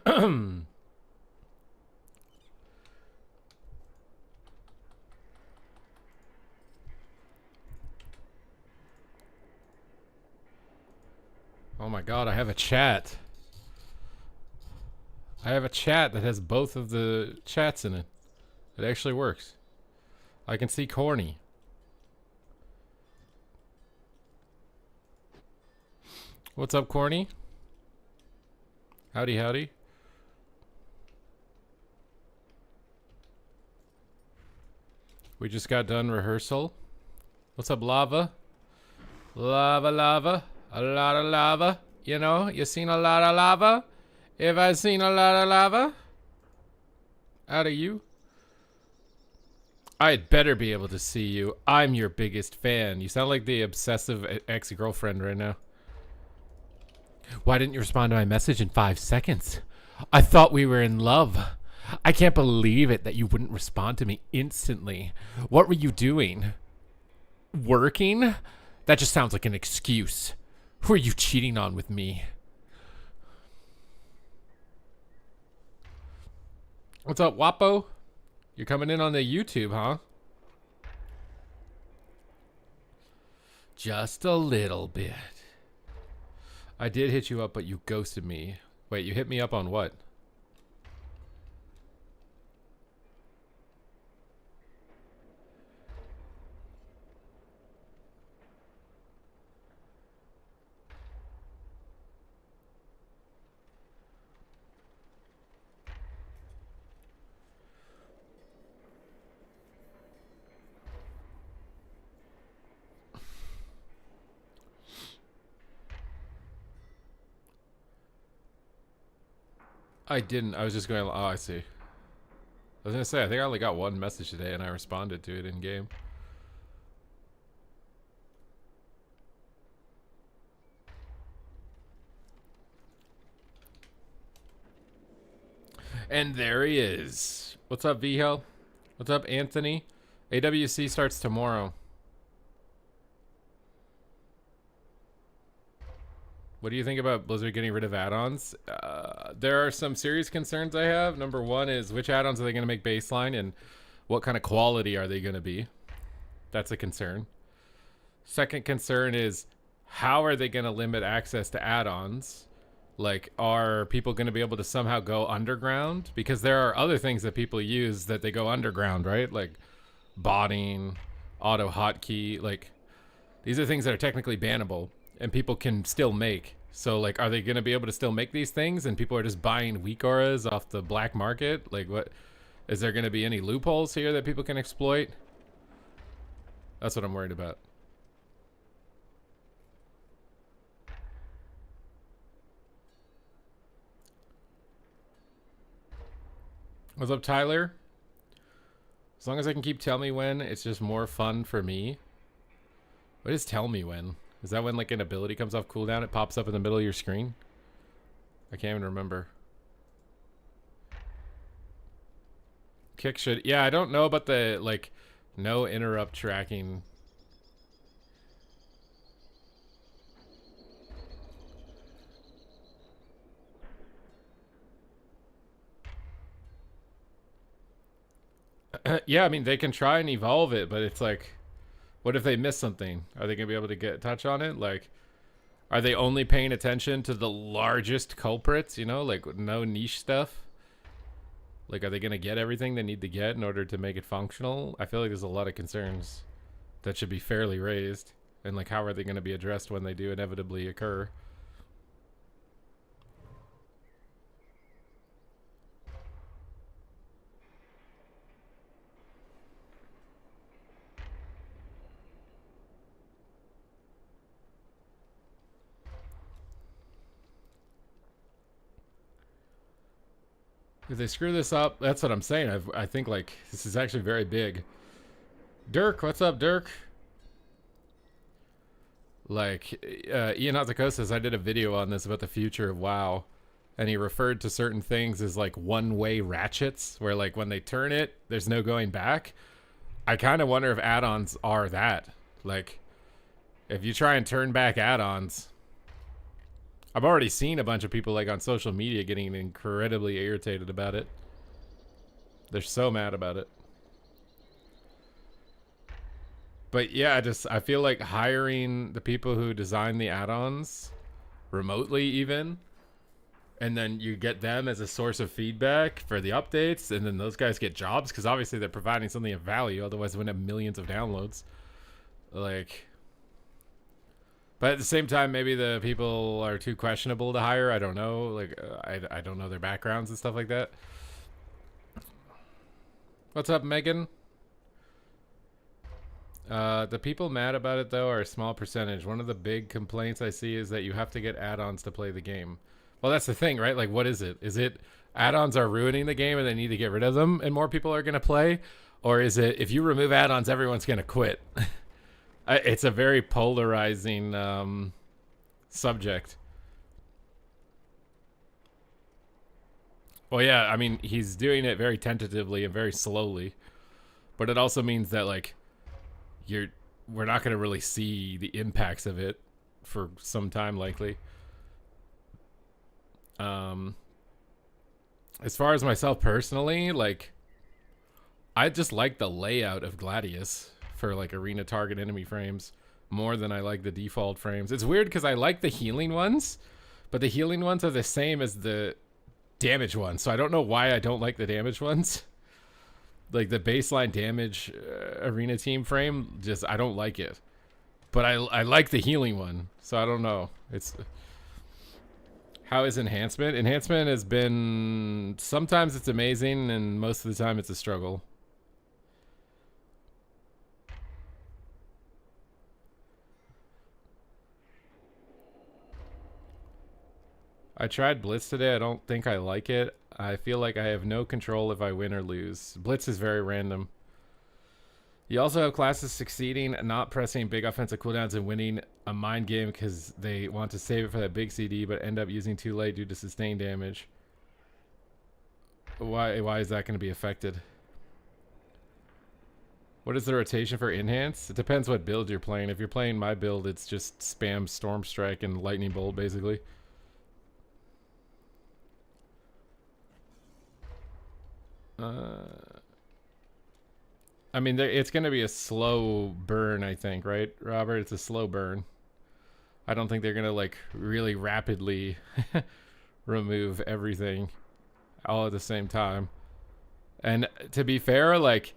Oh my god, I have a chat. I have a chat that has both of the chats in it. It actually works. I can see Corny. What's up, Corny? Howdy, howdy. We just got done rehearsal. What's up, Lava? Lava, lava. A lot of lava. You know, you seen a lot of lava? Have I seen a lot of lava? Out of you? I'd better be able to see you. I'm your biggest fan. You sound like the obsessive ex-girlfriend right now. Why didn't you respond to my message in 5 seconds? I thought we were in love. I can't believe it that you wouldn't respond to me instantly. What were you doing? Working? That just sounds like an excuse. Who are you cheating on with me? What's up, Wapo? You're coming in on the YouTube, huh? Just a little bit. I did hit you up, but you ghosted me. Wait, you hit me up on what? I didn't. I was just going, oh, I see. I was going to say, I think I only got one message today and I responded to it in game. And there he is. What's up, VHL? What's up, Anthony? AWC starts tomorrow. What do you think about Blizzard getting rid of add-ons? There are some serious concerns I have. Number one is which add-ons are they going to make baseline and what kind of quality are they going to be? That's a concern. Second concern is how are they going to limit access to add-ons? Like, are people going to be able to somehow go underground? Because there are other things that people use that they go underground, right? Like botting, auto hotkey. Like, these are things that are technically bannable and people can still make. So, like, are they going to be able to still make these things and people are just buying weak auras off the black market? Like, what? Is there going to be any loopholes here that people can exploit? That's what I'm worried about. What's up, Tyler? As long as I can keep Tell Me When, it's just more fun for me. What is Tell Me When? Is that when, like, an ability comes off cooldown, it pops up in the middle of your screen? I can't even remember. Kick should... Yeah, I don't know about the, like, no interrupt tracking. Yeah, I mean, they can try and evolve it, but it's like... What if they miss something? Are they going to be able to get touch on it? Like, are they only paying attention to the largest culprits, you know? Like, no niche stuff? Like, are they going to get everything they need to get in order to make it functional? I feel like there's a lot of concerns that should be fairly raised. And, like, how are they going to be addressed when they do inevitably occur? If they screw this up, that's what I'm saying. I think, like, this is actually very big. Dirk, what's up, Dirk? Like, Ian Hazako says, I did a video on this about the future of WoW. And he referred to certain things as, like, one-way ratchets. Where, like, when they turn it, there's no going back. I kind of wonder if add-ons are that. Like, if you try and turn back add-ons, I've already seen a bunch of people like on social media getting incredibly irritated about it. They're so mad about it. But yeah, I feel like hiring the people who design the add-ons remotely even, and then you get them as a source of feedback for the updates, and then those guys get jobs because obviously they're providing something of value, otherwise they wouldn't have millions of downloads. Like, but at the same time, maybe the people are too questionable to hire. I don't know. Like, I don't know their backgrounds and stuff like that. What's up, Megan? The people mad about it, though, are a small percentage. One of the big complaints I see is that you have to get add-ons to play the game. Well, that's the thing, right? Like, what is it? Is it add-ons are ruining the game and they need to get rid of them and more people are going to play? Or is it if you remove add-ons, everyone's going to quit? It's a very polarizing subject. Well, yeah, I mean, he's doing it very tentatively and very slowly. But it also means that, like, we're not going to really see the impacts of it for some time, likely. As far as myself personally, like, I just like the layout of Gladius for like arena target enemy frames more than I like the default frames. It's weird because I like the healing ones, but the healing ones are the same as the damage ones, so I don't know why I don't like the damage ones. Like the baseline damage arena team frame, just I don't like it, but I like the healing one, so I don't know. How is enhancement? Enhancement has been, sometimes it's amazing and most of the time it's a struggle. I tried Blitz today. I don't think I like it. I feel like I have no control if I win or lose. Blitz is very random. You also have classes succeeding, not pressing big offensive cooldowns and winning a mind game because they want to save it for that big CD, but end up using too late due to sustained damage. Why is that going to be affected? What is the rotation for Enhance? It depends what build you're playing. If you're playing my build, it's just spam Storm Strike and Lightning Bolt, basically. I mean, it's going to be a slow burn, I think, right, Robert? It's a slow burn. I don't think they're going to, like, really rapidly remove everything all at the same time. And to be fair, like,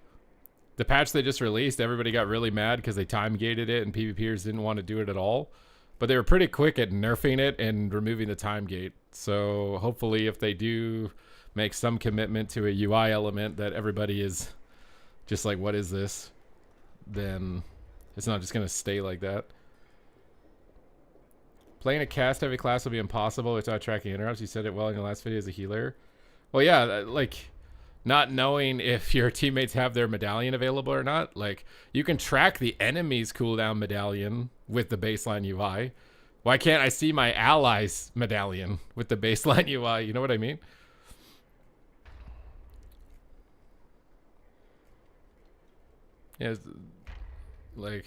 the patch they just released, everybody got really mad because they time-gated it and PvPers didn't want to do it at all. But they were pretty quick at nerfing it and removing the time gate. So hopefully if they do make some commitment to a UI element that everybody is just like, what is this? Then it's not just going to stay like that. Playing a cast heavy class will be impossible without tracking interrupts. You said it well in your last video as a healer. Well, yeah, like not knowing if your teammates have their medallion available or not. Like you can track the enemy's cooldown medallion with the baseline UI. Why can't I see my allies' medallion with the baseline UI? You know what I mean? Yeah, like,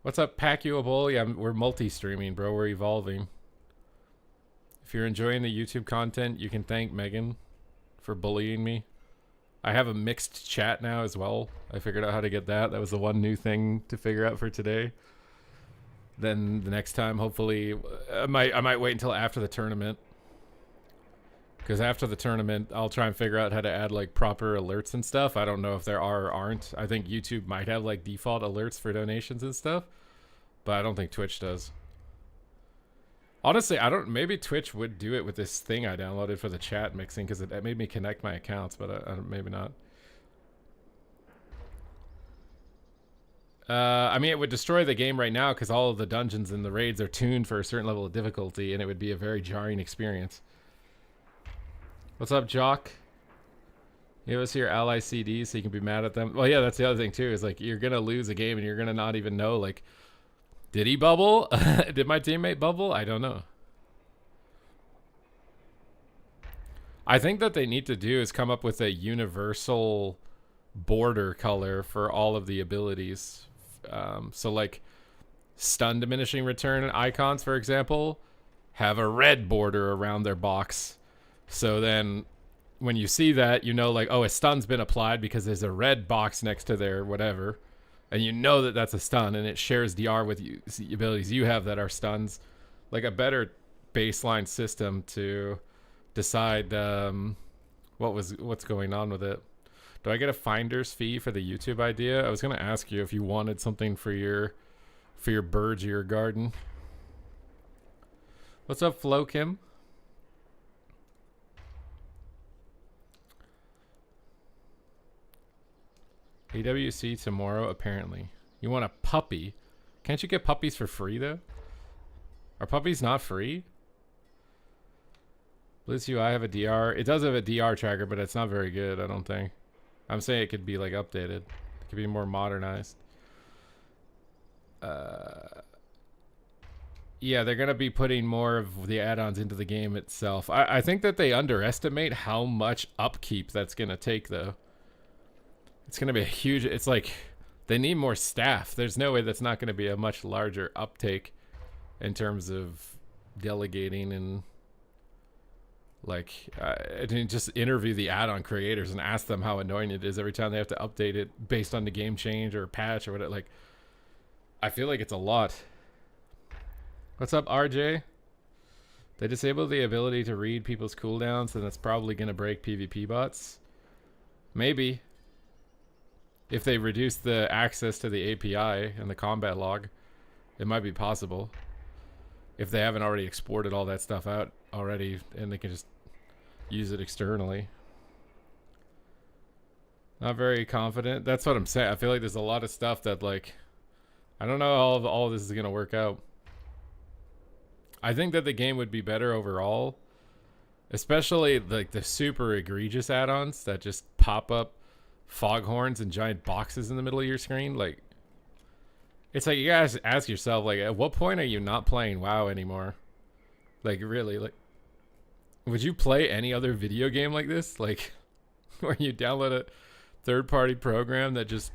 what's up, Pack You a Bowl? Yeah, we're multi-streaming, bro. We're evolving. If you're enjoying the YouTube content, you can thank Megan for bullying me. I have a mixed chat now as well. I figured out how to get that. That was the one new thing to figure out for today. Then the next time, hopefully, I might wait until after the tournament. Because after the tournament, I'll try and figure out how to add like proper alerts and stuff. I don't know if there are or aren't. I think YouTube might have like default alerts for donations and stuff, but I don't think Twitch does. Honestly, maybe Twitch would do it with this thing I downloaded for the chat mixing because it made me connect my accounts, but maybe not. I mean, it would destroy the game right now because all of the dungeons and the raids are tuned for a certain level of difficulty, and it would be a very jarring experience. What's up, Jock? Give us your ally CDs so you can be mad at them. Well, yeah, that's the other thing, too, is like you're going to lose a game and you're going to not even know, like, did he bubble? Did my teammate bubble? I don't know. I think that they need to do is come up with a universal border color for all of the abilities. So, like, stun diminishing return icons, for example, have a red border around their box. So then when you see that, you know, like, oh, a stun's been applied because there's a red box next to their whatever. And you know that that's a stun, and it shares DR with you, the abilities you have that are stuns. Like a better baseline system to decide what's going on with it. Do I get a finder's fee for the YouTube idea? I was gonna ask you if you wanted something for your birds or your garden. What's up, Flo Kim? AWC tomorrow, apparently. You want a puppy? Can't you get puppies for free, though? Are puppies not free? Blizz UI have a DR. It does have a DR tracker, but it's not very good, I don't think. I'm saying it could be, like, updated. It could be more modernized. Yeah, they're going to be putting more of the add-ons into the game itself. I think that they underestimate how much upkeep that's going to take, though. It's going to be a huge... It's like they need more staff. There's no way that's not going to be a much larger uptake in terms of delegating and like just interview the add-on creators and ask them how annoying it is every time they have to update it based on the game change or patch or whatever. Like, I feel like it's a lot. What's up, RJ? They disabled the ability to read people's cooldowns, and that's probably going to break PvP bots. Maybe. If they reduce the access to the API and the combat log, it might be possible. If they haven't already exported all that stuff out already and they can just use it externally. Not very confident. That's what I'm saying. I feel like there's a lot of stuff that, like, I don't know how all of this is going to work out. I think that the game would be better overall, especially like the super egregious add-ons that just pop up foghorns and giant boxes in the middle of your screen. Like, it's like you guys ask yourself, like, at what point are you not playing WoW anymore? Like, really, like, would you play any other video game like this? Like, where you download a third-party program that just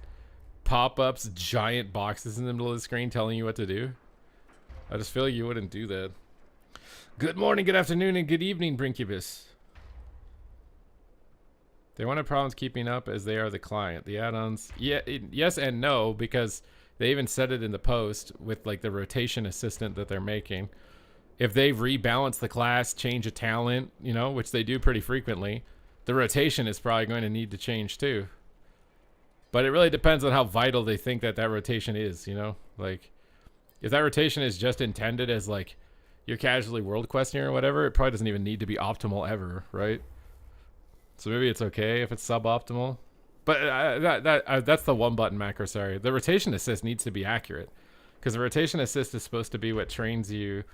pop-ups giant boxes in the middle of the screen telling you what to do? I just feel like you wouldn't do that. Good morning, good afternoon, and good evening, Brinkubus. They won't have problems keeping up as they are the client. The add-ons, yeah, yes and no, because they even said it in the post with like the rotation assistant that they're making. If they rebalance the class, change a talent, you know, which they do pretty frequently, the rotation is probably going to need to change too. But it really depends on how vital they think that that rotation is, you know? Like, if that rotation is just intended as like you're casually world questing or whatever, it probably doesn't even need to be optimal ever, right? So maybe it's okay if it's suboptimal. But that's the one button macro, sorry. The rotation assist needs to be accurate, because the rotation assist is supposed to be what trains you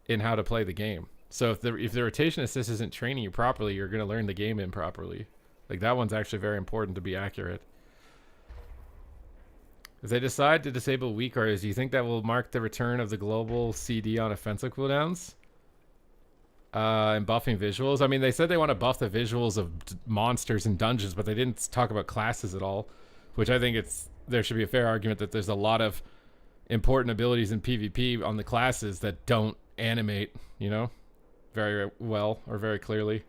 in how to play the game. So if the rotation assist isn't training you properly, you're going to learn the game improperly. Like, that one's actually very important to be accurate. If they decide to disable weak arrows, do you think that will mark the return of the global CD on offensive cooldowns? And buffing visuals. I mean, they said they want to buff the visuals of monsters and dungeons, but they didn't talk about classes at all, which I think there should be a fair argument that there's a lot of important abilities in PvP on the classes that don't animate, you know, very well or very clearly.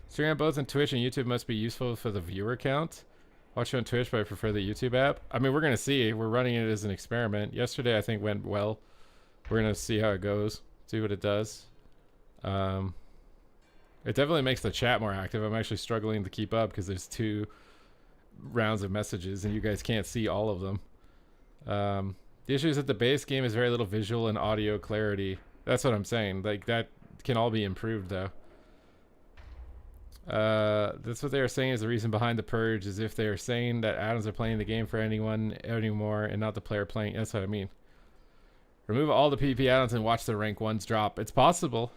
Streaming both on Twitch and YouTube must be useful for the viewer count. Watch on Twitch, but I prefer the YouTube app. I mean, we're going to see. We're running it as an experiment. Yesterday, I think, went well. We're going to see how it goes, see what it does. It definitely makes the chat more active. I'm actually struggling to keep up because there's 2 rounds of messages and you guys can't see all of them. The issue is that the base game is very little visual and audio clarity. That's what I'm saying. Like, that can all be improved though. That's what they are saying is the reason behind the purge, is if they are saying that add-ons are playing the game for anyone anymore and not the player playing. That's what I mean. Remove all the PvP add-ons and watch the rank 1s drop. It's possible.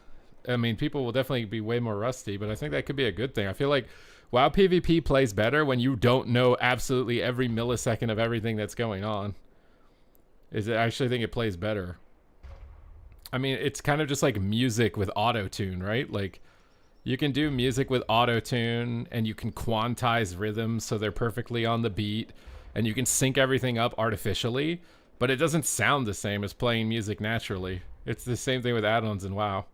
I mean, people will definitely be way more rusty, but I think that could be a good thing. I feel like WoW PvP plays better when you don't know absolutely every millisecond of everything that's going on. I actually think it plays better. I mean, it's kind of just like music with auto-tune, right? Like, you can do music with auto-tune and you can quantize rhythms so they're perfectly on the beat and you can sync everything up artificially. but it doesn't sound the same as playing music naturally. It's the same thing with add-ons in WoW.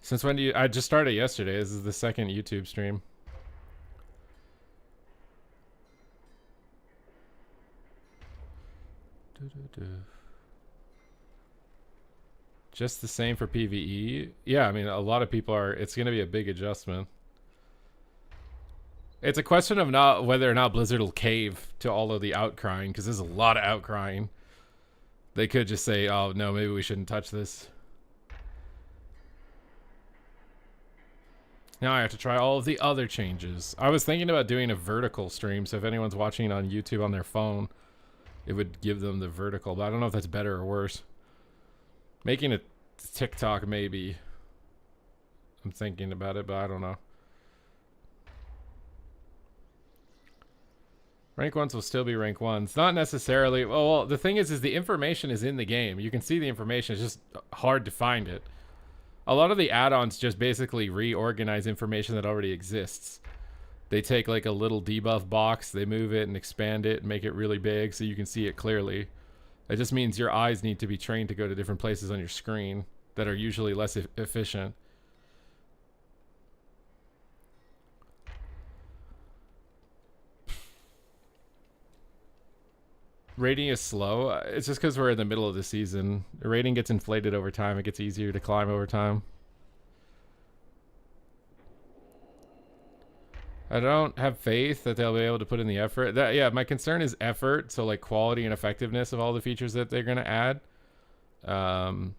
Since when do you... I just started yesterday. This is the second YouTube stream. Just the same for PvE? Yeah, I mean, a lot of people are... It's going to be a big adjustment. It's a question of not whether or not Blizzard will cave to all of the outcrying, because there's a lot of outcrying. They could just say, oh, no, maybe we shouldn't touch this. Now I have to try all of the other changes. I was thinking about doing a vertical stream, so if anyone's watching on YouTube on their phone, it would give them the vertical, but I don't know if that's better or worse. Making a TikTok, maybe. I'm thinking about it, but I don't know. Rank 1s will still be rank 1s. Not necessarily. Well, the thing is the information is in the game. You can see the information. It's just hard to find it. A lot of the add-ons just basically reorganize information that already exists. They take like a little debuff box, they move it and expand it and make it really big so you can see it clearly. It just means your eyes need to be trained to go to different places on your screen that are usually less efficient. Rating is slow. It's just because we're in the middle of the season. The rating gets inflated over time. It gets easier to climb over time. I don't have faith that they'll be able to put in the effort. Yeah, my concern is effort. So like quality and effectiveness of all the features that they're going to add. We'll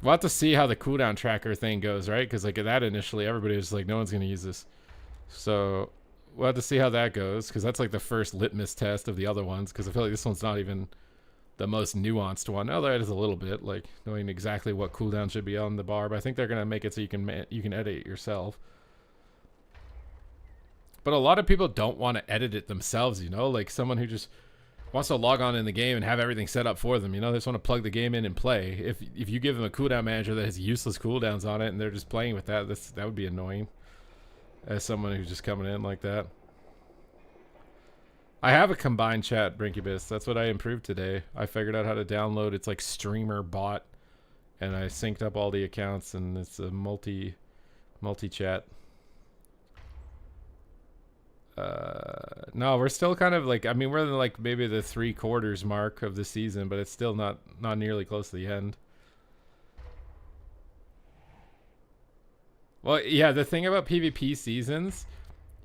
have to see how the cooldown tracker thing goes, right? Because like that initially, everybody was like, no one's going to use this. So... we'll have to see how that goes, because that's like the first litmus test of the other ones, because I feel like this one's not even the most nuanced one. Although it is a little bit, like knowing exactly what cooldown should be on the bar, but I think they're going to make it so you can edit it yourself. But a lot of people don't want to edit it themselves, you know? Like someone who just wants to log on in the game and have everything set up for them, you know? They just want to plug the game in and play. If you give them a cooldown manager that has useless cooldowns on it and they're just playing with that, that would be annoying. As someone who's just coming in like that. I have a combined chat, Brinkybus. That's what I improved today. I figured out how to download. It's like streamer bot, and I synced up all the accounts, and it's a multi chat. No, we're still kind of like, I mean, we're in like maybe the 3/4 mark of the season, but it's still not nearly close to the end. Well, yeah, the thing about PvP seasons,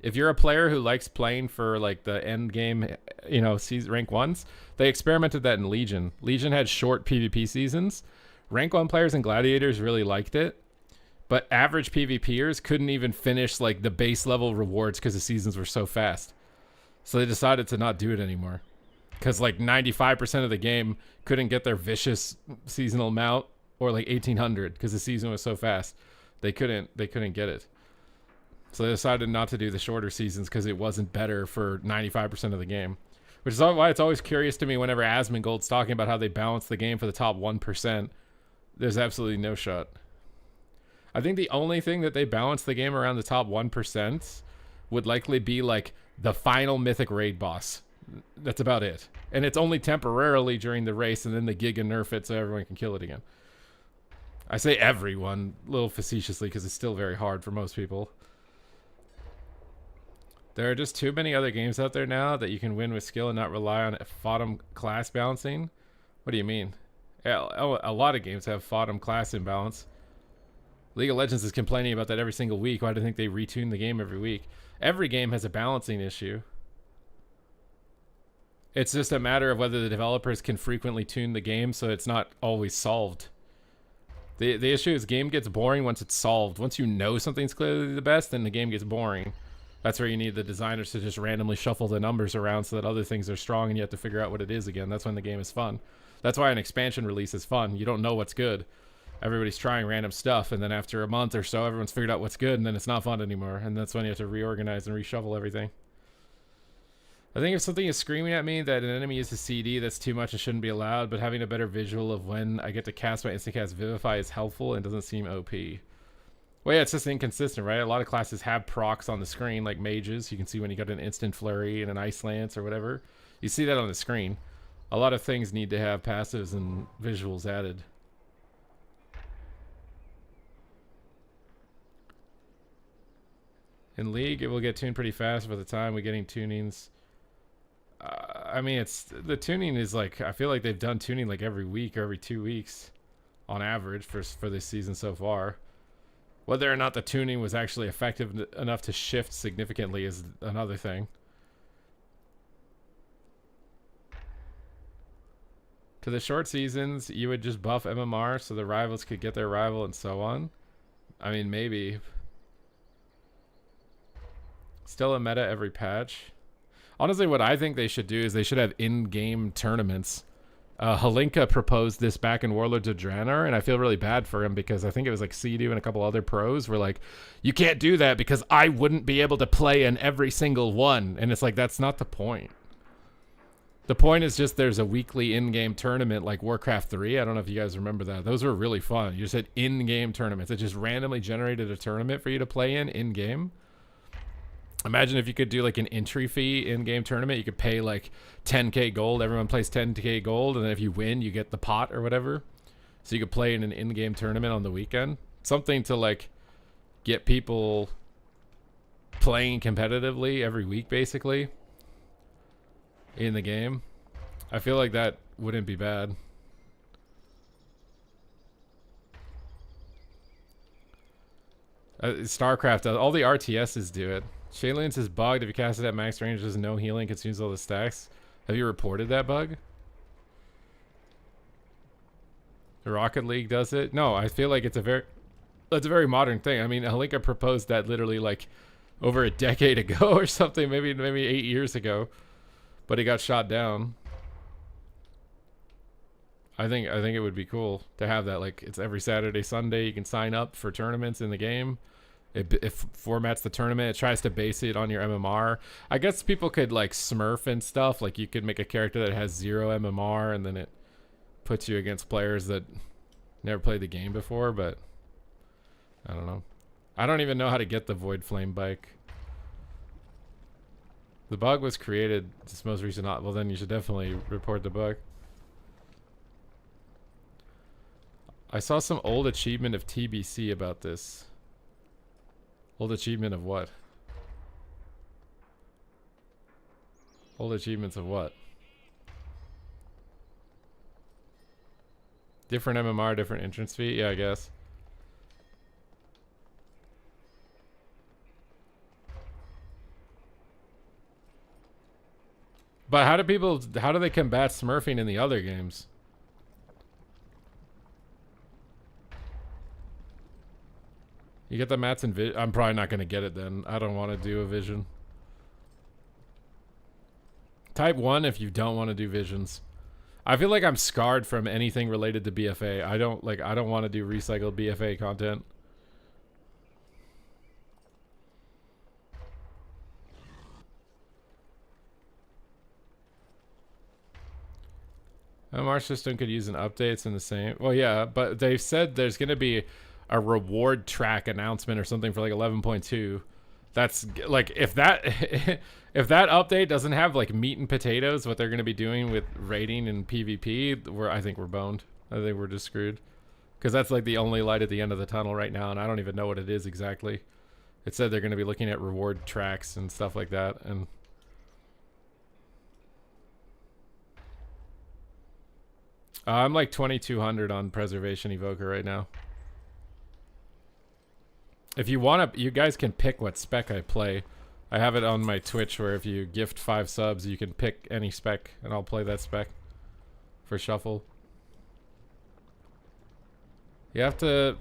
if you're a player who likes playing for like the end game, you know, rank 1s, they experimented that in Legion. Legion had short PvP seasons. Rank 1 players and gladiators really liked it, but average PvPers couldn't even finish like the base level rewards because the seasons were so fast. So they decided to not do it anymore, because like 95% of the game couldn't get their vicious seasonal mount, or like 1800 because the season was so fast. They couldn't get it. So they decided not to do the shorter seasons because it wasn't better for 95% of the game. Which is why it's always curious to me whenever Asmongold's talking about how they balance the game for the top 1%. There's absolutely no shot. I think the only thing that they balance the game around the top 1% would likely be like the final mythic raid boss. That's about it. And it's only temporarily during the race, and then they giga nerf it so everyone can kill it again. I say everyone, a little facetiously, because it's still very hard for most people. There are just too many other games out there now that you can win with skill and not rely on FOTM class balancing. What do you mean? A lot of games have FOTM class imbalance. League of Legends is complaining about that every single week. Why do you think they retune the game every week? Every game has a balancing issue. It's just a matter of whether the developers can frequently tune the game so it's not always solved. The issue is game gets boring once it's solved. Once you know something's clearly the best, then the game gets boring. That's where you need the designers to just randomly shuffle the numbers around so that other things are strong and you have to figure out what it is again. That's when the game is fun. That's why an expansion release is fun. You don't know what's good. Everybody's trying random stuff, and then after a month or so, everyone's figured out what's good, and then it's not fun anymore. And that's when you have to reorganize and reshuffle everything. I think if something is screaming at me that an enemy uses CD, that's too much and shouldn't be allowed, but having a better visual of when I get to cast my instant cast Vivify is helpful and doesn't seem OP. Well, yeah, it's just inconsistent, right? A lot of classes have procs on the screen, like mages. You can see when you got an instant flurry and an ice lance or whatever. You see that on the screen. A lot of things need to have passives and visuals added. In League, it will get tuned pretty fast by the time we're getting tunings. I mean, it's the tuning is like, I feel like they've done tuning like every week or every 2 weeks on average for this season so far. Whether or not the tuning was actually effective enough to shift significantly is another thing. To the short seasons, you would just buff MMR so the rivals could get their rival and so on. I mean, maybe. Still a meta every patch. Honestly, what I think they should do is they should have in-game tournaments. Halinka proposed this back in Warlords of Draenor, and I feel really bad for him because I think it was like Sea-Doo and a couple other pros were like, you can't do that because I wouldn't be able to play in every single one. And it's like, that's not the point. The point is just there's a weekly in-game tournament like Warcraft 3. I don't know if you guys remember that. Those were really fun. You just had in-game tournaments. It just randomly generated a tournament for you to play in-game. Imagine if you could do like an entry fee in-game tournament. You could pay like 10k gold. Everyone plays 10k gold, and then if you win, you get the pot or whatever. So you could play in an in-game tournament on the weekend. Something to like get people playing competitively every week, basically, in the game. I feel like that wouldn't be bad. StarCraft, all the RTSs do it. Shaylance is bugged. If you cast it at max range, there's no healing, consumes all the stacks. Have you reported that bug? The Rocket League does it? No, I feel like that's a very modern thing. I mean, Halinka proposed that literally like over a decade ago or something, maybe 8 years ago, but he got shot down. I think it would be cool to have that. Like, it's every Saturday, Sunday. You can sign up for tournaments in the game. It formats the tournament. It tries to base it on your MMR. I guess people could like smurf and stuff. Like, you could make a character that has 0 MMR, and then it puts you against players that never played the game before. But I don't know. I don't even know how to get the Void Flame bike. The bug was created this most recent. Well, then you should definitely report the bug. I saw some old achievement of TBC about this. Old achievement of what? Old achievements of what? Different MMR, different entrance fee? Yeah, I guess. But how do they combat smurfing in the other games? You get the mats and vision. I'm probably not going to get it then. I don't want to do a vision. Type 1 if you don't want to do visions. I feel like I'm scarred from anything related to BFA. I don't want to do recycled BFA content. MR system could use an updates in the same. Well, yeah, but they've said there's going to be a reward track announcement or something for like 11.2. That's like, if that if that update doesn't have like meat and potatoes, what they're going to be doing with raiding and PvP, I think we're boned. I think we're just screwed, because that's like the only light at the end of the tunnel right now, and I don't even know what it is exactly. It said they're going to be looking at reward tracks and stuff like that, and I'm like 2200 on Preservation Evoker right now. If you want to, you guys can pick what spec I play. I have it on my Twitch where if you gift 5 subs, you can pick any spec, and I'll play that spec for shuffle. You have to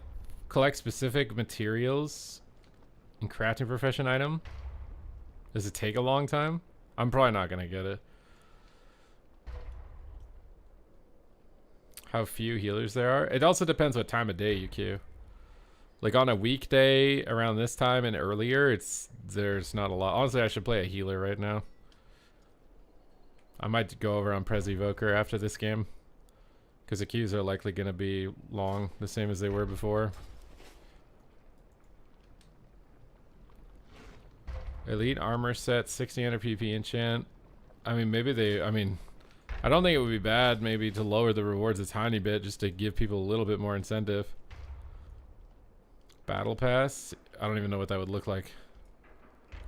collect specific materials in crafting profession item. Does it take a long time? I'm probably not going to get it. How few healers there are? It also depends what time of day you queue. Like on a weekday around this time and earlier, there's not a lot. Honestly, I should play a healer right now. I might go over on Pres Evoker after this game, because the queues are likely going to be long, the same as they were before. Elite armor set, 1600 PP enchant. I mean, maybe they. I mean, I don't think it would be bad maybe to lower the rewards a tiny bit just to give people a little bit more incentive. Battle pass. I don't even know what that would look like.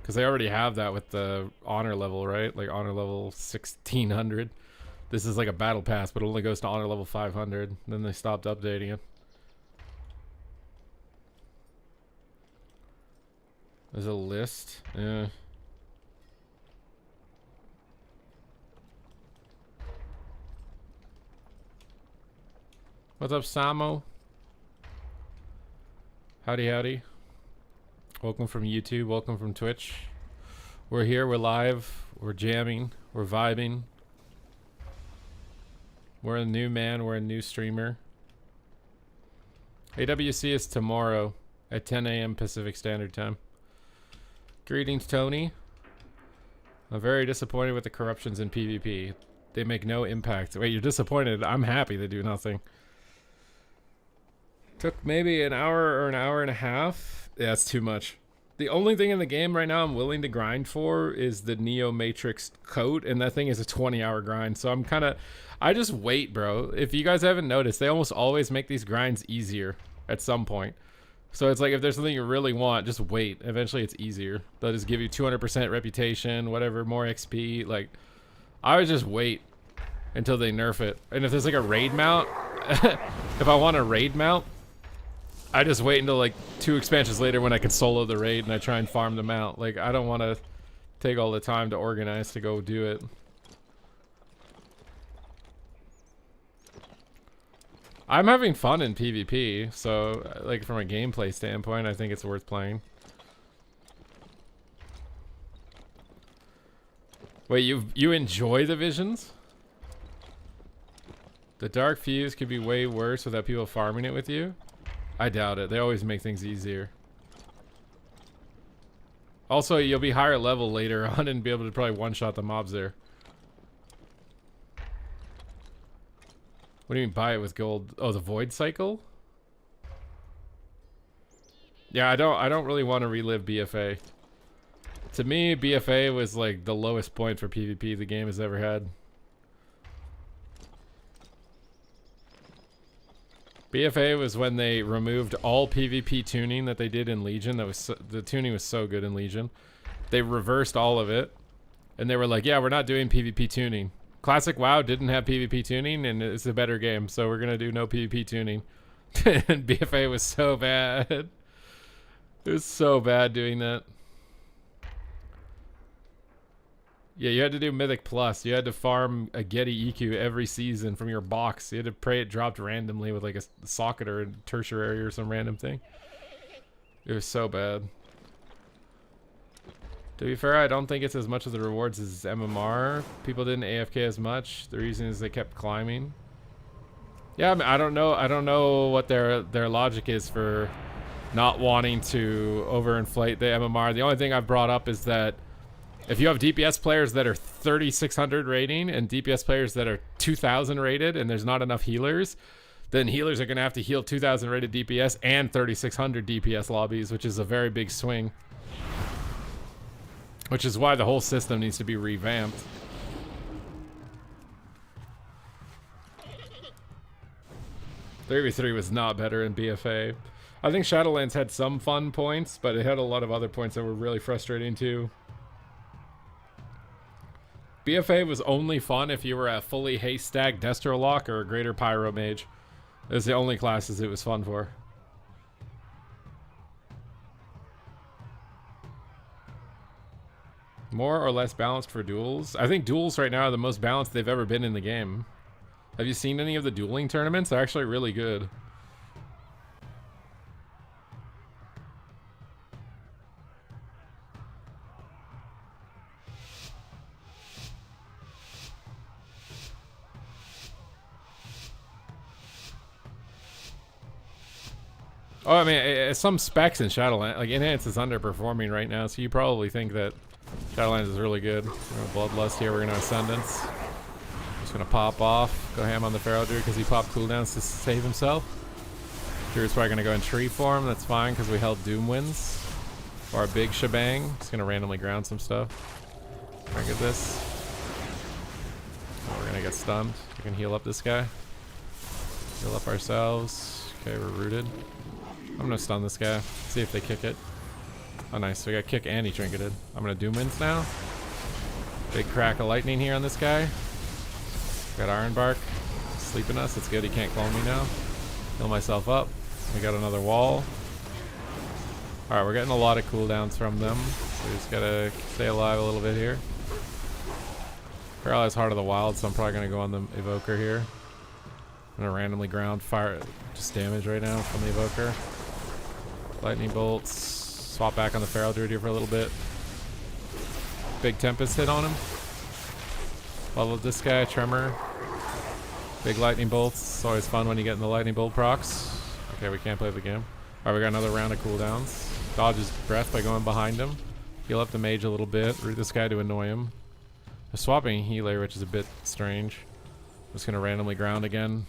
Because they already have that with the honor level, right? Like honor level 1600. This is like a battle pass, but it only goes to honor level 500. Then they stopped updating it. There's a list. Yeah. What's up, Samo? Howdy, howdy. Welcome from YouTube. Welcome from Twitch. We're here. We're live. We're jamming. We're vibing. We're a new man. We're a new streamer. AWC is tomorrow at 10 a.m. Pacific Standard Time. Greetings, Tony. I'm very disappointed with the corruptions in PvP. They make no impact. Wait, you're disappointed? I'm happy they do nothing. Took maybe an hour or an hour and a half. Yeah, that's too much. The only thing in the game right now I'm willing to grind for is the Neo Matrix coat, and that thing is a 20-hour grind. So I'm kind of... I just wait, bro. If you guys haven't noticed, they almost always make these grinds easier at some point. So it's like if there's something you really want, just wait. Eventually it's easier. They'll just give you 200% reputation, whatever, more XP. Like, I would just wait until they nerf it. And if there's like a raid mount, if I want a raid mount, I just wait until like 2 expansions later when I can solo the raid and I try and farm them out. Like, I don't want to take all the time to organize to go do it. I'm having fun in PvP, so like from a gameplay standpoint, I think it's worth playing. Wait, you enjoy the visions? The Dark Fuse could be way worse without people farming it with you? I doubt it. They always make things easier. Also, you'll be higher level later on and be able to probably one-shot the mobs there. What do you mean buy it with gold? Oh, the Void Cycle? Yeah, I don't really want to relive BFA. To me, BFA was like the lowest point for PvP the game has ever had. BFA was when they removed all PvP tuning that they did in Legion. That was so, the tuning was so good in Legion. They reversed all of it, and they were like, "Yeah, we're not doing PvP tuning." Classic WoW didn't have PvP tuning, and it's a better game, so we're gonna do no PvP tuning. And BFA was so bad. It was so bad doing that. Yeah, you had to do Mythic Plus. You had to farm a Getty EQ every season from your box. You had to pray it dropped randomly with like a socket or a tertiary or some random thing. It was so bad. To be fair, I don't think it's as much of the rewards as MMR. People didn't AFK as much. The reason is they kept climbing. Yeah, I mean, I don't know what their logic is for not wanting to overinflate the MMR. The only thing I've brought up is that if you have DPS players that are 3600 rating and DPS players that are 2000 rated and there's not enough healers, then healers are going to have to heal 2000 rated DPS and 3600 DPS lobbies, which is a very big swing. Which is why the whole system needs to be revamped. .3v3 was not better in BFA. I think Shadowlands had some fun points, but it had a lot of other points that were really frustrating too. BFA was only fun if you were a fully Haystack Destrolock or a Greater Pyro Mage. It was the only classes it was fun for. More or less balanced for duels? I think duels right now are the most balanced they've ever been in the game. Have you seen any of the dueling tournaments? They're actually really good. Oh, I mean, some specs in Shadowlands, like Enhance is underperforming right now, so you probably think that Shadowlands is really good. We're gonna Bloodlust here, we're gonna Ascendance. Just gonna pop off, go ham on the Pharaoh Druid because he popped cooldowns to save himself. Druid's probably gonna go in tree form, that's fine because we held Doom Winds. For our big shebang. Just gonna randomly ground some stuff. Try and get this. Oh, we're gonna get stunned. We can heal up this guy. Heal up ourselves. Okay, we're rooted. I'm gonna stun this guy. See if they kick it. Oh, nice. We got kick and he trinketed. I'm gonna doom winds now. Big crack of lightning here on this guy. Got Iron Bark. Sleeping us. It's good. He can't clone me now. Heal myself up. We got another wall. Alright, we're getting a lot of cooldowns from them. So we just gotta stay alive a little bit here. Paralyze Heart of the Wild, so I'm probably gonna go on the Evoker here. I'm gonna randomly ground fire just damage right now from the Evoker. Lightning bolts. Swap back on the Feral Druid here for a little bit. Big Tempest hit on him. Leveled this guy, Tremor. Big lightning bolts. It's always fun when you get in the lightning bolt procs. Okay, we can't play the game. Alright, we got another round of cooldowns. Dodge his breath by going behind him. Heal up the mage a little bit. Root this guy to annoy him. They're swapping a healer, which is a bit strange. I'm just gonna randomly ground again.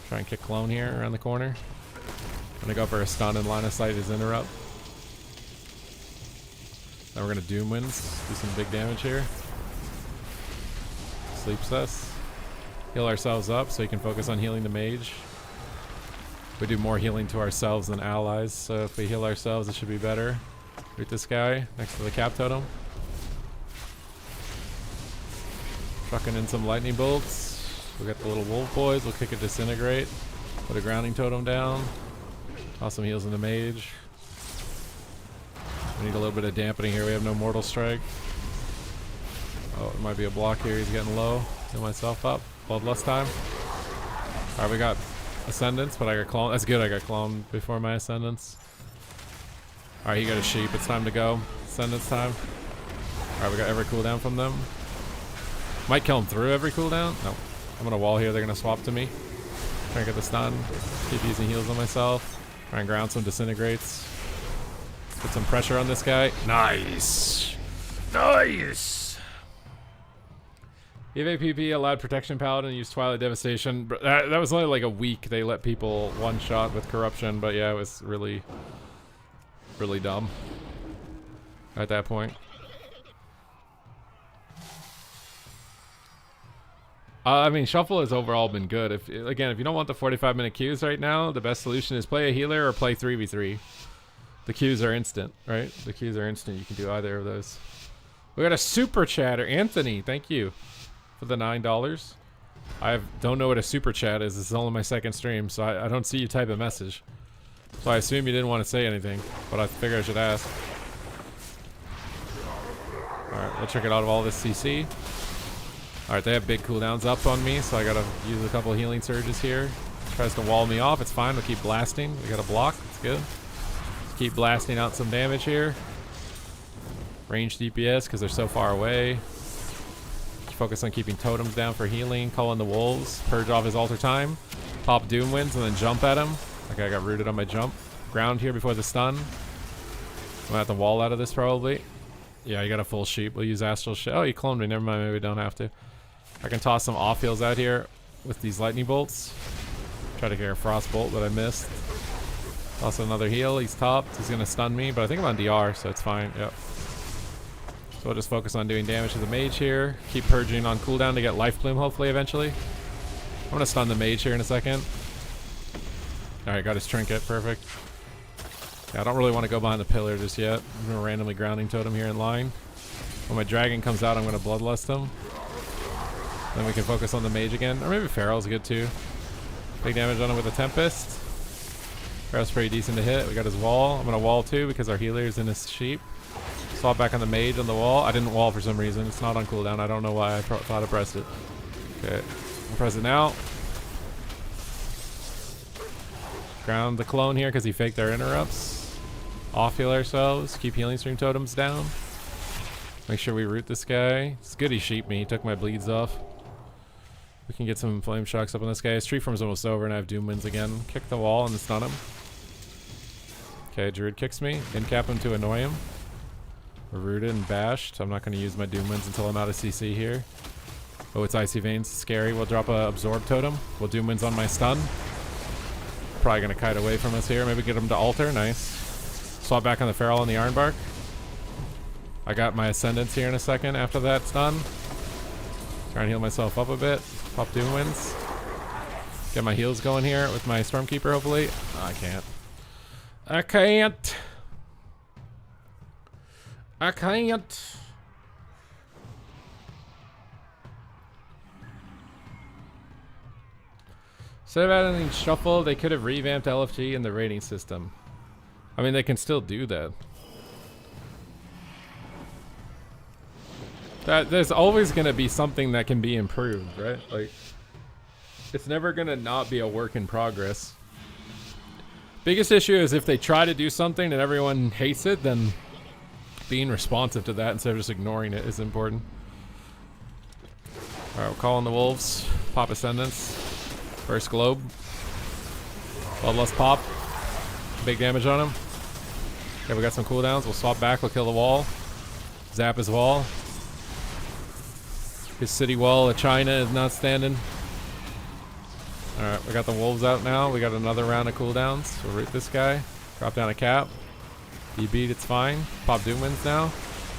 Try and kick clone here around the corner. I'm gonna go for a stun and line of sight his interrupt. Then we're gonna doom winds. Do some big damage here. Sleeps us. Heal ourselves up so he can focus on healing the mage. We do more healing to ourselves than allies, so if we heal ourselves it should be better. Root this guy next to the cap totem. Trucking in some lightning bolts. We'll get the little wolf boys, we'll kick a disintegrate. Put a grounding totem down. Toss some heals in the mage. We need a little bit of dampening here, we have no mortal strike. Oh, it might be a block here, he's getting low. Heal myself up. Bloodlust time. Alright, we got Ascendance, but I got cloned. That's good, I got cloned before my Ascendance. Alright, he got a sheep. It's time to go. Ascendance time. Alright, we got every cooldown from them. Might kill him through every cooldown. No. I'm gonna wall here. They're gonna swap to me. Try and get the stun. Keep using heals on myself. Try and ground some disintegrates. Put some pressure on this guy. Nice. Nice. EVPP allowed Protection Paladin to use Twilight Devastation. That was only like a week. They let people one shot with Corruption, but yeah, it was really, really dumb at that point. I mean, Shuffle has overall been good. If you don't want the 45-minute queues right now, the best solution is play a healer or play 3v3. The queues are instant, right? The queues are instant. You can do either of those. We got a super chatter. Anthony, thank you for the $9. I don't know what a super chat is. This is only my second stream, so I don't see you type a message. So I assume you didn't want to say anything, but I figure I should ask. Alright, we'll check it out of all this CC. Alright, they have big cooldowns up on me, so I gotta use a couple healing surges here. Tries to wall me off, it's fine, we'll keep blasting. We got a block, it's good. Keep blasting out some damage here. Range DPS, because they're so far away. Focus on keeping totems down for healing. Call in the wolves. Purge off his altar time. Pop doom winds and then jump at him. Okay, I got rooted on my jump. Ground here before the stun. I'm gonna have to wall out of this probably. Yeah, you got a full sheep. We'll use astral shit. Oh, you cloned me. Never mind. Maybe we don't have to. I can toss some off heals out here with these lightning bolts. Try to get a frost bolt, but I missed. Toss another heal. He's topped. He's gonna stun me, but I think I'm on DR, so it's fine. Yep. So we'll just focus on doing damage to the mage here. Keep purging on cooldown to get life bloom hopefully eventually. I'm gonna stun the mage here in a second. Alright, got his trinket, perfect. Yeah, I don't really want to go behind the pillar just yet. I'm gonna randomly grounding totem here in line. When my dragon comes out, I'm gonna bloodlust him. Then we can focus on the mage again. Or maybe Feral's good too. Big damage on him with a Tempest. Feral's pretty decent to hit. We got his wall. I'm gonna wall too because our healer's in his sheep. Swap back on the mage on the wall. I didn't wall for some reason. It's not on cooldown. I don't know why I thought I pressed it. Okay. I'll press it now. Ground the clone here because he faked our interrupts. Off heal ourselves. Keep healing stream totems down. Make sure we root this guy. It's good he sheeped me. He took my bleeds off. We can get some flame shocks up on this guy. His tree form's almost over and I have doom winds again. Kick the wall and stun him. Okay, Druid kicks me. Incap him to annoy him. We're rooted and bashed. I'm not going to use my doom winds until I'm out of CC here. Oh, it's Icy Veins. Scary. We'll drop a absorb totem. We'll doom winds on my stun. Probably going to kite away from us here. Maybe get him to altar. Nice. swap back on the Feral and the Ironbark. I got my Ascendants here in a second after that's done. Try and heal myself up a bit. Pop Doom Winds. Get my heals going here with my Stormkeeper, hopefully. Oh, I can't. I can't. I can't. Instead of adding Shuffle, they could have revamped LFG and the rating system. I mean, they can still do that. There's always going to be something that can be improved, right? Like, it's never going to not be a work in progress. Biggest issue is if they try to do something and everyone hates it, then being responsive to that instead of just ignoring it is important. Alright, we're calling the Wolves. Pop Ascendants. First Globe. Bloodlust pop. Big damage on him. Okay, we got some cooldowns. We'll swap back. We'll kill the wall. Zap his wall. His city wall of China is not standing. Alright, we got the wolves out now. We got another round of cooldowns. We'll root this guy. Drop down a cap. He beat, it's fine. Pop Doom Winds now.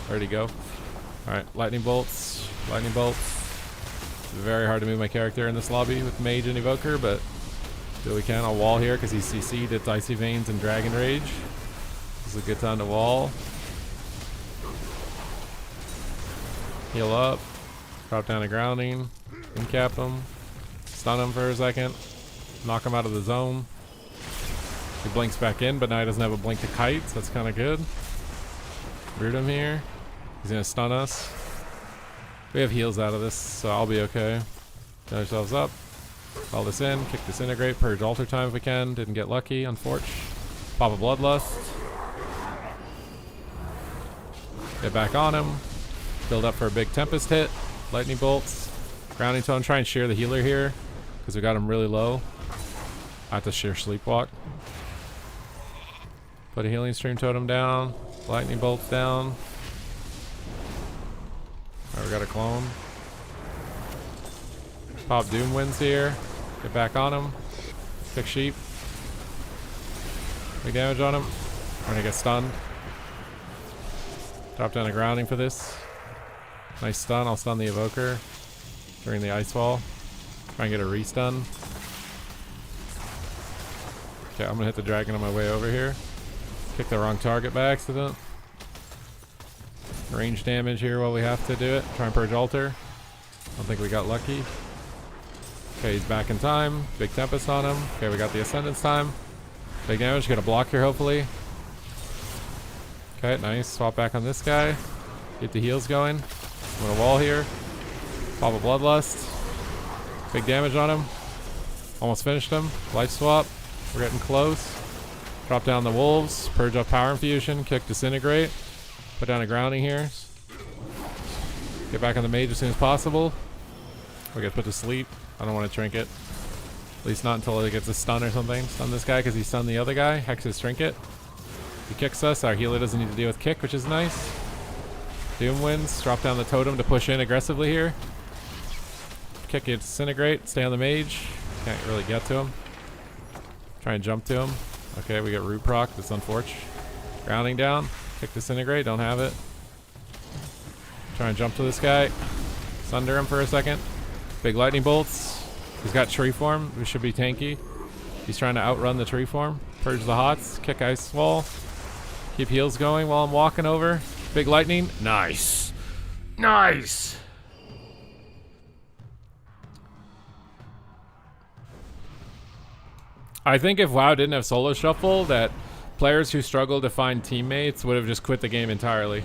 Where'd he go? Alright, lightning bolts. Lightning bolts. It's very hard to move my character in this lobby with Mage and Evoker, but do what we can. I'll wall here because he's CC'd. It's Icy Veins and Dragon Rage. This is a good time to wall. Heal up. Drop down a grounding. Incap him. Stun him for a second. Knock him out of the zone. He blinks back in, but now he doesn't have a blink to kite, so that's kind of good. Root him here. He's going to stun us. We have heals out of this, so I'll be okay. Get ourselves up. Call this in. Kick Disintegrate. Purge Altar Time if we can. Didn't get lucky, unfortunately. Pop a Bloodlust. Get back on him. Build up for a big Tempest hit. Lightning Bolts. Grounding Tone. Try and shear the healer here, because we got him really low. I have to shear Sleepwalk. Put a Healing Stream Totem down. Lightning Bolts down. Alright, we got a clone. Pop Doom Winds here. Get back on him. Pick Sheep. Big damage on him. I'm gonna get stunned. Drop down a grounding for this. Nice stun. I'll stun the Evoker during the Ice Wall. Try and get a restun. Okay, I'm gonna hit the dragon on my way over here. Kick the wrong target by accident. Range damage here while we have to do it. Try and purge altar. Don't think we got lucky. Okay, he's back in time. Big Tempest on him. Okay, we got the Ascendance time. Big damage. Get a block here, hopefully. Okay, nice. Swap back on this guy. Get the heals going. I'm gonna wall here. Pop a Bloodlust. Big damage on him. Almost finished him. Life swap. We're getting close. Drop down the Wolves. Purge up Power Infusion. Kick Disintegrate. Put down a grounding here. Get back on the Mage as soon as possible. We get put to sleep. I don't want to Trinket. At least not until it gets a stun or something. Stun this guy because he stunned the other guy. Hex his Trinket. He kicks us. Our healer doesn't need to deal with kick, which is nice. Doom Winds. Drop down the totem to push in aggressively here. Kick it, Disintegrate. Stay on the Mage. Can't really get to him. Try and jump to him. Okay, we get Root proc. That's unfortunate. Grounding down. Kick Disintegrate. Don't have it. Try and jump to this guy. Sunder him for a second. Big Lightning Bolts. He's got Tree Form. We should be tanky. He's trying to outrun the Tree Form. Purge the Hots. Kick Ice Wall. Keep heals going while I'm walking over. Big Lightning. Nice. Nice. I think if WoW didn't have solo shuffle, that players who struggle to find teammates would have just quit the game entirely.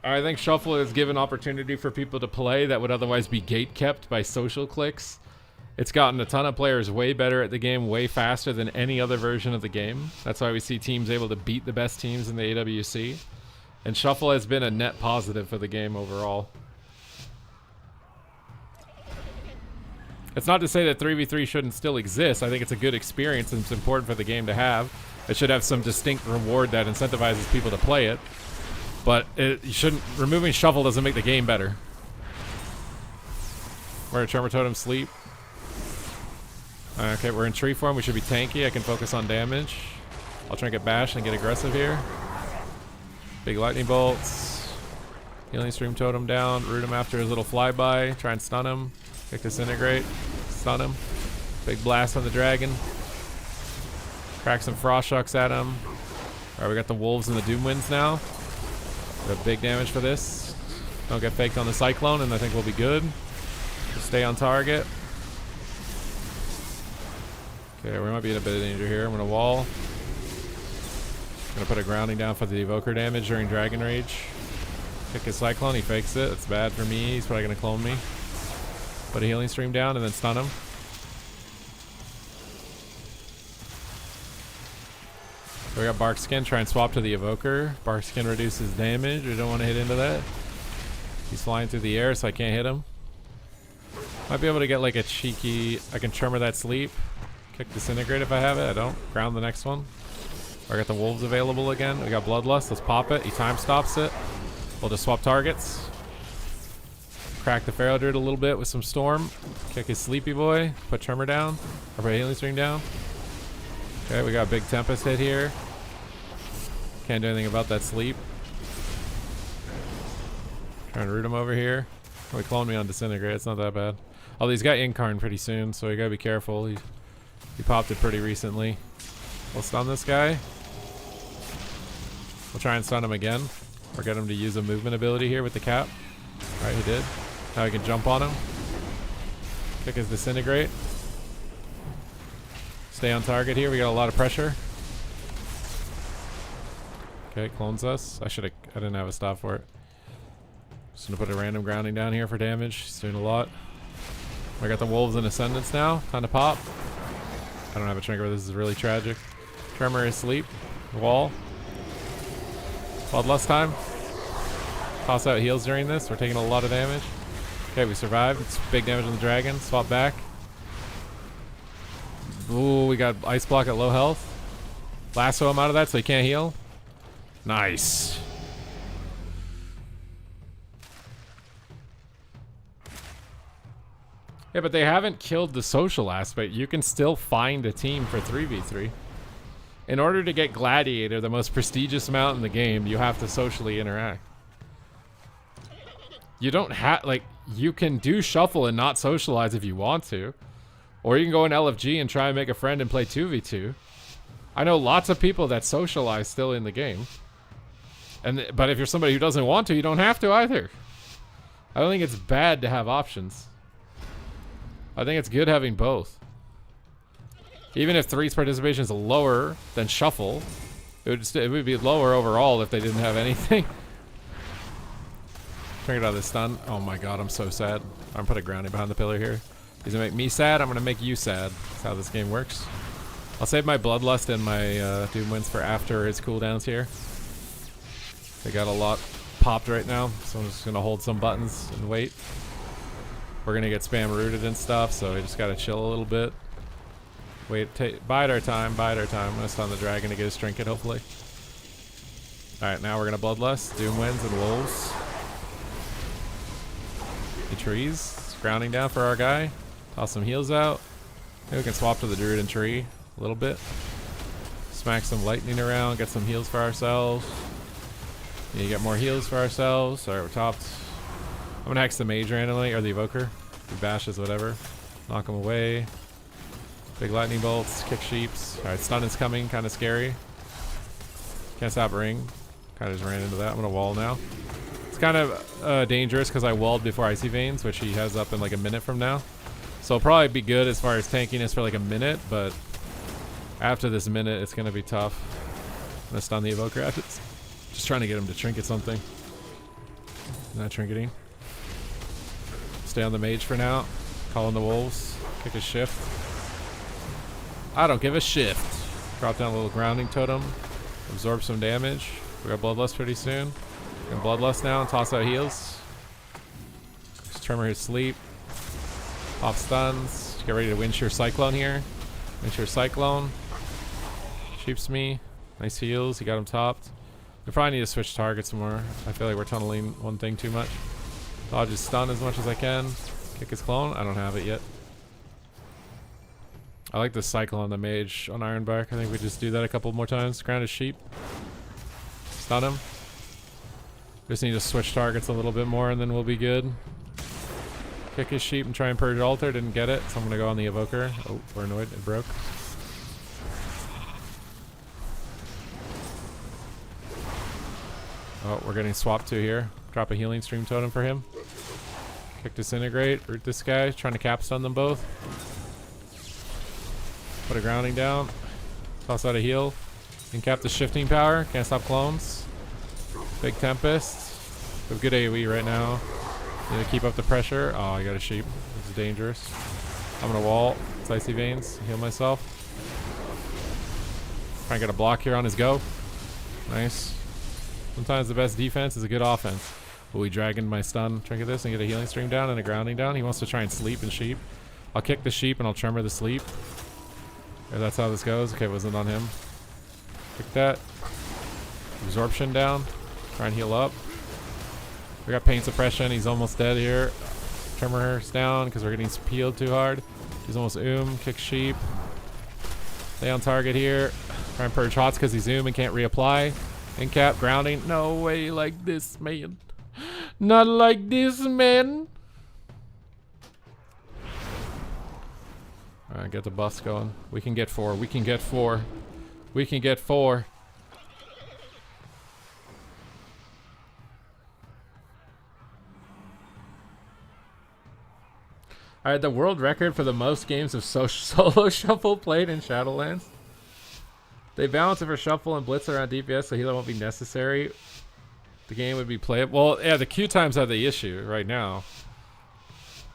I think shuffle has given opportunity for people to play that would otherwise be gate-kept by social cliques. It's gotten a ton of players way better at the game way faster than any other version of the game. That's why we see teams able to beat the best teams in the AWC. And shuffle has been a net positive for the game overall. It's not to say that 3v3 shouldn't still exist. I think it's a good experience and it's important for the game to have. It should have some distinct reward that incentivizes people to play it. But it shouldn't. Removing shuffle doesn't make the game better. We're in Tremor Totem sleep. Okay, we're in tree form. We should be tanky. I can focus on damage. I'll trinket bash and get aggressive here. Big lightning bolts. Healing stream totem down. Root him after his little flyby. Try and stun him. Kick disintegrate. Stun him. Big blast on the dragon. Crack some frost shocks at him. Alright, we got the wolves and the doom winds now. We have big damage for this. Don't get faked on the cyclone and I think we'll be good. Just stay on target. Okay, we might be in a bit of danger here. I'm gonna wall. Gonna put a grounding down for the evoker damage during Dragon Rage. Kick his cyclone, he fakes it. That's bad for me. He's probably gonna clone me. Put a healing stream down and then stun him. So we got Bark Skin, try and swap to the evoker. Bark Skin reduces damage. We don't want to hit into that. He's flying through the air, so I can't hit him. Might be able to get like a cheeky. I can tremor that sleep. Kick disintegrate if I have it. I don't. Ground the next one. I got the wolves available again. We got Bloodlust. Let's pop it. He time stops it. We'll just swap targets. Crack the Pharaoh Druid a little bit with some storm. Kick his sleepy boy. Put tremor down. Or put healing stream down. Okay, we got a big Tempest hit here. Can't do anything about that sleep. Trying to root him over here. Oh, he cloned me on disintegrate. It's not that bad. Oh, he's got Incarn pretty soon, so you gotta be careful. He popped it pretty recently. We'll stun this guy. We'll try and stun him again. Or get him to use a movement ability here with the cap. Alright, he did. Now we can jump on him. Kick his disintegrate. Stay on target here. We got a lot of pressure. Okay, clones us. I didn't have a stop for it. Just gonna put a random grounding down here for damage. He's doing a lot. I got the wolves and ascendants now. Time to pop. I don't have a trigger. This is really tragic. Tremor is sleep. Wall. Bloodlust time. Toss out heals during this. We're taking a lot of damage. Okay, we survived. It's big damage on the dragon. Swap back. Ooh, we got ice block at low health. Lasso him out of that so he can't heal. Nice. Yeah, but they haven't killed the social aspect. You can still find a team for 3v3. In order to get Gladiator, the most prestigious mount in the game, you have to socially interact. You don't have, like, you can do shuffle and not socialize if you want to. Or you can go in LFG and try and make a friend and play 2v2. I know lots of people that socialize still in the game. But if you're somebody who doesn't want to, you don't have to either. I don't think it's bad to have options. I think it's good having both. Even if three's participation is lower than shuffle, it would be lower overall if they didn't have anything. Trying to get out of this stun. Oh my god, I'm so sad. I'm gonna put a grounding behind the pillar here. He's gonna make me sad, I'm gonna make you sad. That's how this game works. I'll save my Bloodlust and my Doom Winds for after his cooldowns here. They got a lot popped right now, so I'm just gonna hold some buttons and wait. We're gonna get spam rooted and stuff, so we just gotta chill a little bit. Wait, bide our time, bide our time. I'm gonna stun the dragon to get his trinket, hopefully. Alright, now we're gonna Bloodlust, Doom Winds, and Wolves. The trees, grounding down for our guy. Toss some heals out. Maybe we can swap to the Druid and Tree a little bit. Smack some lightning around, get some heals for ourselves. Need to get more heals for ourselves. Alright, we're topped. I'm gonna hex the mage randomly, or the evoker. He bashes whatever. Knock him away. Big lightning bolts, kick sheeps. Alright, stun is coming, kinda scary. Can't stop ring. Kinda just ran into that. I'm gonna wall now. It's kind of dangerous because I walled before Icy Veins, which he has up in like a minute from now. So it'll probably be good as far as tankiness for like a minute, but after this minute, it's gonna be tough. I'm gonna stun the evoker after this. Just trying to get him to trinket something. Not trinketing. Stay on the mage for now. Call in the wolves. Kick a shift. I don't give a shift. Drop down a little grounding totem. Absorb some damage. We got Bloodlust pretty soon. We can Bloodlust now and toss out heals. Just tremor his sleep. Pop stuns. Get ready to Windshear Cyclone here. Windshear Cyclone. Sheeps me. Nice heals. He got him topped. We probably need to switch targets more. I feel like we're tunneling one thing too much. Dodge his stun as much as I can. Kick his clone. I don't have it yet. I like the cycle on the mage on Ironbark. I think we just do that a couple more times. Ground his sheep. Stun him. Just need to switch targets a little bit more and then we'll be good. Kick his sheep and try and purge altar. Didn't get it, so I'm gonna go on the evoker. Oh, we're annoyed. It broke. Oh, we're getting swapped to here. Drop a healing stream totem for him. Kick disintegrate. Root this guy. Trying to cap stun them both. Put a grounding down. Toss out a heal. Incap the shifting power. Can't stop clones. Big Tempest. We have good AoE right now. Need to keep up the pressure. Oh, I got a sheep. This is dangerous. I'm gonna wall. It's Icy Veins. Heal myself. Try and get a block here on his go. Nice. Sometimes the best defense is a good offense. Will we dragon my stun trinket this and get a healing stream down and a grounding down? He wants to try and sleep and sheep. I'll kick the sheep and I'll tremor the sleep. Okay, that's how this goes. Okay, wasn't on him. Kick that. Absorption down. Try and heal up. We got pain suppression. He's almost dead here. Tremor's down because we're getting peeled too hard. He's almost Kick sheep. Stay on target here. Try and purge hots because he's and can't reapply. Incap, grounding. No way like this, man. Not like this, man. Alright, get the bus going. We can get 4. We can get 4. We can get 4. Alright, the world record for the most games of solo shuffle played in Shadowlands. They balance it for shuffle and blitz around DPS, so healer won't be necessary. The game would be playable. Well, yeah, the queue times are the issue right now.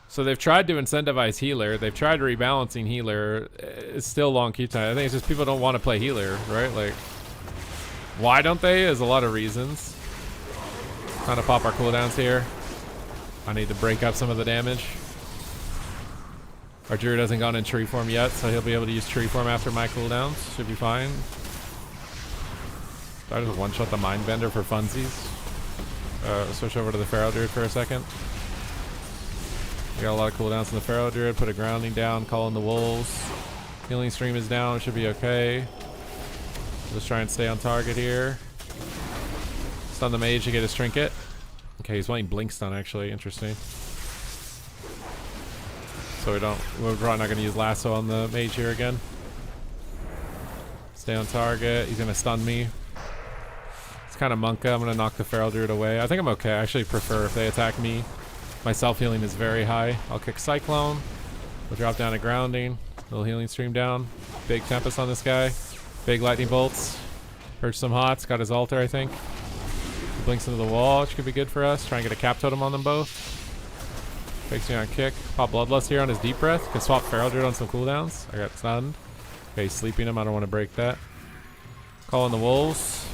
So they've tried to incentivize healer. They've tried rebalancing healer. It's still long queue time. I think it's just people don't want to play healer, right? Like, why don't they? There's a lot of reasons. Trying to pop our cooldowns here. I need to break up some of the damage. Our druid hasn't gone in tree form yet, so he'll be able to use tree form after my cooldowns. Should be fine. So I just one-shot the Mindbender for funsies. Switch over to the Pharaoh Druid for a second. We got a lot of cooldowns in the Pharaoh Druid. Put a grounding down, call in the wolves. Healing stream is down, it should be okay. Just try and stay on target here. Stun the mage to get his trinket. Okay, he's playing blink stun actually, interesting. So we're probably not gonna use lasso on the mage here again. Stay on target, he's gonna stun me. It's kind of monka, I'm gonna knock the Feral Druid away. I think I'm okay, I actually prefer if they attack me. My self-healing is very high. I'll kick Cyclone. We'll drop down a grounding. Little healing stream down. Big Tempest on this guy. Big lightning bolts. Purge some hots, got his altar I think. He blinks into the wall, which could be good for us. Try and get a cap totem on them both. Takes me on kick. Pop Bloodlust here on his deep breath. Can swap Feral Druid on some cooldowns. I got stunned. Okay, he's sleeping him. I don't want to break that. Call in the wolves.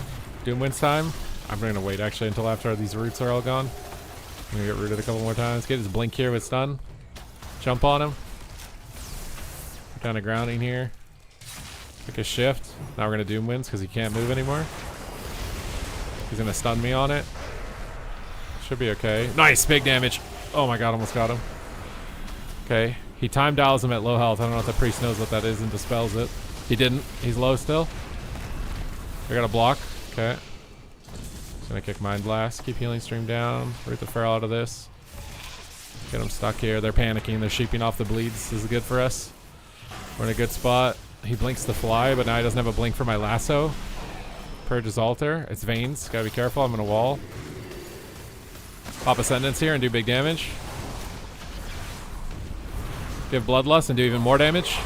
Doomwind's time. I'm going to wait actually until after these roots are all gone. I'm going to get rooted a couple more times. Get his blink here with stun. Jump on him. Put down a grounding here. Take a shift. Now we're going to Doomwinds because he can't move anymore. He's going to stun me on it. Should be okay. Nice! Big damage. Oh my god, almost got him. Okay. He time dials him at low health. I don't know if the priest knows what that is and dispels it. He didn't. He's low still. I got a block. Okay. Just gonna kick Mind Blast. Keep healing stream down. Root the Feral out of this. Get them stuck here. They're panicking. They're sheeping off the bleeds. This is good for us. We're in a good spot. He blinks the fly, but now he doesn't have a blink for my lasso. Purge his altar. It's Veins. Gotta be careful. I'm gonna wall. Pop Ascendance here and do big damage. Give Bloodlust and do even more damage.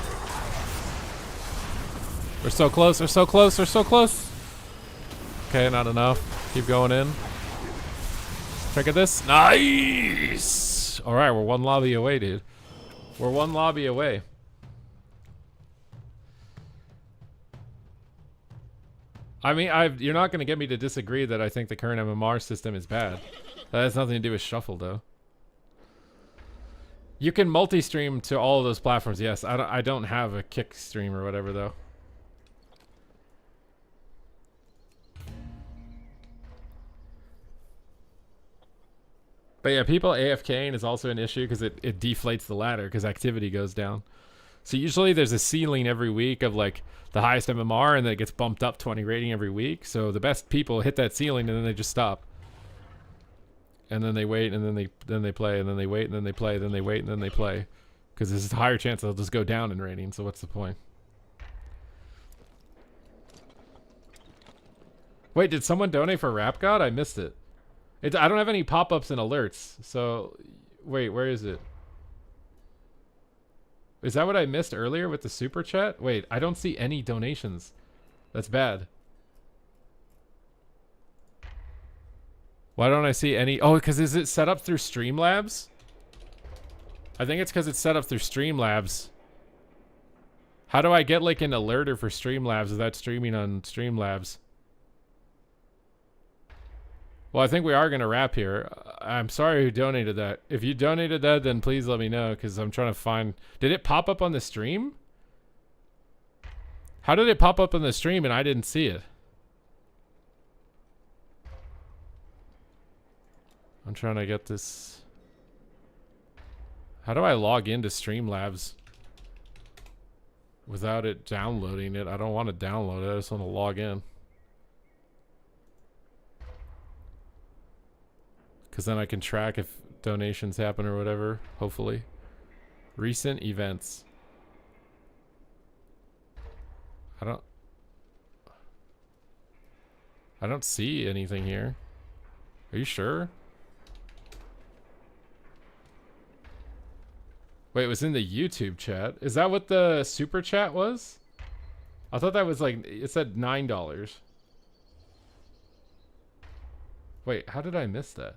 We're so close. We're so close. We're so close. Okay, not enough. Keep going in. Trinket this. Nice! Alright, we're one lobby away, dude. We're one lobby away. I mean, you're not going to get me to disagree that I think the current MMR system is bad. That has nothing to do with shuffle, though. You can multi-stream to all of those platforms, yes. I don't have a kick stream or whatever, though. But yeah, people AFKing is also an issue because it deflates the ladder because activity goes down. So usually there's a ceiling every week of like the highest MMR, and then it gets bumped up 20 rating every week. So the best people hit that ceiling, and then they just stop. And then they wait, and then they play, and then they wait, and then they play, then they wait, and then they play. Because there's a higher chance they'll just go down in rating, so what's the point? Wait, did someone donate for Rap God? I missed it. I don't have any pop-ups and alerts, so... Wait, where is it? Is that what I missed earlier with the super chat? Wait, I don't see any donations. That's bad. Why don't I see any? Oh, because is it set up through Streamlabs? I think it's because it's set up through Streamlabs. How do I get like an alerter for Streamlabs without streaming on Streamlabs? Well, I think we are going to wrap here. I'm sorry who donated that. If you donated that, then please let me know, because I'm trying to find... Did it pop up on the stream? How did it pop up on the stream and I didn't see it? I'm trying to get this... How do I log into Streamlabs without it downloading it? I don't want to download it. I just want to log in. Because then I can track if donations happen or whatever, hopefully. Recent events. I don't see anything here. Are you sure? Wait, it was in the YouTube chat. Is that what the super chat was? I thought that was like, it said $9. Wait, how did I miss that?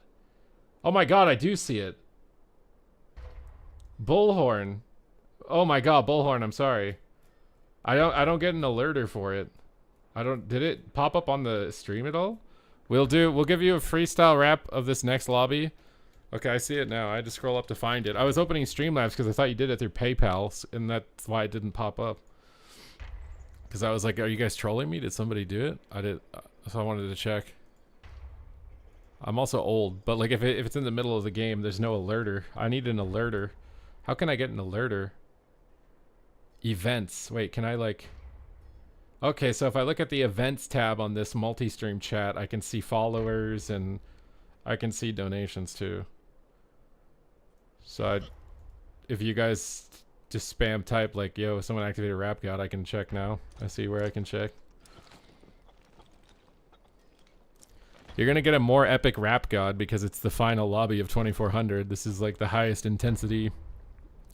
Oh my god, I do see it. Bullhorn. Oh my god, Bullhorn, I'm sorry. I don't get an alerter for it. Did it pop up on the stream at all? We'll give you a freestyle rap of this next lobby. Okay, I see it now. I had to scroll up to find it. I was opening Streamlabs because I thought you did it through PayPal, and that's why it didn't pop up. Because I was like, are you guys trolling me? Did somebody do it? I did, so I wanted to check. I'm also old, but like if it's in the middle of the game, there's no alerter. I need an alerter. How can I get an alerter? Events. Wait, can I like... Okay, so if I look at the events tab on this multi-stream chat, I can see followers and I can see donations too. So if you guys just spam type like, yo, someone activated Rap God, I can check now. I see where I can check. You're gonna get a more epic Rap God because it's the final lobby of 2400. This is like the highest intensity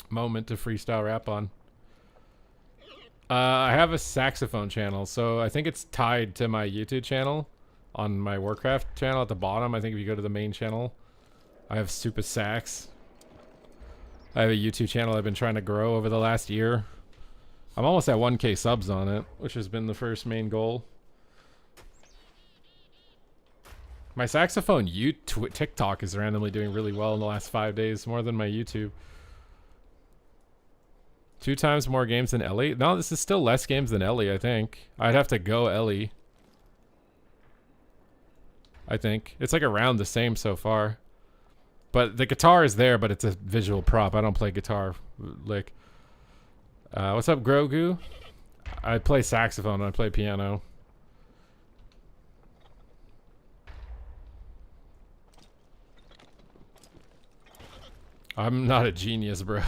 moment to freestyle rap on. I have a saxophone channel, so I think it's tied to my YouTube channel on my Warcraft channel at the bottom. I think if you go to the main channel, I have Supatease Sax. I have a YouTube channel I've been trying to grow over the last year. I'm almost at 1K subs on it, which has been the first main goal. My saxophone TikTok is randomly doing really well in the last 5 days, more than my YouTube. 2 times more games than Ellie? No, this is still less games than Ellie, I think. I'd have to go Ellie. I think. It's like around the same so far. But the guitar is there, but it's a visual prop. I don't play guitar. Like, what's up, Grogu? I play saxophone and I play piano. I'm not a genius, bro.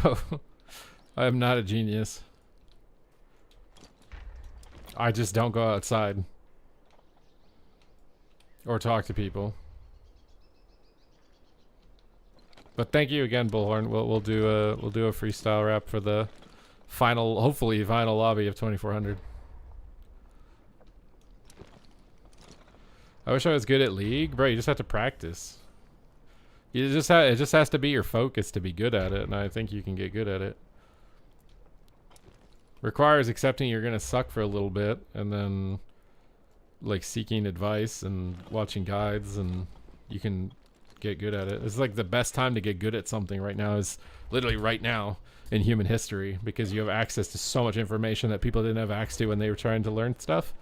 I'm not a genius. I just don't go outside. Or talk to people. But thank you again, Bullhorn. We'll do a freestyle rap for the final, hopefully final lobby of 2400. I wish I was good at League, bro. You just have to practice. It just has to be your focus to be good at it, and I think you can get good at it. Requires accepting you're gonna suck for a little bit, and then like seeking advice and watching guides, and you can get good at it. It's like the best time to get good at something right now is literally right now in human history, because you have access to so much information that people didn't have access to when they were trying to learn stuff.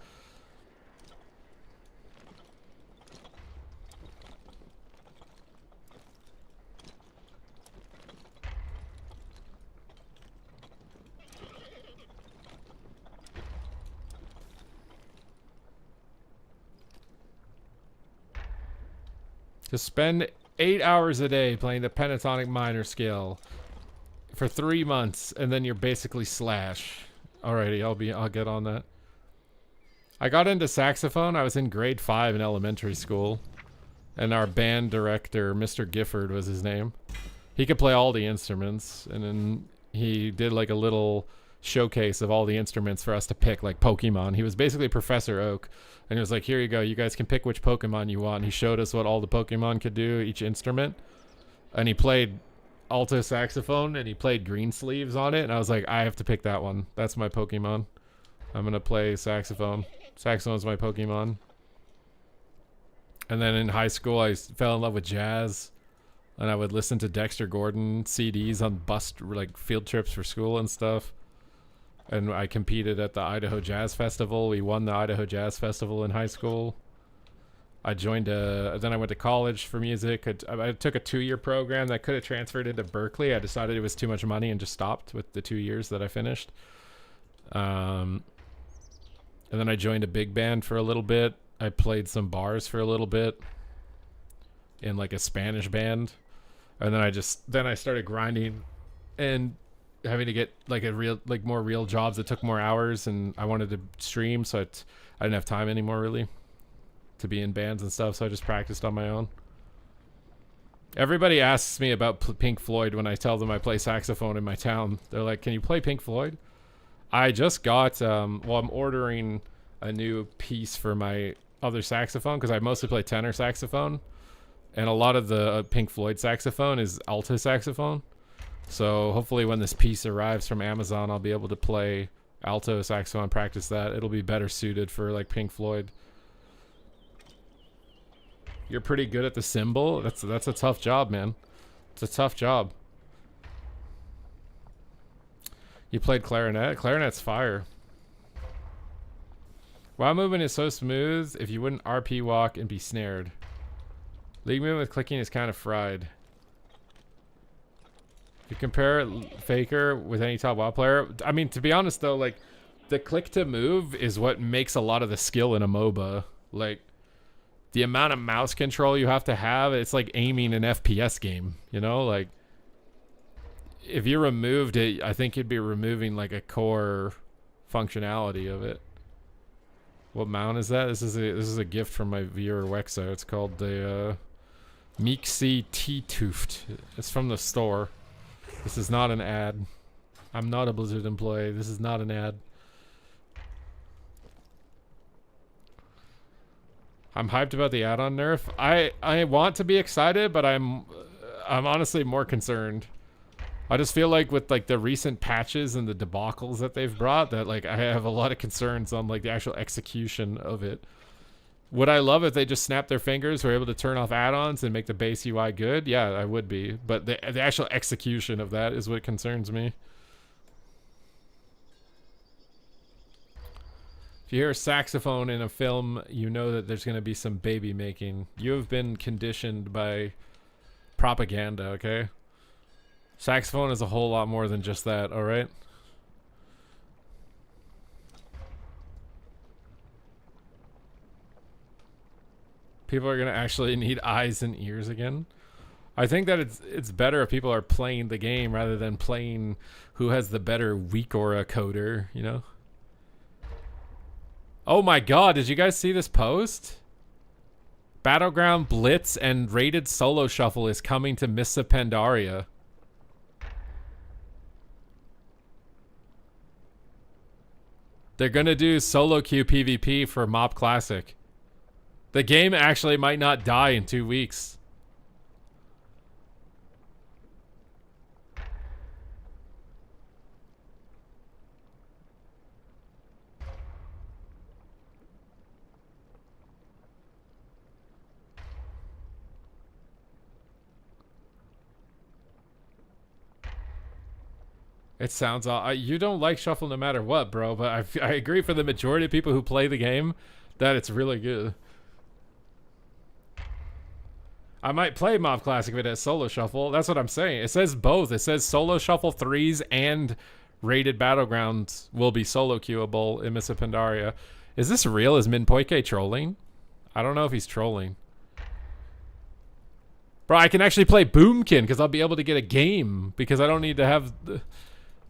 To spend 8 hours a day playing the pentatonic minor scale for 3 months, and then you're basically Slash. Alrighty, I'll get on that. I got into saxophone. I was in grade 5 in elementary school, and our band director, Mr. Gifford, was his name. He could play all the instruments, and then he did like a little showcase of all the instruments for us to pick, like Pokemon. He was basically Professor Oak, and he was like, here you go, you guys can pick which Pokemon you want. And he showed us what all the Pokemon could do, each instrument, and he played alto saxophone, and he played Greensleeves on it, and I was like, I have to pick that one. That's my Pokemon. I'm gonna play saxophone. Saxophone's my Pokemon. And then in high school, I fell in love with jazz, and I would listen to Dexter Gordon CDs on bus, like field trips for school and stuff. And I competed at the Idaho Jazz Festival. We won the Idaho Jazz Festival in high school. I joined then I went to college for music. I took a 2-year program that could have transferred into Berkeley. I decided it was too much money and just stopped with the 2 years that I finished. And then I joined a big band for a little bit. I played some bars for a little bit in like a Spanish band. And then I started grinding and having to get like more real jobs that took more hours, and I wanted to stream, so I didn't have time anymore really to be in bands and stuff, so I just practiced on my own. Everybody asks me about Pink Floyd when I tell them I play saxophone in my town. They're like, can you play Pink Floyd? I just got I'm ordering a new piece for my other saxophone, because I mostly play tenor saxophone, and a lot of the Pink Floyd saxophone is alto saxophone. So hopefully when this piece arrives from Amazon, I'll be able to play alto saxophone, practice that. It'll be better suited for like Pink Floyd. You're pretty good at the cymbal. That's a tough job, man. It's a tough job. You played clarinet? Clarinet's fire. While movement is so smooth, if you wouldn't RP walk and be snared. League movement with clicking is kind of fried. If you compare Faker with any top WoW player, I mean, to be honest though, like, the click to move is what makes a lot of the skill in a MOBA. Like, the amount of mouse control you have to have, it's like aiming an FPS game, you know? Like, if you removed it, I think you'd be removing like a core functionality of it. What mount is that? This is a gift from my viewer Wexo. It's called the Meeksy T-Tooft. It's from the store. This is not an ad. I'm not a Blizzard employee. This is not an ad. I'm hyped about the add-on nerf. I want to be excited, but I'm honestly more concerned. I just feel like with like the recent patches and the debacles that they've brought, that like I have a lot of concerns on like the actual execution of it. Would I love if they just snapped their fingers, were able to turn off add-ons and make the base UI good? Yeah, I would be. But the actual execution of that is what concerns me. If you hear a saxophone in a film, you know that there's going to be some baby making. You have been conditioned by propaganda, okay? Saxophone is a whole lot more than just that, alright? People are gonna actually need eyes and ears again. I think that it's better if people are playing the game rather than playing who has the better weak aura coder, you know? Oh my god, did you guys see this post? Battleground Blitz and Rated Solo Shuffle is coming to Missa Pandaria. They're gonna do solo queue PvP for Mob Classic. The game actually might not die in 2 weeks. It sounds you don't like Shuffle no matter what, bro, but I agree for the majority of people who play the game that it's really good. I might play Mob Classic if it has Solo Shuffle. That's what I'm saying. It says both. It says Solo Shuffle 3s and Rated Battlegrounds will be solo queuable in Missa Pandaria. Is this real? Is Minpoike trolling? I don't know if he's trolling. Bro, I can actually play Boomkin because I'll be able to get a game because I don't need to have...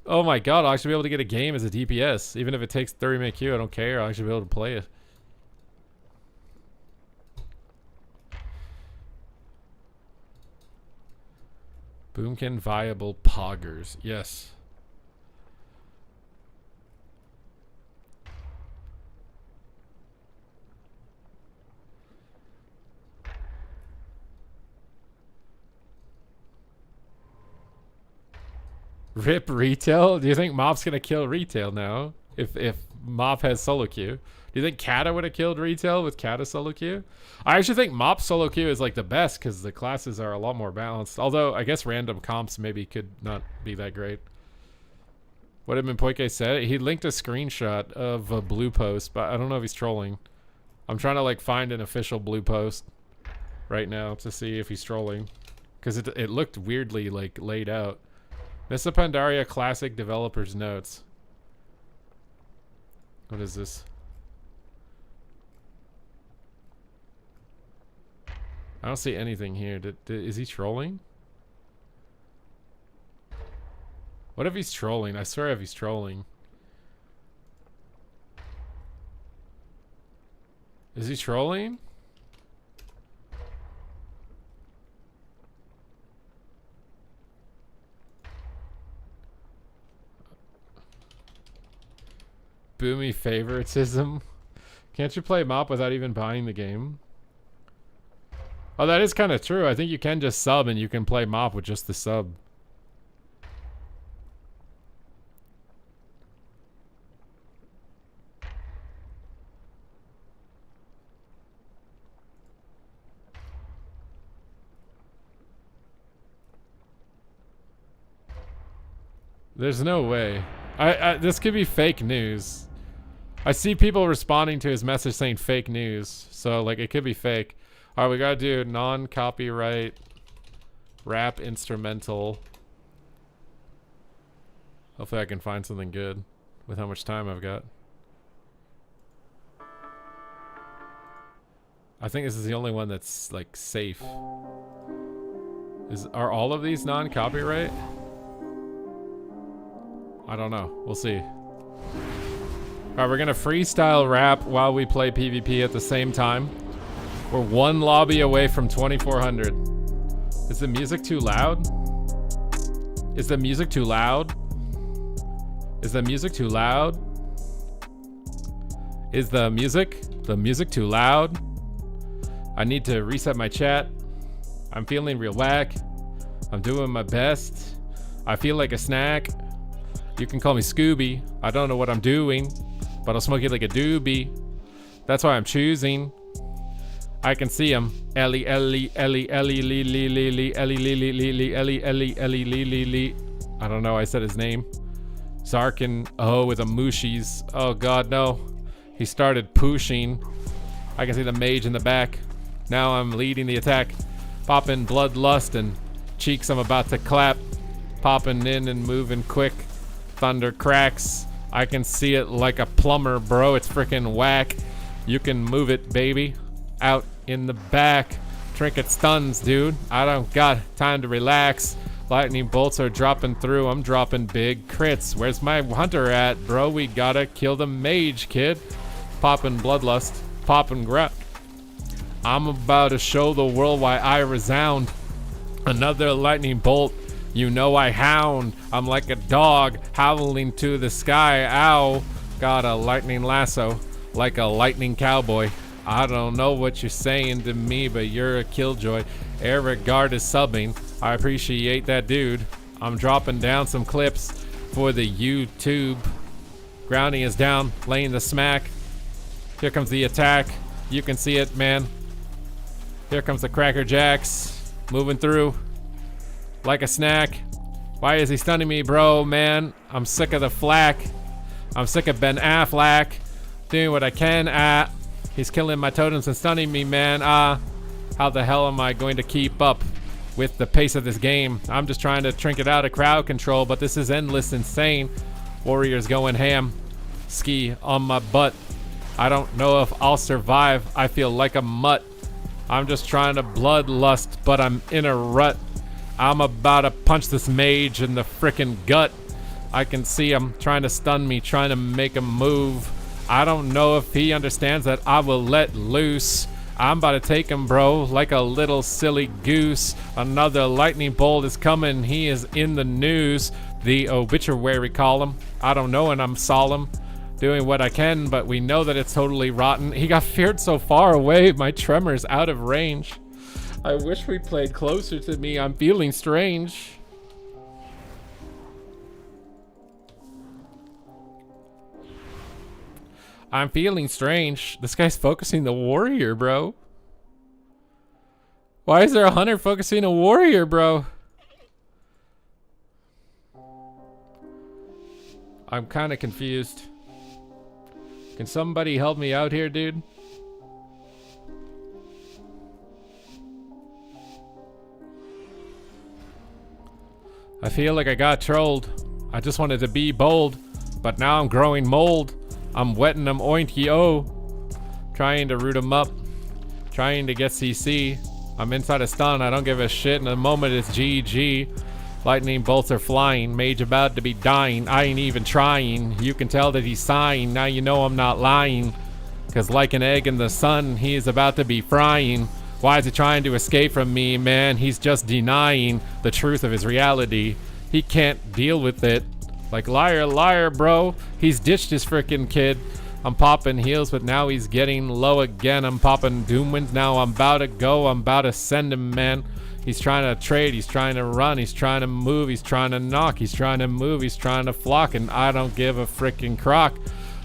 Oh my god, I'll actually be able to get a game as a DPS. Even if it takes 30-minute queue, I don't care. I'll actually be able to play it. Boomkin viable poggers. Yes. Rip retail? Do you think Mop's gonna kill retail now? If Mop has solo queue? Do you think Kata would have killed retail with Kata solo queue? I actually think Mop solo queue is like the best because the classes are a lot more balanced. Although I guess random comps maybe could not be that great. What did Minpoike say? He linked a screenshot of a blue post, but I don't know if he's trolling. I'm trying to like find an official blue post right now to see if he's trolling because it looked weirdly like laid out. Nissa Pandaria Classic Developers Notes. What is this? I don't see anything here. Is he trolling? What if he's trolling? I swear if he's trolling. Is he trolling? Boomy favoritism. Can't you play Mop without even buying the game? Oh, that is kind of true. I think you can just sub and you can play Mop with just the sub. There's no way. This could be fake news. I see people responding to his message saying fake news. So, like, it could be fake. Alright, we gotta do non-copyright rap instrumental. Hopefully I can find something good with how much time I've got. I think this is the only one that's, like, safe. Are all of these non-copyright? I don't know. We'll see. Alright, we're gonna freestyle rap while we play PvP at the same time. We're one lobby away from 2400. Is the music too loud? Is the music too loud? Is the music too loud? Is the music too loud? I need to reset my chat. I'm feeling real whack. I'm doing my best. I feel like a snack. You can call me Scooby. I don't know what I'm doing, but I'll smoke it like a doobie. That's why I'm choosing. I can see him. Ellie, Ellie, Ellie, Ellie, Lee, Lee, Lee, Lee, Ellie, Lee, Lee, Lee, Lee, Ellie, Ellie, Ellie, Lee, Lee, Lee. I don't know. I said his name. Zarkin. Oh, with a mooshies. Oh God, no. He started pushing. I can see the mage in the back. Now I'm leading the attack. Popping bloodlust and cheeks I'm about to clap. Popping in and moving quick. Thunder cracks. I can see it like a plumber, bro. It's freaking whack. You can move it, baby. Out in the back. Trinket stuns, dude. I don't got time to relax. Lightning bolts are dropping through. I'm dropping big crits. Where's my hunter at, bro? We gotta kill the mage, kid. Popping bloodlust. Popping grab. I'm about to show the world why I resound. Another lightning bolt. You know I hound. I'm like a dog howling to the sky. Ow. Got a lightning lasso like a lightning cowboy. I don't know what you're saying to me, but you're a killjoy. Eric Guard is subbing. I appreciate that, dude. I'm dropping down some clips for the YouTube. Grounding is down, laying the smack. Here comes the attack. You can see it, man. Here comes the Cracker Jacks. Moving through like a snack. Why is he stunning me, bro, man? I'm sick of the flack. I'm sick of Ben Affleck. Doing what I can. He's killing my totems and stunning me, man. How the hell am I going to keep up with the pace of this game? I'm just trying to trinket out of crowd control, but this is endless insane. Warriors going ham. Ski on my butt. I don't know if I'll survive. I feel like a mutt. I'm just trying to bloodlust, but I'm in a rut. I'm about to punch this mage in the frickin' gut. I can see him trying to stun me, trying to make a move. I don't know if he understands that I will let loose. I'm about to take him, bro, like a little silly goose. Another lightning bolt is coming. He is in the news. The obituary column. I don't know, and I'm solemn. Doing what I can, but we know that it's totally rotten. He got feared so far away. My tremor's out of range. I wish we played closer to me. I'm feeling strange. I'm feeling strange. This guy's focusing the warrior, bro. Why is there a hunter focusing a warrior, bro? I'm kind of confused. Can somebody help me out here, dude? I feel like I got trolled. I just wanted to be bold, but now I'm growing mold. I'm wetting them oinky-o. Trying to root them up. Trying to get CC. I'm inside a stun. I don't give a shit. In a moment, it's GG. Lightning bolts are flying. Mage about to be dying. I ain't even trying. You can tell that he's sighing. Now you know I'm not lying. Cause like an egg in the sun, he is about to be frying. Why is he trying to escape from me, man? He's just denying the truth of his reality. He can't deal with it. Like liar, liar, bro. He's ditched his frickin' kid. I'm popping heals, but now he's getting low again. I'm popping doom winds. Now I'm about to go. I'm about to send him, man. He's trying to trade. He's trying to run. He's trying to move. He's trying to knock. He's trying to move. He's trying to flock. And I don't give a frickin' crock.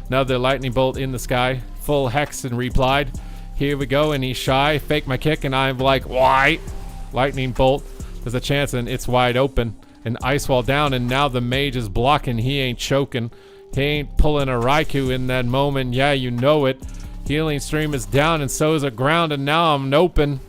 Another lightning bolt in the sky. Full hex and replied. Here we go. And he's shy. Fake my kick. And I'm like, why? Lightning bolt. There's a chance and it's wide open. An ice wall down. And now the mage is blocking. He ain't choking. He ain't pulling a Raikou in that moment. Yeah, you know it. Healing stream is down. And so is the ground. And now I'm open.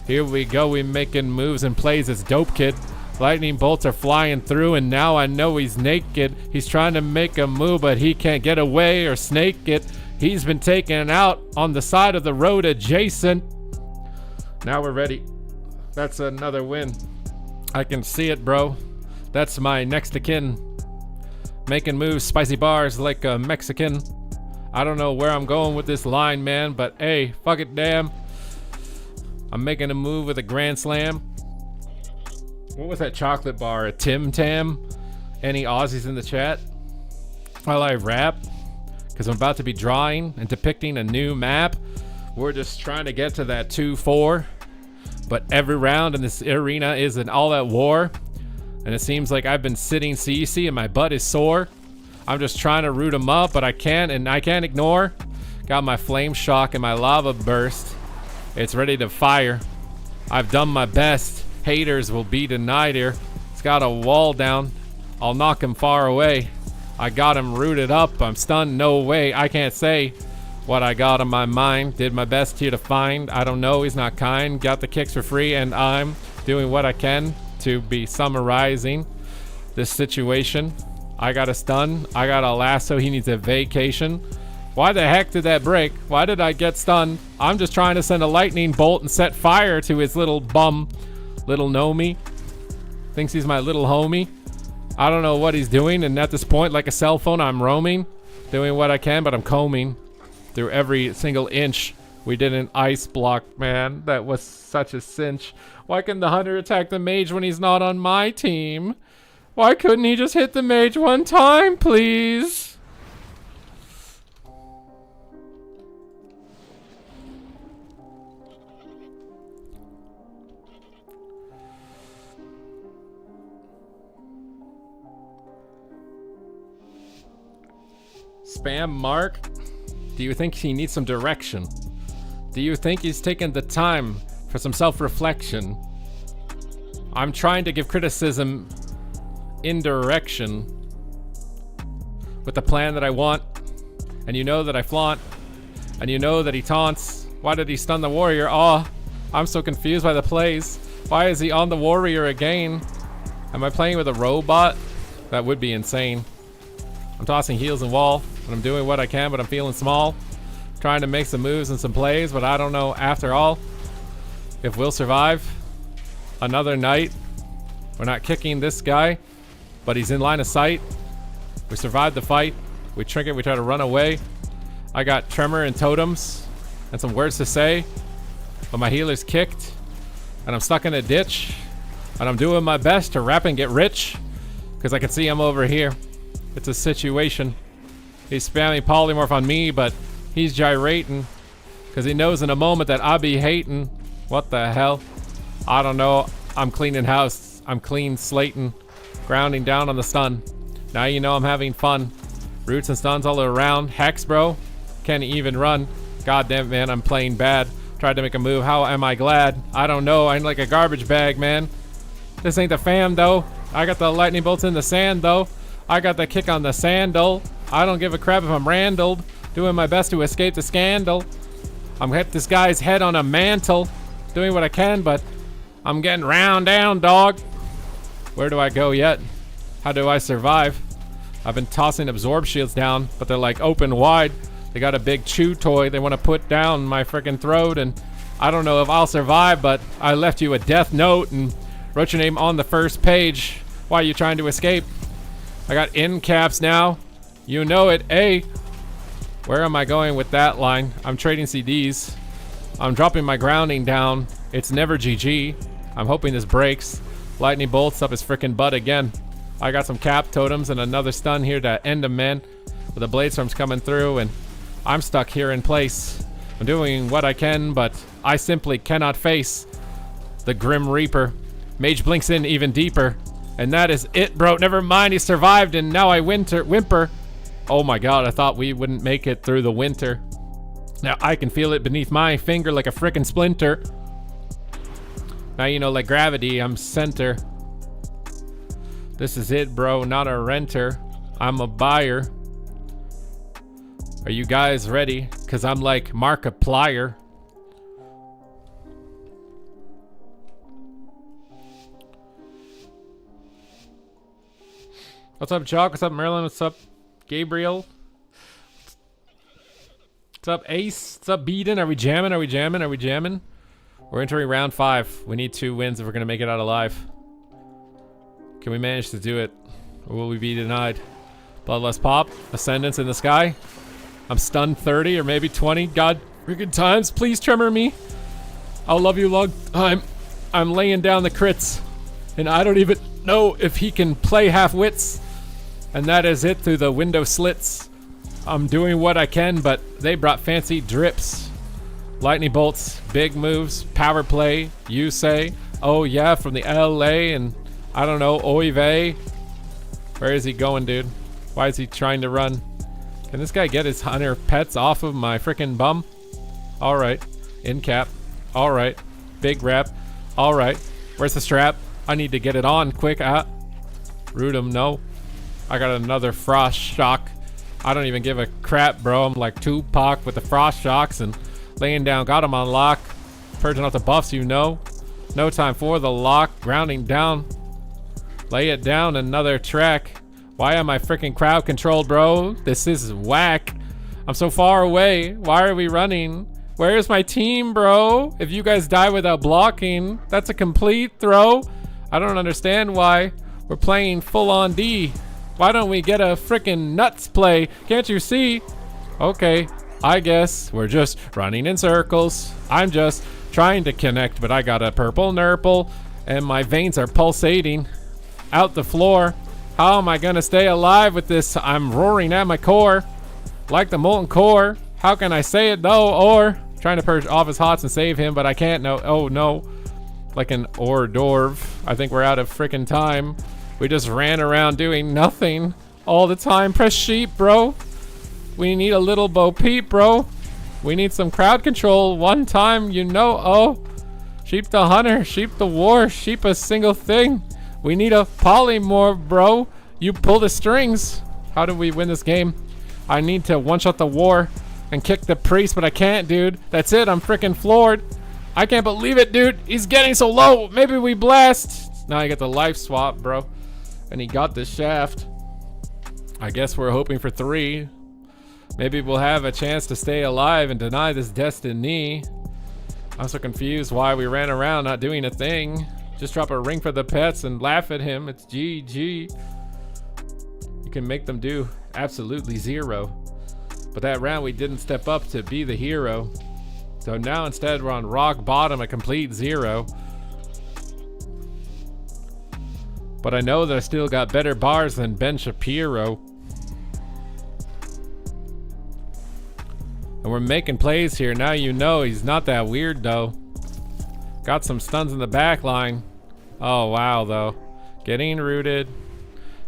Here we go, we making moves and plays. It's dope, kid. Lightning bolts are flying through, and now I know he's naked. He's trying to make a move, but he can't get away or snake it. He's been taken out on the side of the road adjacent. Now we're ready. That's another win. I can see it, bro. That's my next of kin. Making moves, spicy bars like a Mexican. I don't know where I'm going with this line, man, but hey, fuck it, damn. I'm making a move with a grand slam. What was that chocolate bar? A Tim Tam? Any Aussies in the chat? While I rap? Because I'm about to be drawing and depicting a new map. We're just trying to get to that 2-4. But every round in this arena is an all-out war. And it seems like I've been sitting CC and my butt is sore. I'm just trying to root them up, but I can't, and I can't ignore. Got my flame shock and my lava burst. It's ready to fire. I've done my best. Haters will be denied here. It's got a wall down. I'll knock him far away. I got him rooted up. I'm stunned. No way. I can't say what I got on my mind. Did my best here to find. I don't know. He's not kind. Got the kicks for free, and I'm doing what I can to be summarizing this situation. I got a stun. I got a lasso. He needs a vacation. Why the heck did that break? Why did I get stunned? I'm just trying to send a lightning bolt and set fire to his little bum. Little Nomi. Thinks he's my little homie. I don't know what he's doing, and at this point, like a cell phone, I'm roaming. Doing what I can, but I'm combing through every single inch. We did an ice block, man. That was such a cinch. Why can the hunter attack the mage when he's not on my team? Why couldn't he just hit the mage one time, please? Spam Mark, do you think he needs some direction? Do you think he's taken the time for some self-reflection? I'm trying to give criticism in direction with the plan that I want, and you know that I flaunt, and you know that he taunts. Why did he stun the warrior? Oh, I'm so confused by the plays. Why is he on the warrior again? Am I playing with a robot? That would be insane. I'm tossing heals and wall, and I'm doing what I can, but I'm feeling small. Trying to make some moves and some plays, but I don't know after all. if we'll survive another night. We're not kicking this guy, but he's in line of sight. We survived the fight. We trinket, we try to run away. I got tremor and totems and some words to say, but my healer's kicked and I'm stuck in a ditch and I'm doing my best to rap and get rich because I can see him over here. It's a situation. He's spamming polymorph on me, but he's gyrating because he knows in a moment that I'll be hating. What the hell? I don't know. I'm cleaning house. I'm clean slating, grounding down on the stun. Now you know I'm having fun. Roots and stuns all around. Hex, bro. Can't even run. God damn it, man. I'm playing bad. Tried to make a move. How am I glad? I don't know. I'm like a garbage bag, man. This ain't the fam, though. I got the lightning bolts in the sand, though. I got the kick on the sandal. I don't give a crap if I'm randled. Doing my best to escape the scandal. I'm hit this guy's head on a mantle. Doing what I can, but I'm getting round down, dog. Where do I go yet? How do I survive? I've been tossing absorb shields down, but they're like open wide. They got a big chew toy they want to put down my freaking throat, and I don't know if I'll survive, but I left you a death note and wrote your name on the first page. Why are you trying to escape? I got end caps now. You know it, eh? Where am I going with that line? I'm trading CDs. I'm dropping my grounding down. It's never GG. I'm hoping this breaks. Lightning bolts up his freaking butt again. I got some cap totems and another stun here to end him, man. But the blade storm's coming through and I'm stuck here in place. I'm doing what I can, but I simply cannot face the Grim Reaper. Mage blinks in even deeper. And that is it, bro. Never mind, he survived and now I whimper. Oh my god, I thought we wouldn't make it through the winter. Now I can feel it beneath my finger like a frickin' splinter. Now you know, like gravity, I'm center. This is it, bro, not a renter. I'm a buyer. Are you guys ready? Cause I'm like Markiplier. What's up, Chalk? What's up, Merlin? What's up, Gabriel? What's up, Ace? What's up, Beeden? Are we jamming? Are we jamming? Are we jamming? We're entering round 5. We need 2 wins if we're gonna make it out alive. Can we manage to do it? Or will we be denied? Bloodlust pop. Ascendance in the sky. I'm stunned 30 or maybe 20. God freaking times. Please tremor me. I'll love you long time. I'm laying down the crits. And I don't even know if he can play half wits. And that is it through the window slits. I'm doing what I can, but they brought fancy drips. Lightning bolts, big moves, power play, you say. Oh yeah, from the LA and I don't know, oy vey. Where is he going, dude? Why is he trying to run? Can this guy get his hunter pets off of my freaking bum? Alright, in cap. Alright, big rep. Alright, where's the strap? I need to get it on quick. Root him, no. I got another frost shock. I don't even give a crap, bro. I'm like Tupac with the frost shocks and laying down. Got him on lock. Purging off the buffs, you know. No time for the lock. Grounding down. Lay it down, another track. Why am I freaking crowd controlled, bro? This is whack. I'm so far away. Why are we running? Where's my team, bro? If you guys die without blocking, that's a complete throw. I don't understand why we're playing full on D. Why don't we get a freaking nuts play? Can't you see? Okay, I guess we're just running in circles. I'm just trying to connect, but I got a purple nurple and my veins are pulsating out the floor. How am I gonna stay alive with this? I'm roaring at my core like the molten core. How can I say it though? Or trying to purge off his hots and save him, but I can't. No, oh no, like an hors d'oeuvre. I think we're out of freaking time. We just ran around doing nothing all the time. Press sheep, bro. We need a little Bo Peep, bro. We need some crowd control one time, you know. Oh, sheep the hunter, sheep the war, sheep a single thing. We need a polymorph, bro. You pull the strings. How do we win this game? I need to one-shot the war and kick the priest, but I can't, dude. That's it, I'm freaking floored. I can't believe it, dude. He's getting so low. Maybe we blast. Now I get the life swap, bro. And he got the shaft. I guess we're hoping for 3. Maybe we'll have a chance to stay alive and deny this destiny. I'm so confused why we ran around not doing a thing. Just drop a ring for the pets and laugh at him. It's GG. You can make them do absolutely zero. But that round we didn't step up to be the hero. So now instead we're on rock bottom, a complete zero. But I know that I still got better bars than Ben Shapiro. And we're making plays here. Now you know he's not that weird though. Got some stuns in the back line. Oh wow though. Getting rooted.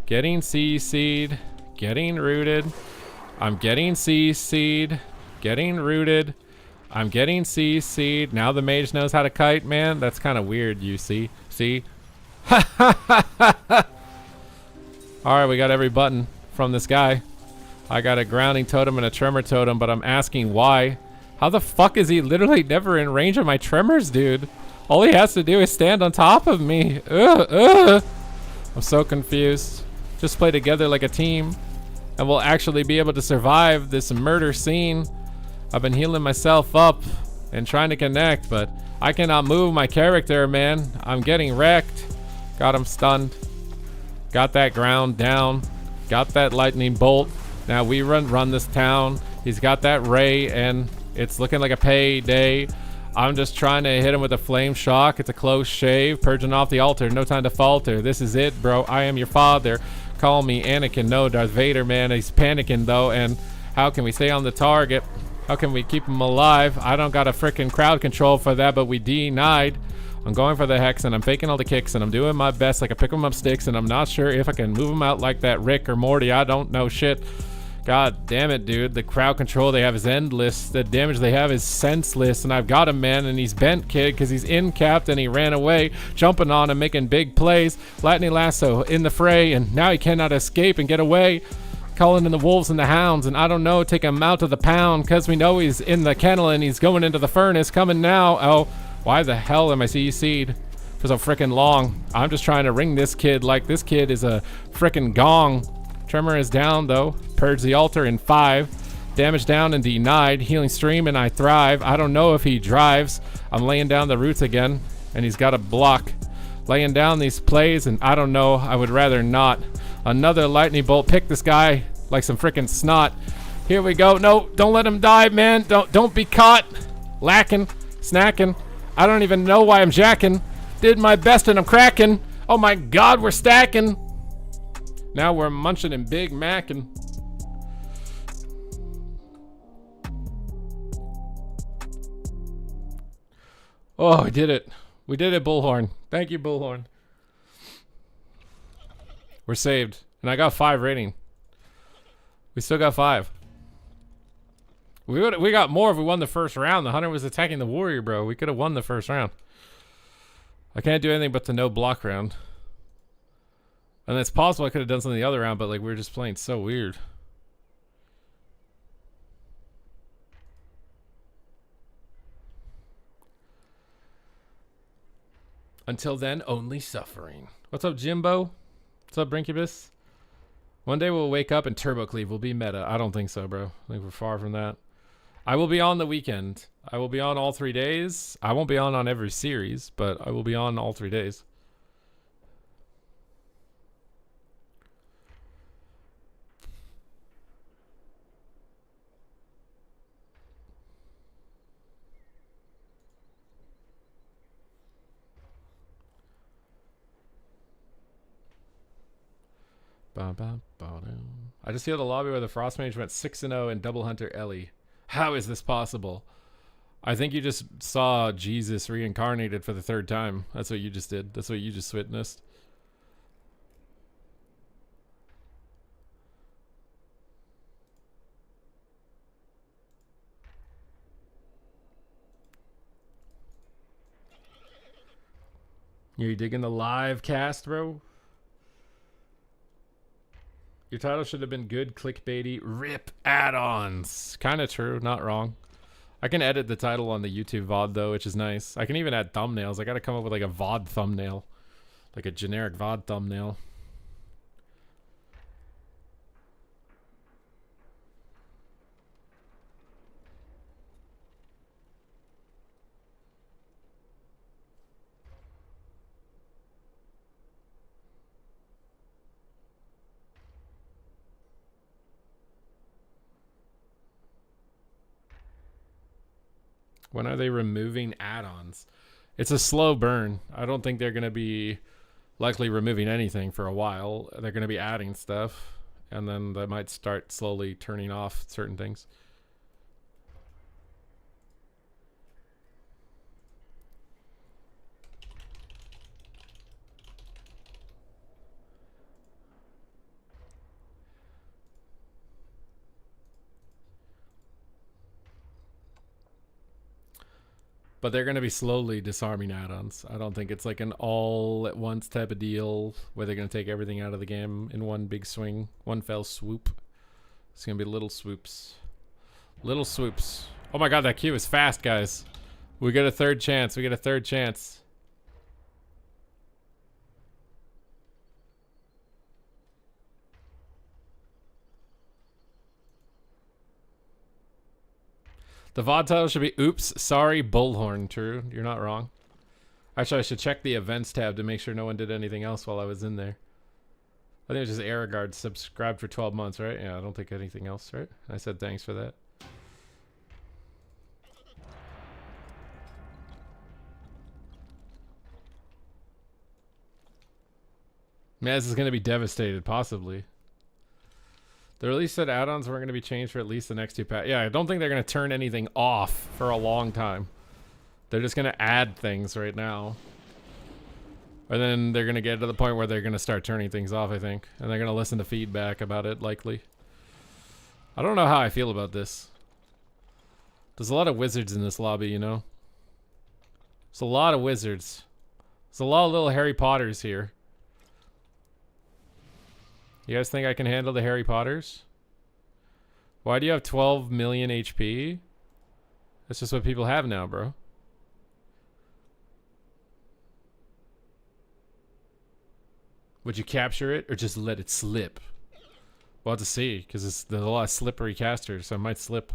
Getting CC'd. Getting rooted. I'm getting CC'd. Getting rooted. I'm getting CC'd. Now the mage knows how to kite, man. That's kind of weird, you see. See? Alright, we got every button from this guy. I got a grounding totem and a tremor totem, but I'm asking why. How the fuck is he literally never in range of my tremors, dude? All he has to do is stand on top of me. I'm so confused. Just play together like a team, and we'll actually be able to survive this murder scene. I've been healing myself up and trying to connect, but I cannot move my character, man. I'm getting wrecked. Got him stunned. Got that ground down. Got that lightning bolt. Now we run this town. He's got that ray, and it's looking like a payday. I'm just trying to hit him with a flame shock. It's a close shave. Purging off the altar. No time to falter. This is it, bro. I am your father. Call me Anakin. No, Darth Vader, man. He's panicking, though. And how can we stay on the target? How can we keep him alive? I don't got a freaking crowd control for that, but we denied. I'm going for the hex, and I'm faking all the kicks, and I'm doing my best. Like I pick them up sticks, and I'm not sure if I can move them out like that Rick or Morty. I don't know shit. God damn it, dude. The crowd control they have is endless. The damage they have is senseless. And I've got him, man. And he's bent, kid, because he's in-capped and he ran away, jumping on and making big plays. Lightning lasso in the fray, and now he cannot escape and get away. Calling in the wolves and the hounds, and I don't know, take him out to the pound, because we know he's in the kennel and he's going into the furnace. Coming now. Oh, why the hell am I CC'd for so freaking long? I'm just trying to ring this kid like this kid is a freaking gong. Tremor is down though. Purge the altar in 5. Damage down and denied. Healing stream and I thrive. I don't know if he drives. I'm laying down the roots again, and he's got a block. Laying down these plays, and I don't know. I would rather not. Another lightning bolt. Pick this guy like some freaking snot. Here we go. No, don't let him die, man. Don't be caught. Lacking, snacking. I don't even know why I'm jacking. Did my best and I'm cracking. Oh my God, we're stacking. Now we're munching and Big Mackin'. Oh, we did it. We did it, Bullhorn. Thank you, Bullhorn. We're saved. And I got 5 rating. We still got 5. We got more if we won the first round. The hunter was attacking the warrior, bro. We could have won the first round. I can't do anything but the no block round. And it's possible I could have done something the other round, but like we were just playing so weird. Until then, only suffering. What's up, Jimbo? What's up, Brinkubus? One day we'll wake up and Turbo Cleave will be meta. I don't think so, bro. I think we're far from that. I will be on the weekend. I will be on all 3 days. I won't be on every series, but I will be on all 3 days. I just healed a lobby where the Frost Mage went 6-0 and Double Hunter Ellie. How is this possible? I think you just saw Jesus reincarnated for the 3rd time. That's what you just did. That's what you just witnessed. You digging the live cast, bro? Your title should have been good clickbaity rip add-ons. Kind of true, not wrong. I can edit the title on the YouTube VOD though, which is nice. I can even add thumbnails. I gotta come up with like a VOD thumbnail. Like a generic VOD thumbnail. When are they removing add-ons? It's a slow burn. I don't think they're going to be likely removing anything for a while. They're going to be adding stuff, and then they might start slowly turning off certain things. But they're going to be slowly disarming add-ons. I don't think it's like an all-at-once type of deal where they're going to take everything out of the game in one big swing, one fell swoop. It's going to be little swoops. Little swoops. Oh my god, that queue is fast, guys. We get a third chance. We get a third chance. The VOD title should be Oops, Sorry, Bullhorn. True, you're not wrong. Actually, I should check the events tab to make sure no one did anything else while I was in there. I think it was just Aragard subscribed for 12 months, right? Yeah, I don't think anything else, right? I said thanks for that. Maz is going to be devastated, possibly. The release said add-ons weren't going to be changed for at least the next 2 patches. Yeah, I don't think they're going to turn anything off for a long time. They're just going to add things right now. And then they're going to get to the point where they're going to start turning things off, I think. And they're going to listen to feedback about it, likely. I don't know how I feel about this. There's a lot of wizards in this lobby, you know? There's a lot of wizards. There's a lot of little Harry Potters here. You guys think I can handle the Harry Potters? Why do you have 12 million HP? That's just what people have now, bro. Would you capture it or just let it slip? We'll have to see, because there's a lot of slippery casters, so I might slip.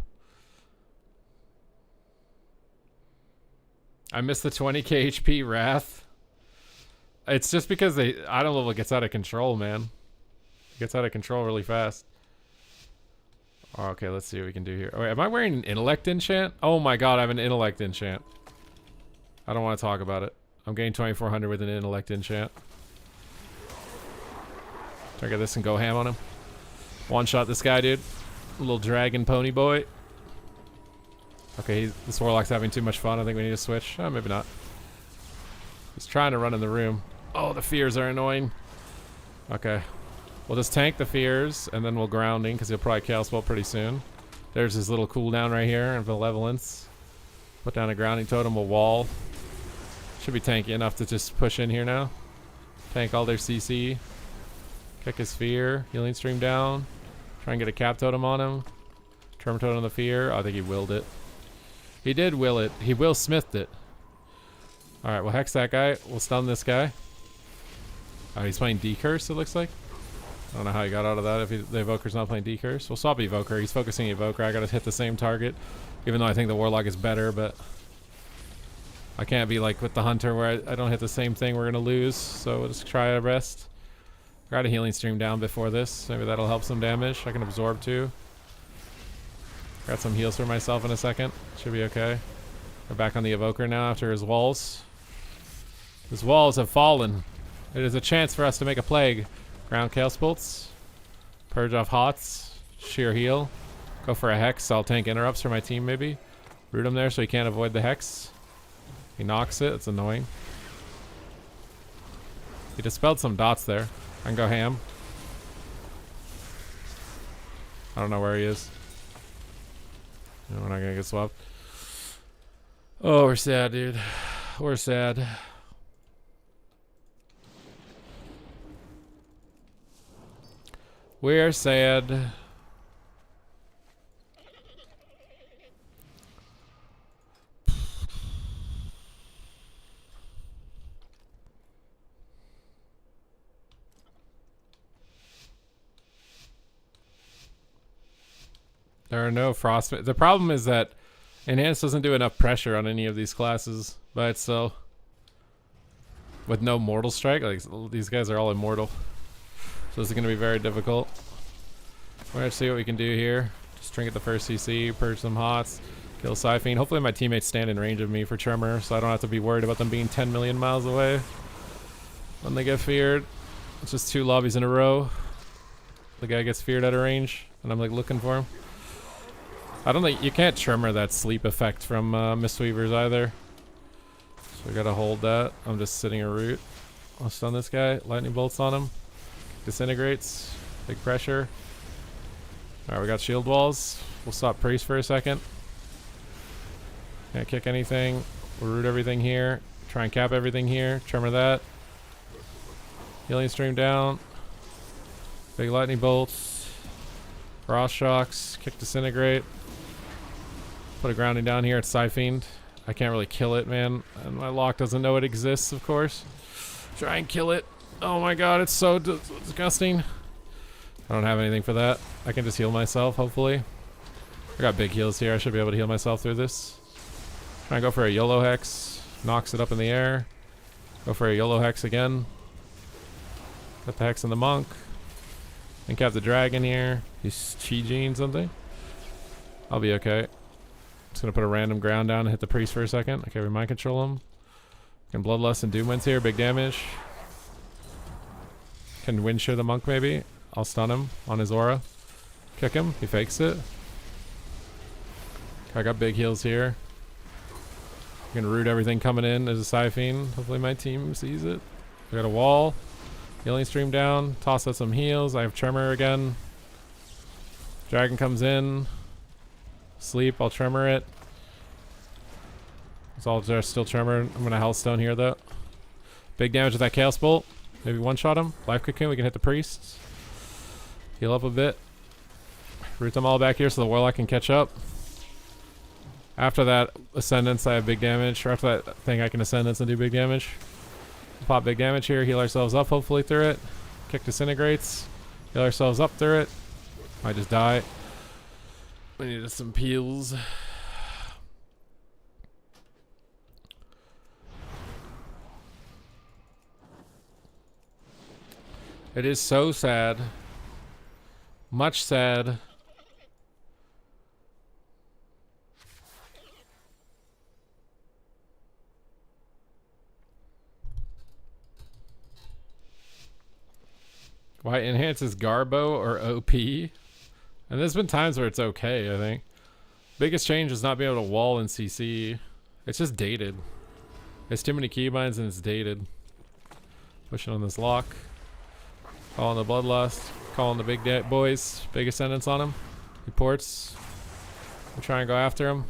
I missed the 20k HP Wrath. It's just because item level gets out of control, man. It gets out of control really fast. Oh, okay, let's see what we can do here. Oh, wait, am I wearing an intellect enchant? Oh my god, I have an intellect enchant. I don't want to talk about it. I'm getting 2400 with an intellect enchant. Try to get this and go ham on him. One shot this guy, dude. Little dragon pony boy. Okay, this warlock's having too much fun. I think we need to switch. Oh, maybe not. He's trying to run in the room. Oh, the fears are annoying. Okay. We'll just tank the fears, and then we'll grounding, because he'll probably chaos bolt pretty soon. There's his little cooldown right here, and Malevolence. Put down a grounding totem, a wall. Should be tanky enough to just push in here now. Tank all their CC. Kick his fear. Healing stream down. Try and get a cap totem on him. Term totem on the fear. Oh, I think he willed it. He did will it. He will smithed it. Alright, we'll hex that guy. We'll stun this guy. Oh, he's playing D-Curse, it looks like. I don't know how he got out of that if the Evoker's not playing D-Curse. We'll swap Evoker. He's focusing Evoker. I gotta hit the same target. Even though I think the Warlock is better, but I can't be like with the Hunter where I don't hit the same thing. We're gonna lose. So we'll just try our best. Got a healing stream down before this. Maybe that'll help some damage. I can absorb too. Got some heals for myself in a second. Should be okay. We're back on the Evoker now after his walls. His walls have fallen. It is a chance for us to make a plague. Ground Chaos Bolts. Purge off Hots. Sheer heal. Go for a Hex. I'll tank interrupts for my team maybe. Root him there so he can't avoid the Hex. He knocks it. It's annoying. He dispelled some dots there. I can go ham. I don't know where he is. No, we're not gonna get swapped. Oh, we're sad, dude. We're sad. We're sad. There are no frost. The problem is that Enhance doesn't do enough pressure on any of these classes by itself. With no Mortal Strike, like these guys are all immortal. So this is going to be very difficult. We're going to see what we can do here. Just trinket the first CC, purge some hots. Kill Siphene. Hopefully my teammates stand in range of me for Tremor, so I don't have to be worried about them being 10 million miles away when they get feared. It's just 2 lobbies in a row. The guy gets feared out of range, and I'm like looking for him. I don't think you can't Tremor that sleep effect from Mistweavers either. So we gotta hold that. I'm just sitting a root. I'll stun this guy. Lightning bolts on him. Disintegrates. Big pressure. Alright, we got shield walls. We'll stop Priest for a second. Can't kick anything. We'll root everything here. Try and cap everything here. Tremor that. Healing stream down. Big lightning bolts. Frost shocks. Kick disintegrate. Put a grounding down here at Siphene. I can't really kill it, man. And my lock doesn't know it exists, of course. Try and kill it. Oh my god, it's so disgusting. I don't have anything for that. I can just heal myself, hopefully. I got big heals here. I should be able to heal myself through this. Try and go for a YOLO Hex. Knocks it up in the air. Go for a YOLO Hex again. Got the Hex in the Monk. Think I have the dragon here. He's Chi-Gene something. I'll be okay. Just gonna put a random ground down and hit the Priest for a second. Okay, we mind control him. Can Bloodlust and Doom Winds here. Big damage. Can Wind Shear the Monk maybe. I'll stun him on his aura. Kick him. He fakes it. I got big heals here. I'm gonna root everything coming in as a Siphene. Hopefully my team sees it. I got a wall. Healing stream down. Toss out some heals. I have Tremor again. Dragon comes in. Sleep. I'll Tremor it. It's all just still Tremor. I'm gonna Hellstone here though. Big damage with that Chaos Bolt. Maybe one-shot him. Life Cocoon. We can hit the Priests. Heal up a bit. Root them all back here so the Warlock can catch up. After that Ascendance, I have big damage. Or after that thing, I can Ascendance and do big damage. Pop big damage here. Heal ourselves up hopefully through it. Kick disintegrates. Heal ourselves up through it. Might just die. We needed some peels. It is so sad. Much sad. Why enhances Garbo or OP? And there's been times where it's okay, I think. Biggest change is not being able to wall in CC. It's just dated. It's too many keybinds and it's dated. Pushing on this lock. Calling the Bloodlust. Calling the big boys. Big Ascendance on him. He ports. We try and go after him.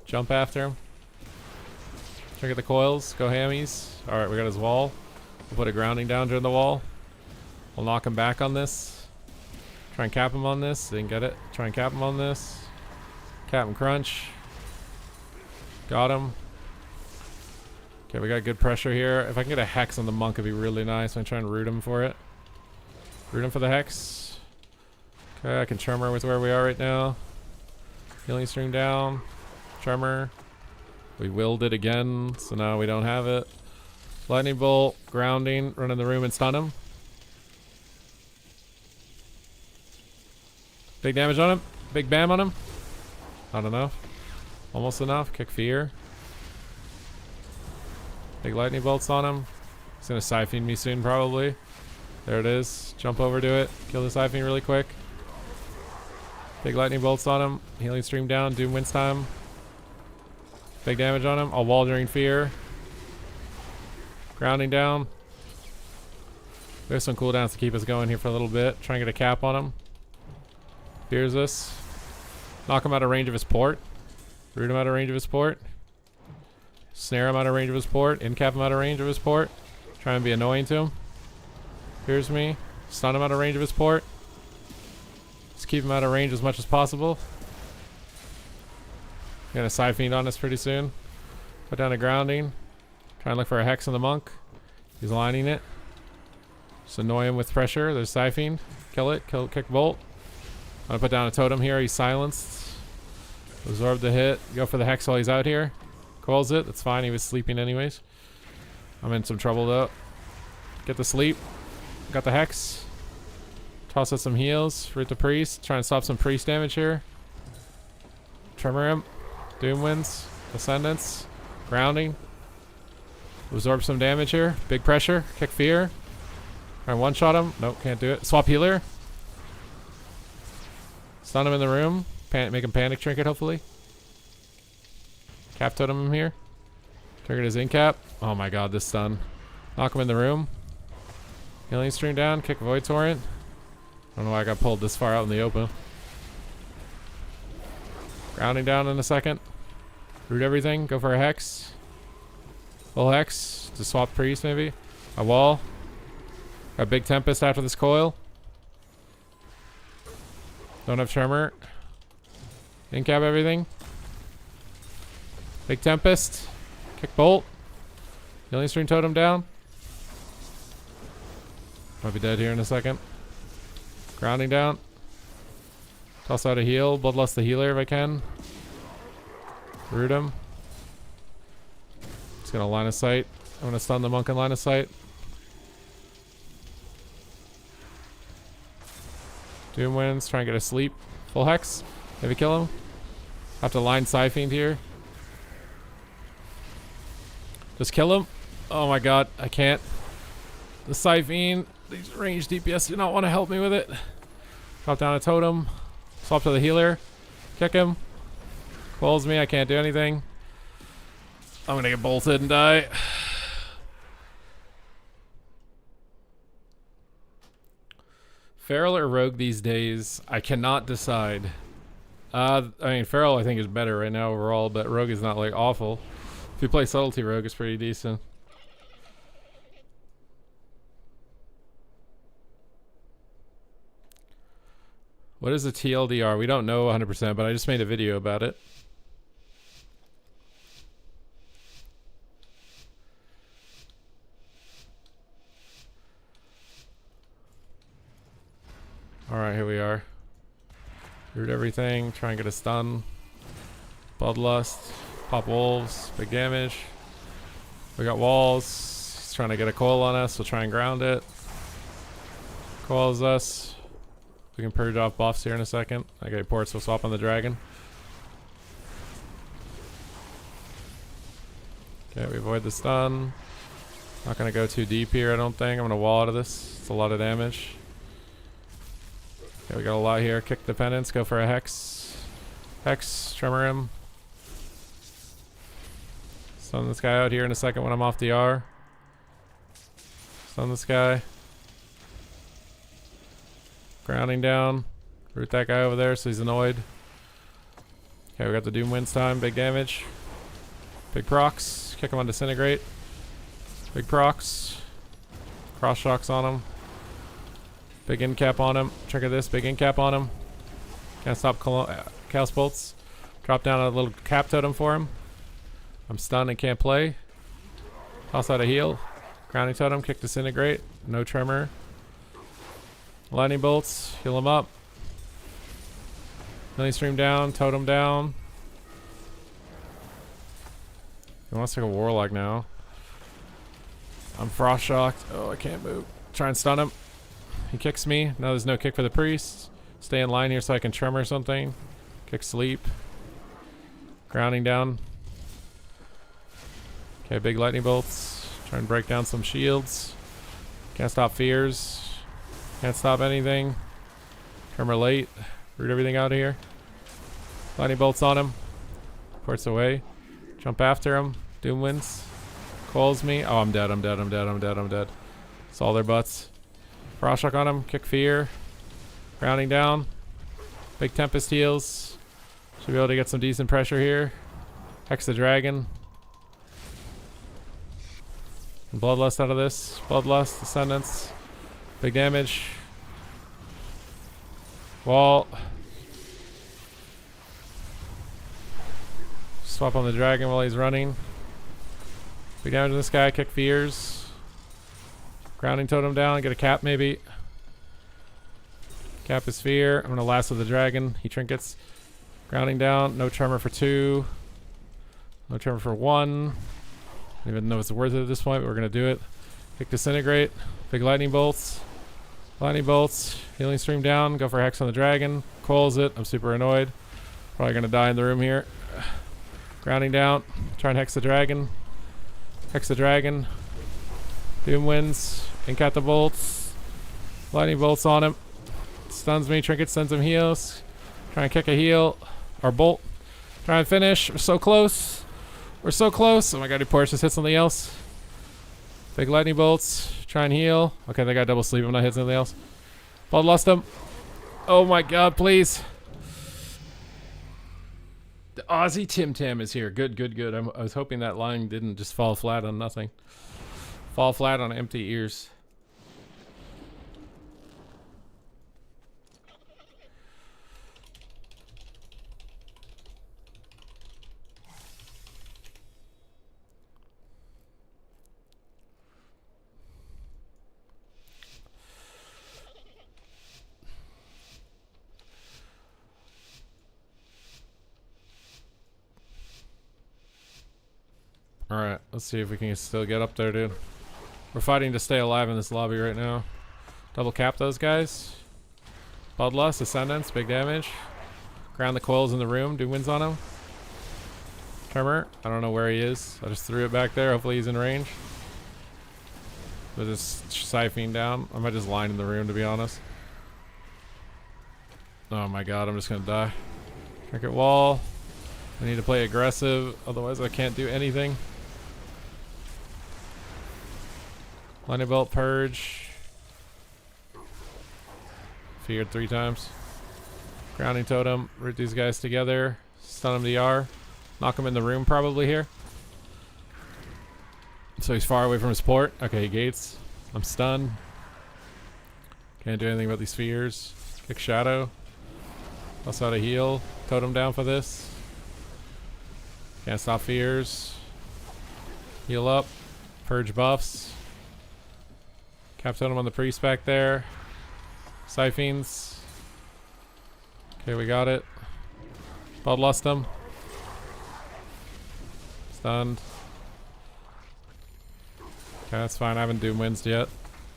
Jump after him. Try to get the coils. Go hammies. Alright, we got his wall. We'll put a grounding down during the wall. We'll knock him back on this. Try and cap him on this. Didn't get it. Try and cap him on this. Cap and crunch. Got him. Okay, we got good pressure here. If I can get a Hex on the Monk, it'd be really nice. I'm trying to root him for it. Root him for the Hex. Okay, I can Tremor with where we are right now. Healing stream down. Tremor. We willed it again, so now we don't have it. Lightning Bolt. Grounding. Run in the room and stun him. Big damage on him. Big bam on him. Not enough. Almost enough. Kick Fear. Big lightning bolts on him. He's gonna Siphene me soon probably. There it is. Jump over to it. Kill the Siphene really quick. Big lightning bolts on him. Healing stream down. Doom Winds time. Big damage on him. I'll wall during Fear. Grounding down. We have some cooldowns to keep us going here for a little bit. Try and get a cap on him. Fears us. Knock him out of range of his port. Root him out of range of his port. Snare him out of range of his port. Incap him out of range of his port. Try and be annoying to him. Fears me. Stun him out of range of his port. Just keep him out of range as much as possible. Gonna Siphene on us pretty soon. Put down a grounding. Try and look for a Hex on the Monk. He's lining it. Just annoy him with pressure. There's Siphene. Kill it. Kick Bolt. I'm gonna put down a totem here. He's silenced. Absorb the hit. Go for the Hex while he's out here. Coils it. That's fine. He was sleeping anyways. I'm in some trouble though. Get the sleep. Got the Hex. Toss out some heals. Root the Priest. Try and stop some Priest damage here. Tremor him. Doom Winds. Ascendants. Grounding. Absorb some damage here. Big pressure. Kick Fear. Try and one-shot him. Nope, can't do it. Swap Healer. Stun him in the room. Make him Panic Trinket, hopefully. Cap Totem him here. Triggered his Incap. Oh my god, this stun. Knock him in the room. Healing Stream down. Kick Void Torrent. I don't know why I got pulled this far out in the open. Grounding down in a second. Root everything. Go for a Hex. Full Hex. To swap Priest, maybe. A wall. Got Big Tempest after this coil. Don't have Tremor. Incap everything. Big Tempest. Kick Bolt. Healing Stream Totem down. Might be dead here in a second. Grounding down. Toss out a heal. Bloodlust the healer if I can. Root him. Just gonna line of sight. I'm gonna stun the monk in line of sight. Doom Winds. Try and get a sleep. Full Hex. Maybe kill him. Have to line Psyfiend here. Just kill him. Oh my god, I can't. The Psyfiend. These ranged DPS do not want to help me with it. Drop down a totem. Swap to the healer. Kick him. Pulls me. I can't do anything. I'm gonna get bolted and die. Feral or Rogue these days? I cannot decide. I mean, Feral I think is better right now overall, but Rogue is not like awful. If you play Subtlety, Rogue is pretty decent. What is a TLDR? We don't know 100%, but I just made a video about it. Alright, here we are. Root everything, try and get a stun. Bloodlust, pop wolves, big damage. We got walls. He's trying to get a coil on us, we'll try and ground it. Coils us. We can purge off buffs here in a second. Okay, ports will swap on the dragon. Okay, we avoid the stun. Not gonna go too deep here, I don't think. I'm gonna wall out of this. It's a lot of damage. Okay, we got a lot here. Kick the penance, go for a hex. Hex, tremor him. Stun this guy out here in a second when I'm off DR. Stun this guy. Grounding down. Root that guy over there so he's annoyed. Okay, we got the Doom Winds time. Big damage. Big procs. Kick him on Disintegrate. Big procs. Cross shocks on him. Big incap on him. Trigger this. Big incap on him. Can't stop Chaos Bolts. Drop down a little cap totem for him. I'm stunned and can't play. Toss out a heal. Grounding totem. Kick Disintegrate. No tremor. Lightning bolts, heal him up. Healing stream down, totem down. He wants to go warlock now. I'm frost shocked. Oh, I can't move. Try and stun him. He kicks me. Now there's no kick for the priest. Stay in line here so I can tremor something. Kick sleep. Grounding down. Okay, big lightning bolts. Try and break down some shields. Can't stop fears. Can't stop anything. Tremor late. Root everything out of here. Lightning bolts on him. Ports away. Jump after him. Doom Winds. Calls me. Oh, I'm dead. I'm dead. I'm dead. I'm dead. I'm dead. It's all their butts. Frost shock on him. Kick fear. Grounding down. Big Tempest heals. Should be able to get some decent pressure here. Hex the dragon. And Bloodlust out of this. Bloodlust. Descendants. Big damage. Wall. Swap on the dragon while he's running. Big damage on this guy. Kick fears. Grounding totem down. Get a cap maybe. Cap his fear. I'm going to last with the dragon. He trinkets. Grounding down. No tremor for 2. No tremor for 1. I don't even know if it's worth it at this point, but we're going to do it. Kick Disintegrate. Big lightning bolts. Lightning bolts. Healing stream down. Go for hex on the dragon. Coils it. I'm super annoyed. Probably going to die in the room here. Grounding down. Try and hex the dragon. Hex the dragon. Doom wins. Ink out the bolts. Lightning bolts on him. Stuns me. Trinket sends him heals. Try and kick a heal. Or bolt. Try and finish. We're so close. We're so close. Oh my god, he Porsche just hit something else. Big lightning bolts. Try and heal. Okay, they got double sleep. I'm not hitting something else. Bloodlust him. Oh my god, please. The Aussie Tim Tam is here. Good, good, good. I was hoping that line didn't just fall flat on nothing. Fall flat on empty ears. Alright, let's see if we can still get up there, dude. We're fighting to stay alive in this lobby right now. Double cap those guys. Bloodlust, Ascendance, big damage. Ground the coils in the room, do wins on him. Tremor, I don't know where he is. I just threw it back there, hopefully he's in range. We're just siphoning down. I might just line in the room, to be honest. Oh my god, I'm just gonna die. Trinket wall. I need to play aggressive, otherwise I can't do anything. Lightning bolt, purge. Feared 3 times. Grounding totem, root these guys together. Stun him to R. Knock him in the room probably here. So he's far away from his port. Okay, gates. I'm stunned. Can't do anything about these spheres. Kick shadow. Also out a heal. Totem down for this. Can't stop fears. Heal up. Purge buffs. Cap totem on the priest back there. Siphons. Okay, we got it. Bloodlust him. Stunned. Okay, that's fine. I haven't Doom Winsed yet.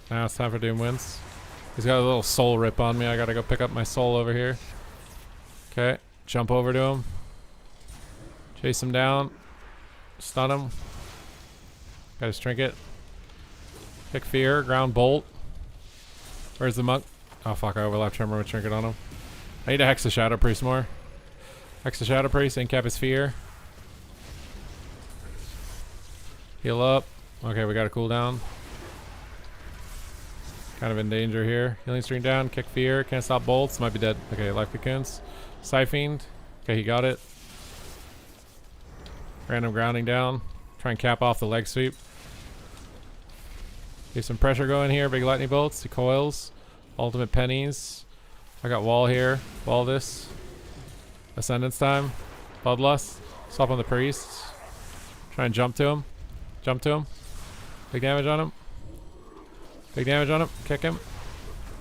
Now it's time for Doom Wins. He's got a little soul rip on me. I gotta go pick up my soul over here. Okay, jump over to him. Chase him down. Stun him. Got his trinket. Pick fear. Ground bolt. Where's the monk? Oh fuck, I overlapped Tremor with trinket on him. I need to hex the Shadow Priest more. Hex the Shadow Priest and cap his fear. Heal up. Okay, we got a cooldown. Kind of in danger here. Healing stream down. Kick fear. Can't stop bolts. Might be dead. Okay, life cocoons. Siphoned. Okay, he got it. Random grounding down. Try and cap off the leg sweep. Get some pressure going here. Big lightning bolts. The coils. Ultimate pennies. I got wall here. Wall this. Ascendance time. Bloodlust. Swap on the priest. Try and jump to him. Jump to him. Big damage on him. Big damage on him. Kick him.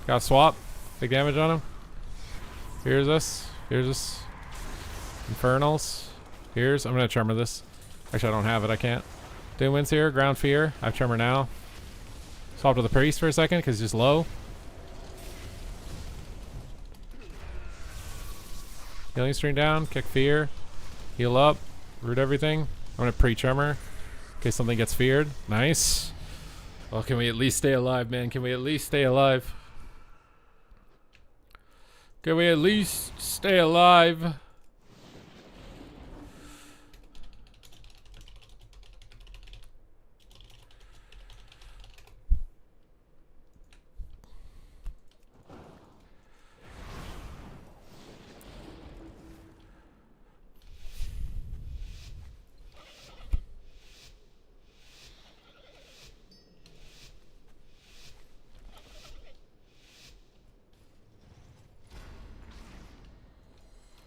Got a swap. Big damage on him. Here's us. Here's us. Infernals. Here's. I'm gonna tremor this. Actually, I don't have it. I can't. Doom wins here. Ground fear. I have tremor now. Swap to the priest for a second because he's just low. Healing stream down. Kick fear. Heal up. Root everything. I'm gonna pre-tremor in case something gets feared. Nice. Well, can we at least stay alive, man? Can we at least stay alive? Can we at least stay alive?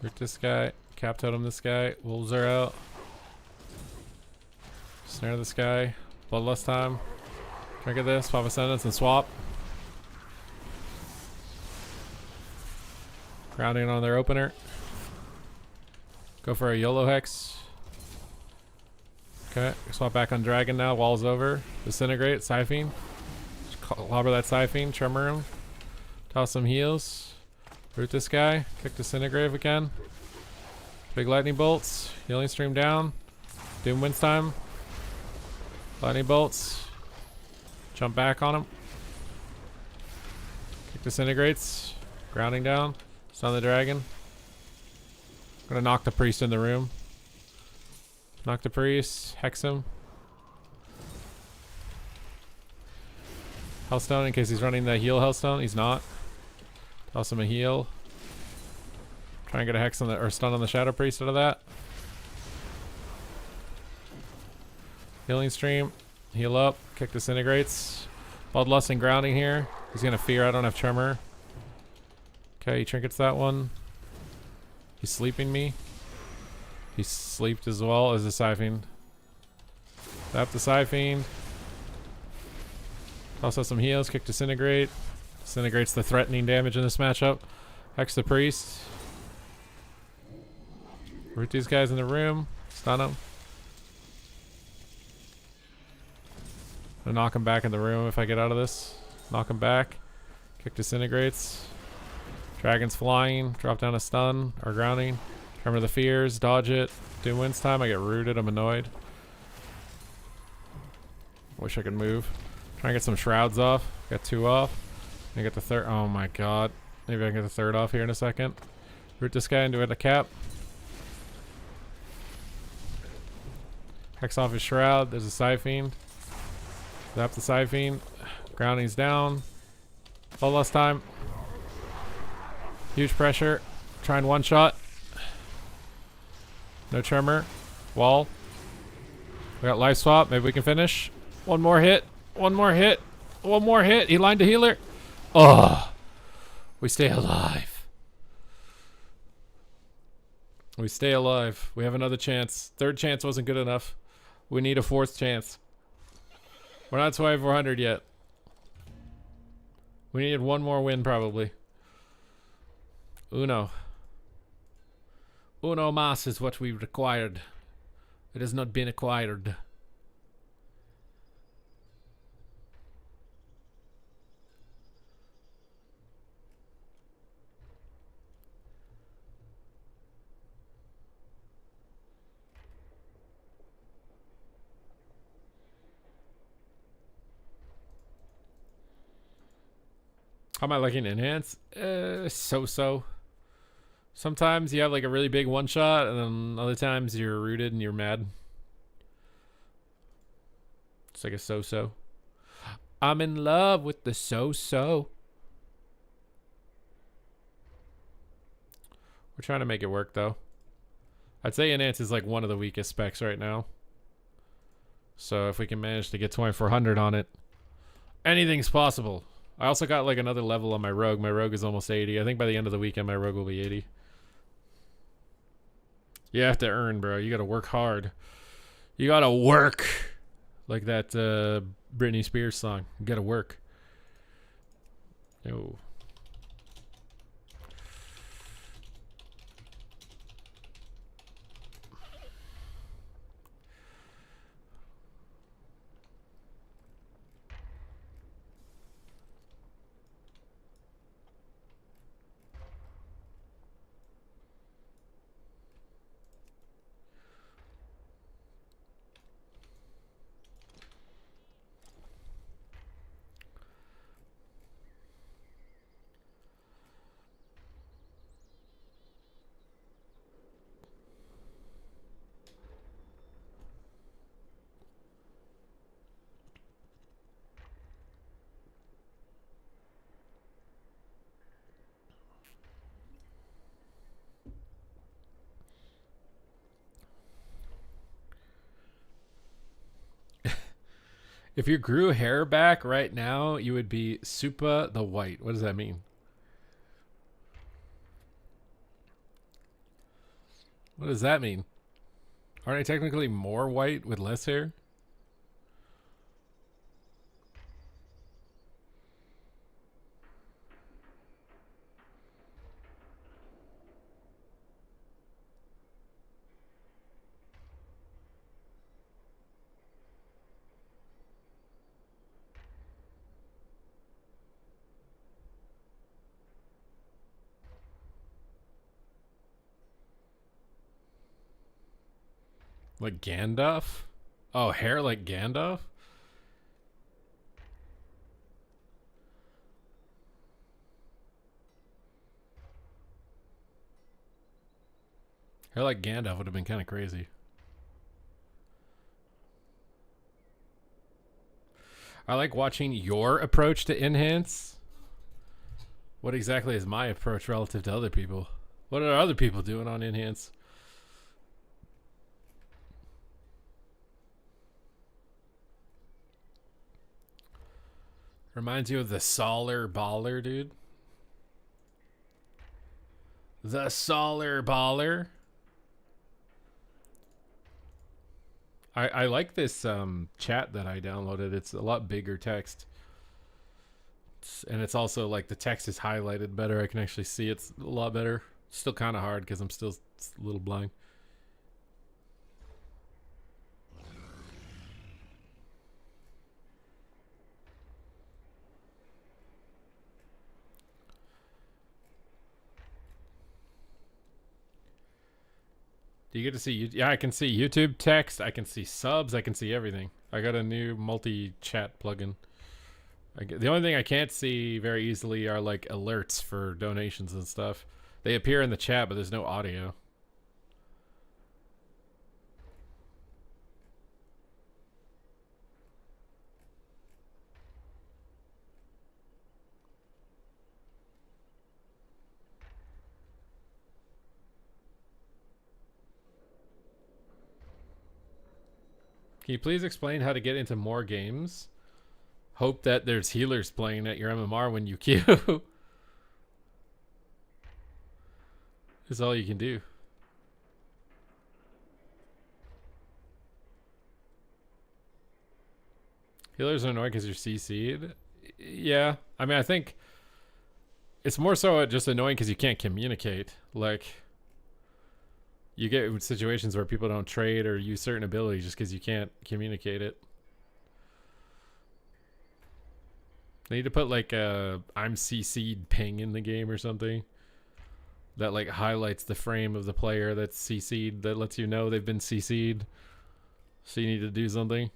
Root this guy. Cap totem this guy. Wolves are out. Snare this guy. Bloodlust time. Drink of this. Pop Ascendance and swap. Grounding on their opener. Go for a YOLO Hex. Okay. Swap back on Dragon now. Wall's over. Disintegrate. Siphon. Clobber that Siphon. Tremor him. Toss some heals. Root this guy. Kick Disintegrate if we can. Big lightning bolts. Healing stream down. Doom wins time. Lightning bolts. Jump back on him. Kick disintegrates. Grounding down. Stun the dragon. Gonna knock the priest in the room. Knock the priest. Hex him. Hellstone in case he's running the heal Hellstone. He's not. Toss him a heal. Try and get a hex on the or stun on the Shadow Priest out of that. Healing stream. Heal up. Kick disintegrates. Bloodlust and grounding here. He's gonna fear I don't have tremor. Okay, he trinkets that one. He's sleeping me. He sleeped as well as the Psyfiend. Tap the Psyfiend. Also some heals. Kick disintegrate. Disintegrates the threatening damage in this matchup. Hex the priest. Root these guys in the room. Stun them. I'll knock him back in the room if I get out of this. Knock him back. Kick disintegrates. Dragon's flying. Drop down a stun or grounding. Tremor the fears. Dodge it. Doom wins time. I get rooted. I'm annoyed. Wish I could move. Try and get some shrouds off. Got 2 off. I get the third. Oh my god. Maybe I can get the third off here in a second. Root this guy into a cap. Hex off his shroud. There's a Psyfiend. Zap the Psyfiend. Grounding's down. All less time. Huge pressure. Try and one shot. No tremor. Wall. We got life swap. Maybe we can finish. One more hit. One more hit. One more hit. He lined a healer. Oh. We stay alive. We stay alive. We have another chance. Third chance wasn't good enough. We need a 4th chance. We're not 2400 yet. We needed one more win probably. Uno. Uno mas is what we required. It has not been acquired. How am I liking Enhance? So-so. Sometimes you have like a really big one shot, and then other times you're rooted and you're mad. It's like a so-so. I'm in love with the so-so. We're trying to make it work though. I'd say Enhance is like one of the weakest specs right now. So if we can manage to get 2400 on it, anything's possible. I also got like another level on my rogue. My rogue is almost 80. I think by the end of the weekend my rogue will be 80. You have to earn, bro. You gotta work hard. You gotta work. Like that Britney Spears song. You gotta work. Oh. If you grew hair back right now, you would be Supa the White. What does that mean? What does that mean? Aren't I technically more white with less hair? Like Gandalf? Oh, hair like Gandalf? Hair like Gandalf would have been kind of crazy. I like watching your approach to enhance. What exactly is my approach relative to other people? What are other people doing on enhance? Reminds you of the Solar Baller, dude. The Solar Baller. I like this chat that I downloaded. It's a lot bigger text. And it's also like the text is highlighted better. I can actually see it's a lot better. Still kind of hard because I'm still a little blind. Do you get to see? Yeah, I can see YouTube text. I can see subs. I can see everything. I got a new multi-chat plugin. The only thing I can't see very easily are like alerts for donations and stuff. They appear in the chat, but there's no audio. Can you please explain how to get into more games? Hope that there's healers playing at your MMR when you queue. Is all you can do. Healers are annoying because you're CC'd. Yeah, I mean, I think it's more so just annoying because you can't communicate. Like, you get situations where people don't trade or use certain abilities just because you can't communicate it. They need to put like a I'm CC'd ping in the game or something that like highlights the frame of the player that's CC'd, that lets you know they've been CC'd. So you need to do something.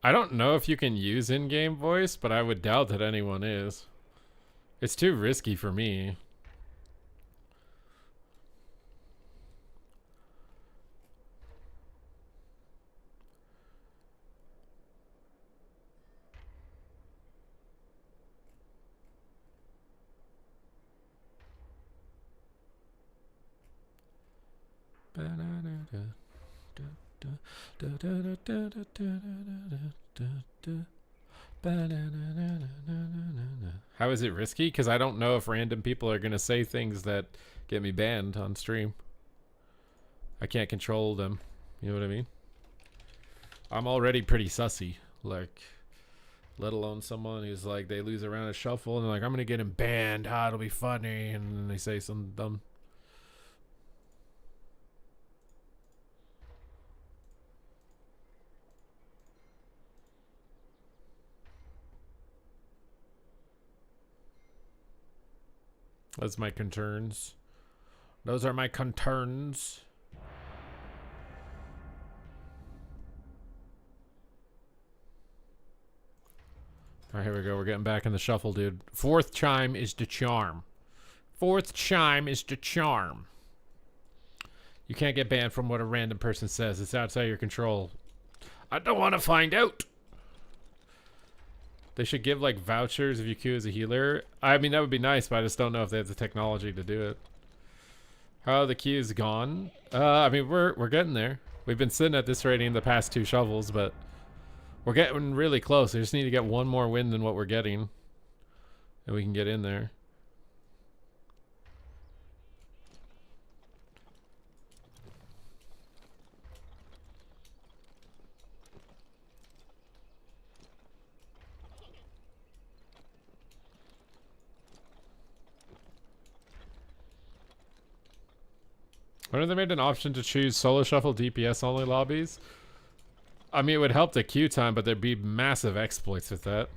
I don't know if you can use in-game voice, but I would doubt that anyone is. It's too risky for me. How is it risky? Because I don't know if random people are going to say things that get me banned on stream. I can't control them. You know what I mean? I'm already pretty sussy. Like, let alone someone who's like, they lose a round of shuffle and they're like, I'm going to get him banned. Ah, it'll be funny. And then they say some dumb. That's my concerns. Those are my concerns. All right, here we go. We're getting back in the shuffle, dude. Fourth chime is the charm. Fourth chime is the charm. You can't get banned from what a random person says. It's outside your control. I don't want to find out. They should give like vouchers if you queue as a healer. I mean, that would be nice, but I just don't know if they have the technology to do it. How are the queues gone? I mean, we're getting there. We've been sitting at this rating the past 2 shovels, but we're getting really close. We just need to get one more win than what we're getting, and we can get in there. Why don't they made an option to choose solo shuffle DPS only lobbies? I mean, it would help the queue time, but there'd be massive exploits with that.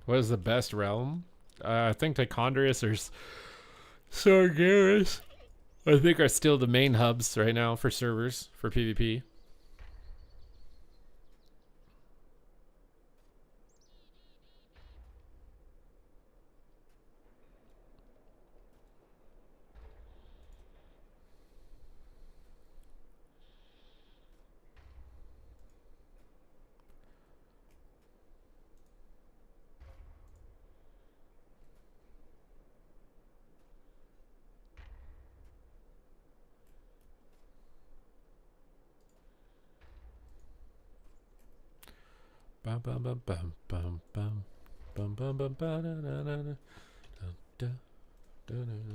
What is the best realm? I think Tichondrius or Sargeras, I think, are still the main hubs right now for servers for PvP. Bum bum bum bum bum bum bum bum bum ba da da da da da da da.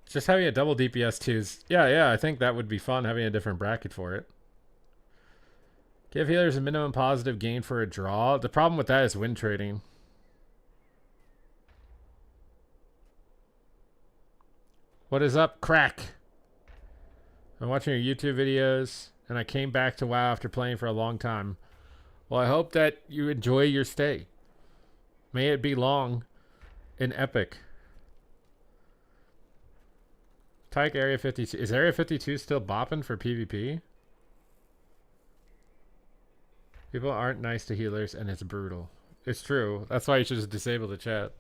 Just having a double DPS twos. Yeah, I think that would be fun, having a different bracket for it. Give healers a minimum positive gain for a draw. The problem with that is win trading. What is up, crack? I'm watching your YouTube videos, and I came back to WoW after playing for a long time. Well, I hope that you enjoy your stay. May it be long and epic. Tyke Area 52. Is Area 52 still bopping for PvP? People aren't nice to healers, and it's brutal. It's true. That's why you should just disable the chat.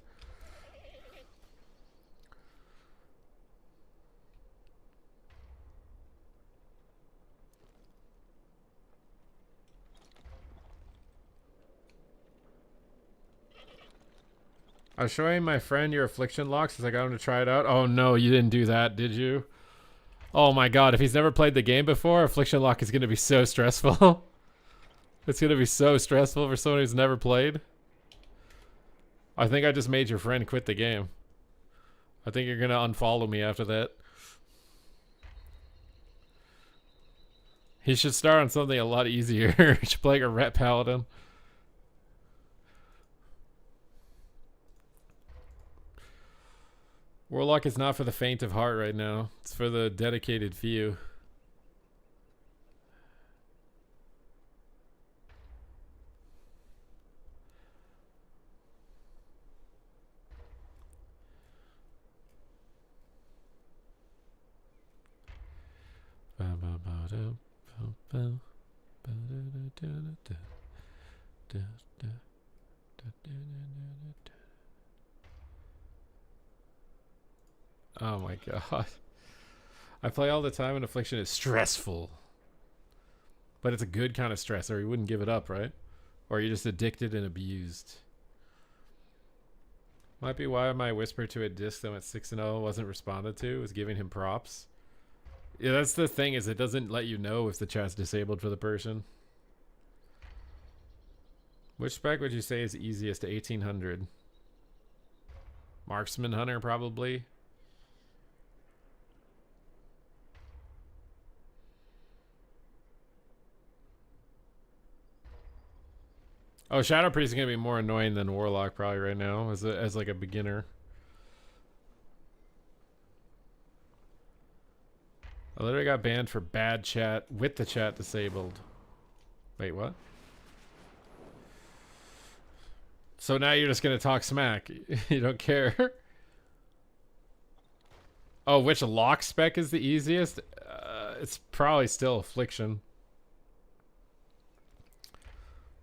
I was showing my friend your affliction locks as I got him to try it out. Oh no, you didn't do that, did you? Oh my god, if he's never played the game before, affliction lock is going to be so stressful. It's going to be so stressful for someone who's never played. I think I just made your friend quit the game. I think you're going to unfollow me after that. He should start on something a lot easier. He should play like a Ret Paladin. Warlock is not for the faint of heart right now. It's for the dedicated few. Oh my god. I play all the time and affliction is stressful. But it's a good kind of stress, or you wouldn't give it up, right? Or you're just addicted and abused. Might be why my whisper to a disc that went 6-0 wasn't responded to, was giving him props. Yeah, that's the thing, is it doesn't let you know if the chat's disabled for the person. Which spec would you say is easiest to 1800? Marksman Hunter, probably. Oh, Shadow Priest is gonna be more annoying than Warlock probably right now as like a beginner. I literally got banned for bad chat with the chat disabled. Wait, what? So now you're just gonna talk smack. You don't care. Oh, which lock spec is the easiest? It's probably still Affliction.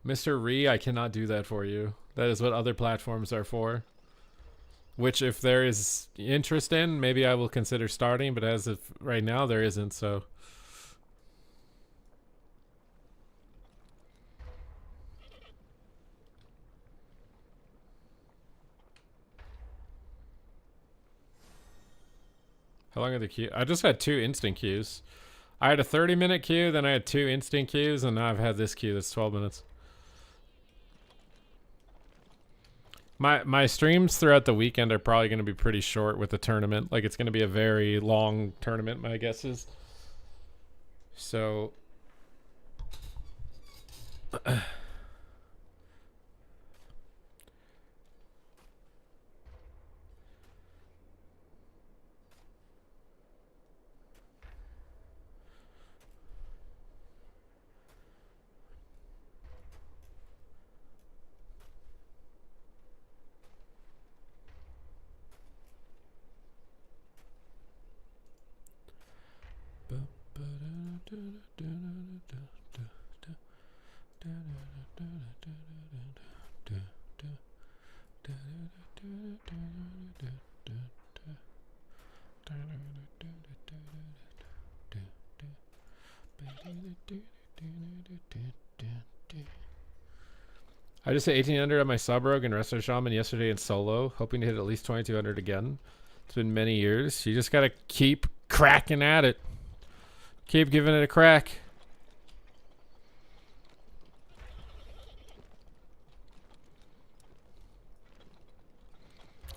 Mr. Ree, I cannot do that for you. That is what other platforms are for. Which, if there is interest in, maybe I will consider starting, but as of right now, there isn't, so. How long are the queue? I just had 2 instant queues. I had a 30-minute queue, then I had 2 instant queues, and now I've had this queue that's 12 minutes. My streams throughout the weekend are probably going to be pretty short with the tournament. Like, it's going to be a very long tournament, my guess is. So... I just hit 1800 on my sub rogue and Resto Shaman yesterday in solo, hoping to hit at least 2200 again. It's been many years. You just gotta keep cracking at it. Keep giving it a crack.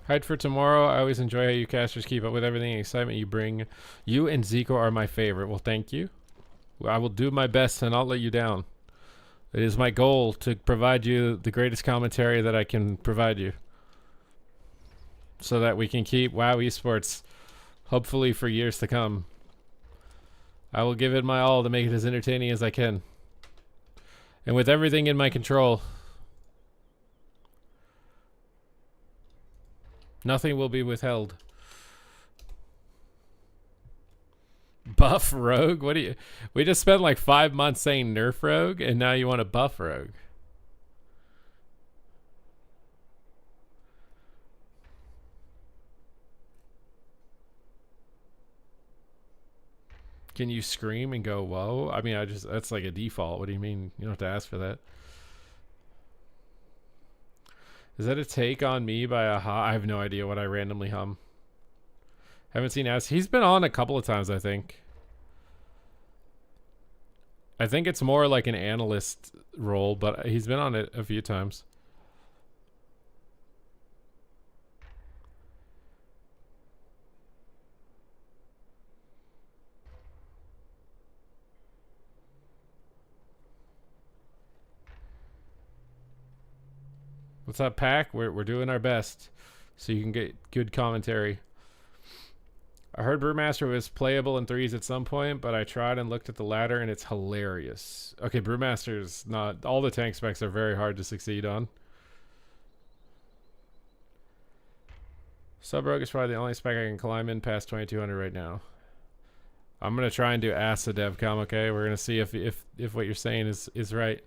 Hide for tomorrow. I always enjoy how you casters keep up with everything and excitement you bring. You and Zico are my favorite. Well, thank you. I will do my best and not let you down. It is my goal to provide you the greatest commentary that I can provide you, so that we can keep WoW Esports hopefully for years to come. I will give it my all to make it as entertaining as I can, and with everything in my control. Nothing will be withheld. Buff Rogue? What do you... We just spent like 5 months saying nerf Rogue, and now you want to buff Rogue. Can you scream and go, whoa? I mean, that's like a default. What do you mean? You don't have to ask for that. Is that a take on me by a I have no idea what I randomly hum. Haven't seen Ass. He's been on a couple of times, I think. I think it's more like an analyst role, but he's been on it a few times. What's up, Pack? We're doing our best so you can get good commentary. I heard Brewmaster was playable in 3s at some point, but I tried and looked at the ladder and it's hilarious. Okay, Brewmaster's not... All the tank specs are very hard to succeed on. Sub-Rogue is probably the only spec I can climb in past 2200 right now. I'm going to try and do Acid DevCom, okay? We're going to see if what you're saying is right.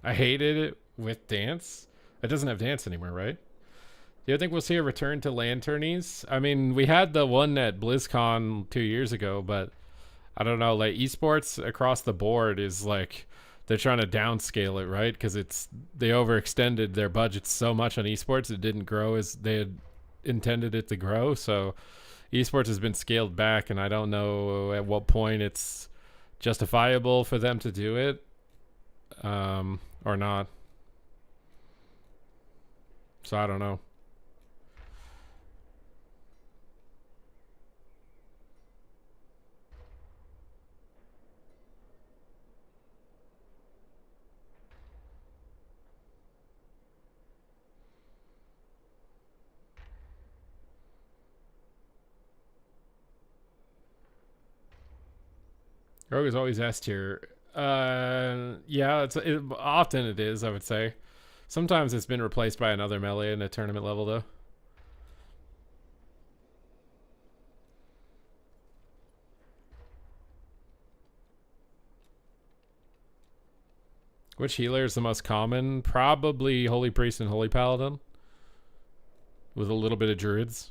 I hated it with dance. It doesn't have dance anymore, right? Do you think we'll see a return to LAN tourneys? I mean, we had the one at BlizzCon 2 years ago, but I don't know. Like, esports across the board is like they're trying to downscale it, right? Because they overextended their budgets so much on esports, it didn't grow as they had intended it to grow. So esports has been scaled back, and I don't know at what point it's justifiable for them to do it. Or not. So I don't know. Rogue is always S tier. Yeah, often it is, I would say. Sometimes it's been replaced by another melee in a tournament level, though. Which healer is the most common? Probably Holy Priest and Holy Paladin. With a little bit of Druids.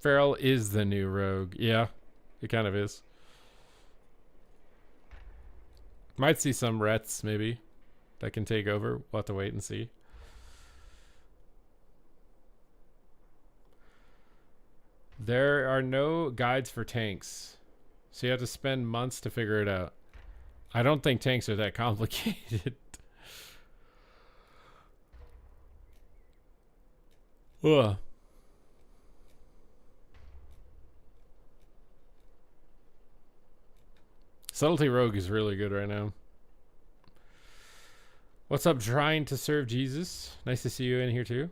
Feral is the new rogue. Yeah, it kind of is. Might see some Rets, maybe, that can take over. We'll have to wait and see. There are no guides for tanks, so you have to spend months to figure it out. I don't think tanks are that complicated. Ugh. Subtlety Rogue is really good right now. What's up, trying to serve Jesus? Nice to see you in here too.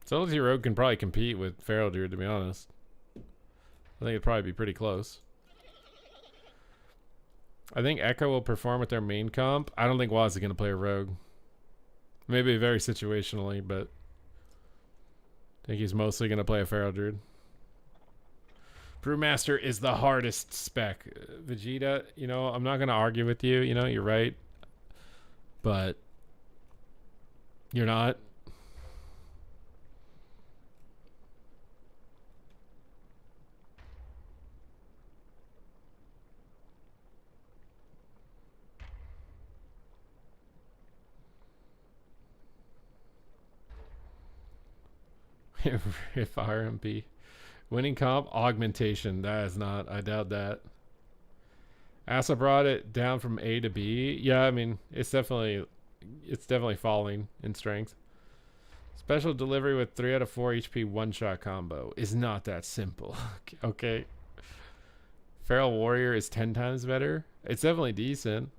Subtlety Rogue can probably compete with Feral Druid, to be honest. I think it'd probably be pretty close. I think Echo will perform with their main comp. I don't think Waz is going to play a Rogue. Maybe very situationally, but I think he's mostly going to play a Feral Druid. Brewmaster is the hardest spec. Vegeta, you know, I'm not going to argue with you. You know, you're right. But you're not. If RMP. Winning comp, augmentation. That is not. I doubt that. Asa brought it down from A to B. Yeah, I mean, it's definitely falling in strength. Special delivery with 3 out of 4 HP one-shot combo is not that simple. Okay. Feral Warrior is 10 times better. It's definitely decent.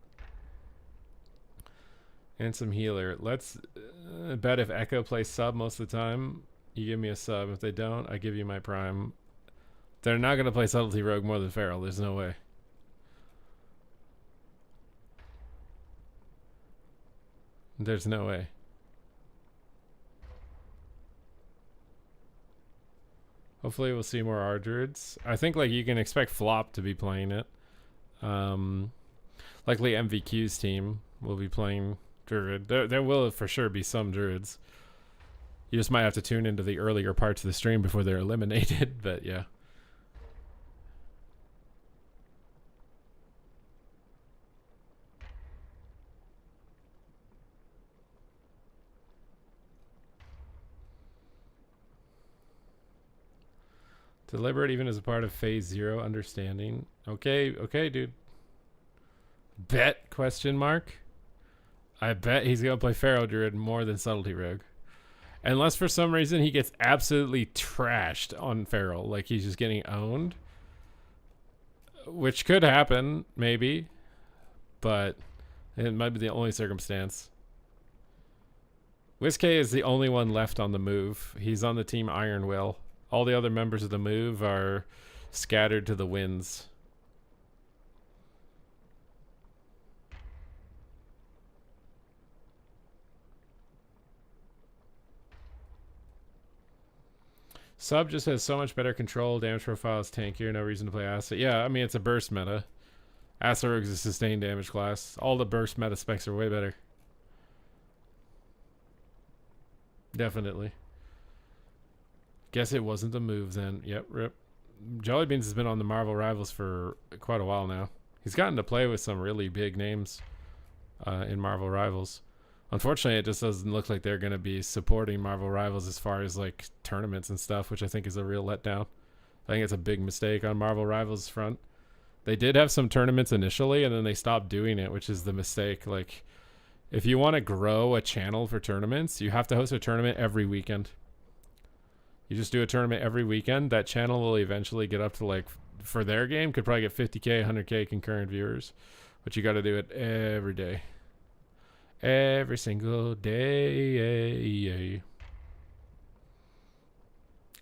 And some healer. Let's bet if Echo plays sub most of the time, you give me a sub. If they don't, I give you my prime. They're not going to play Subtlety Rogue more than Feral. There's no way. There's no way. Hopefully we'll see more R-Druids. I think like you can expect Flop to be playing it. Likely MVQ's team will be playing Druid. There will for sure be some Druids. You just might have to tune into the earlier parts of the stream before they're eliminated, but yeah. Deliberate even as a part of phase 0 understanding. Okay, okay, dude. Bet question mark. I bet he's gonna play Pharaoh Druid more than Subtlety Rogue. Unless for some reason he gets absolutely trashed on Feral, like he's just getting owned. Which could happen, maybe. But it might be the only circumstance. WizK is the only one left on the move. He's on the team Iron Will. All the other members of the move are scattered to the winds. Sub just has so much better control, damage profile is tankier, no reason to play Asa. Yeah, I mean, it's a burst meta. Asa Rogue is a sustained damage class. All the burst meta specs are way better. Definitely. Guess it wasn't the move then. Yep, rip. Jollybeans has been on the Marvel Rivals for quite a while now. He's gotten to play with some really big names in Marvel Rivals. Unfortunately, it just doesn't look like they're going to be supporting Marvel Rivals as far as like tournaments and stuff, which I think is a real letdown. I think it's a big mistake on Marvel Rivals front. They did have some tournaments initially, and then they stopped doing it, which is the mistake. Like, if you want to grow a channel for tournaments, you have to host a tournament every weekend. You just do a tournament every weekend. That channel will eventually get up to like, for their game, could probably get 50K, 100K concurrent viewers. But you got to do it every day. Every single day.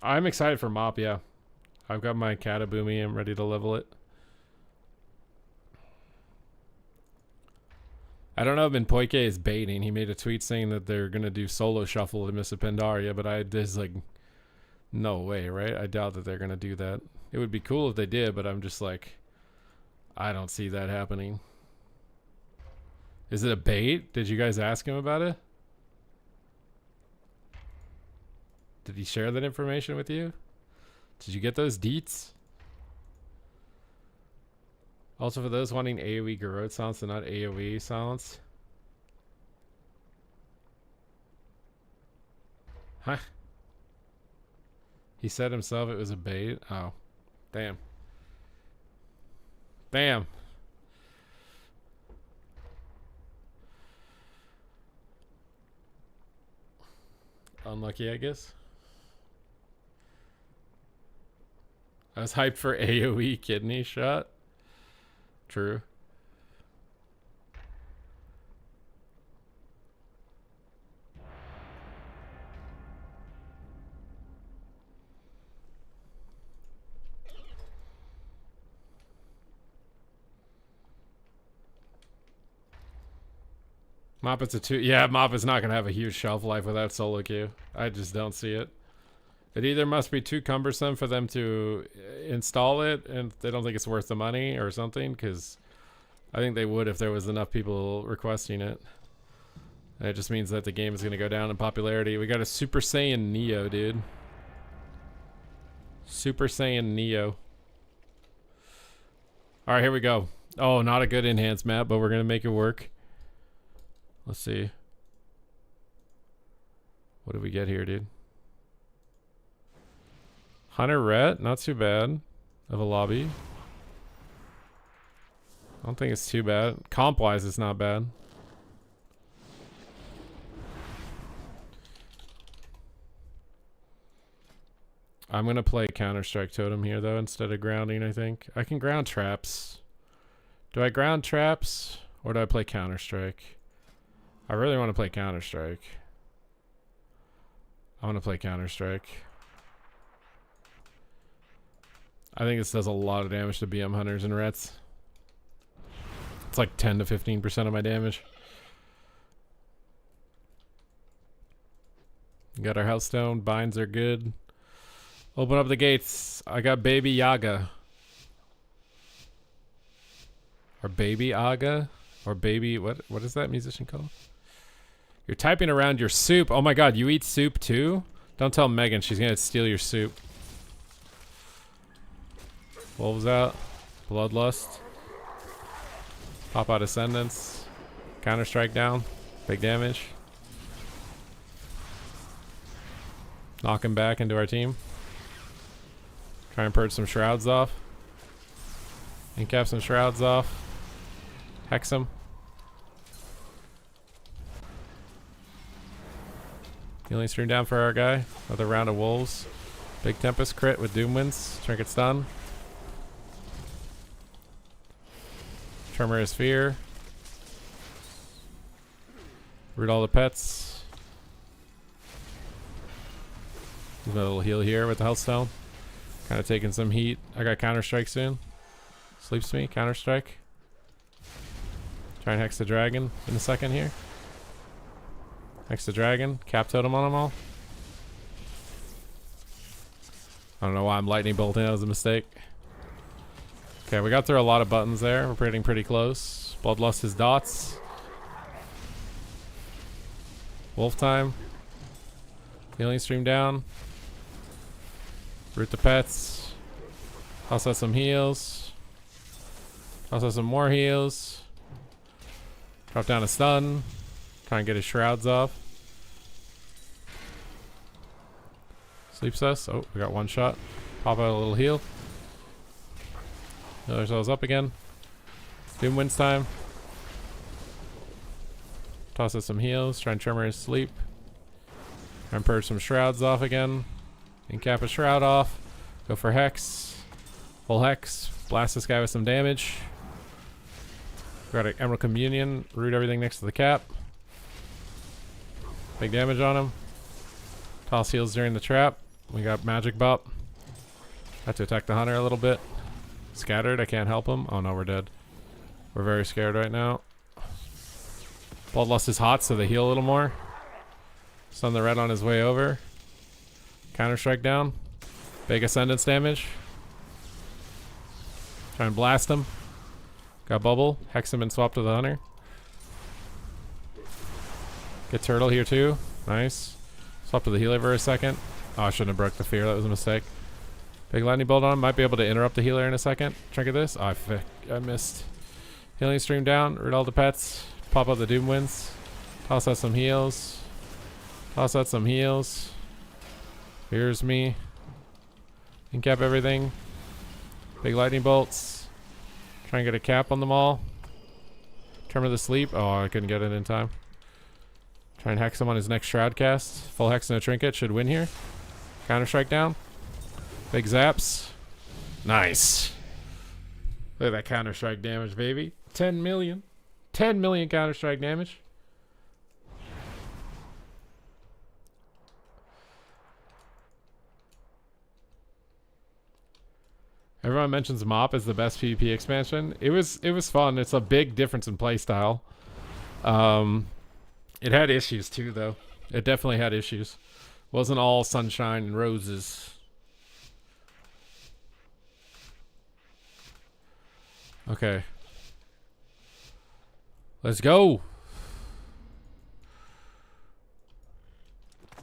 I'm excited for Mop, yeah. I've got my Kataboomy. I'm ready to level it. I don't know if Poike is baiting. He made a tweet saying that they're gonna do solo shuffle to Miss Pandaria, but I just like no way, right? I doubt that they're gonna do that. It would be cool if they did, but I'm just like, I don't see that happening. Is it a bait? Did you guys ask him about it? Did he share that information with you? Did you get those deets? Also, for those wanting AoE Garrote silence and not AoE silence. Huh? He said himself it was a bait? Oh. Damn. Damn. Unlucky, I guess. I was hyped for AoE kidney shot. True. Moppet's a 2. Yeah, Moppet's not going to have a huge shelf life without solo queue. I just don't see it. It either must be too cumbersome for them to install it and they don't think it's worth the money or something, because I think they would if there was enough people requesting it. And it just means that the game is going to go down in popularity. We got a Super Saiyan Neo, dude. Super Saiyan Neo. Alright, here we go. Oh, not a good enhanced map, but we're going to make it work. Let's see. What did we get here, dude? Hunter Ret, not too bad of a lobby. I don't think it's too bad. Comp-wise, it's not bad. I'm going to play Counter-Strike Totem here, though, instead of grounding, I think. I can ground traps. Do I ground traps, or do I play Counter-Strike? I really want to play Counter-Strike. I want to play Counter-Strike. I think this does a lot of damage to BM Hunters and Rets. It's like 10 to 15% of my damage. Got our Healthstone. Binds are good. Open up the gates. I got Baby Yaga. Or Baby Aga? Or Baby... What is that musician called? You're typing around your soup. Oh my god, you eat soup too? Don't tell Megan. She's gonna steal your soup. Wolves out. Bloodlust. Pop out Ascendance. Counter-Strike down. Big damage. Knock him back into our team. Try and purge some shrouds off. Incap some shrouds off. Hex him. Healing stream down for our guy. Another round of wolves. Big Tempest crit with Doom Winds. Trinket stun. Tremor is fear. Root all the pets. There's a little heal here with the Healthstone. Kind of taking some heat. I got Counter-Strike soon. Sleeps me. Counter-Strike. Try and hex the dragon in a second here. Hex the dragon. Cap totem on them all. I don't know why I'm lightning bolting. That was a mistake. Okay, we got through a lot of buttons there. We're getting pretty close. Bloodlust his dots. Wolf time. Healing stream down. Root the pets. Toss out some heals. Toss out some more heals. Drop down a stun. Try and get his shrouds off. Sleeps us. Oh, we got one shot. Pop out a little heal. Heal ourselves up again. Doom Winds time. Toss us some heals. Try and tremor his sleep. Try and purge some shrouds off again. Incap a shroud off. Go for hex. Full hex. Blast this guy with some damage. Got an Emerald Communion. Root everything next to the cap. Big damage on him. Toss heals during the trap. We got Magic Bop. Have to attack the hunter a little bit. Scattered. I can't help him. Oh no, we're dead. We're very scared right now. Bloodlust is hot, so they heal a little more. Stun the red on his way over. Counter strike down. Big ascendance damage. Try and blast him. Got bubble. Hex him and swap to the hunter. Get turtle here too. Nice. Swap to the healer for a second. Oh, I shouldn't have broke the fear. That was a mistake. Big lightning bolt on him. Might be able to interrupt the healer in a second. Trinket this. Oh, I missed. Healing stream down. Root all the pets. Pop out the doom winds. Toss out some heals. Toss out some heals. Here's me. Incap everything. Big lightning bolts. Try and get a cap on them all. Tremor the sleep. Oh, I couldn't get it in time. Try and hex him on his next shroud cast. Full hex no trinket. Should win here. Counter strike down. Big zaps. Nice. Look at that counter strike damage, baby. 10 million. 10 million counter strike damage. Everyone mentions Mop as the best PvP expansion. It was fun. It's a big difference in playstyle. It had issues too, though. It definitely had issues. Wasn't all sunshine and roses. Okay. Let's go.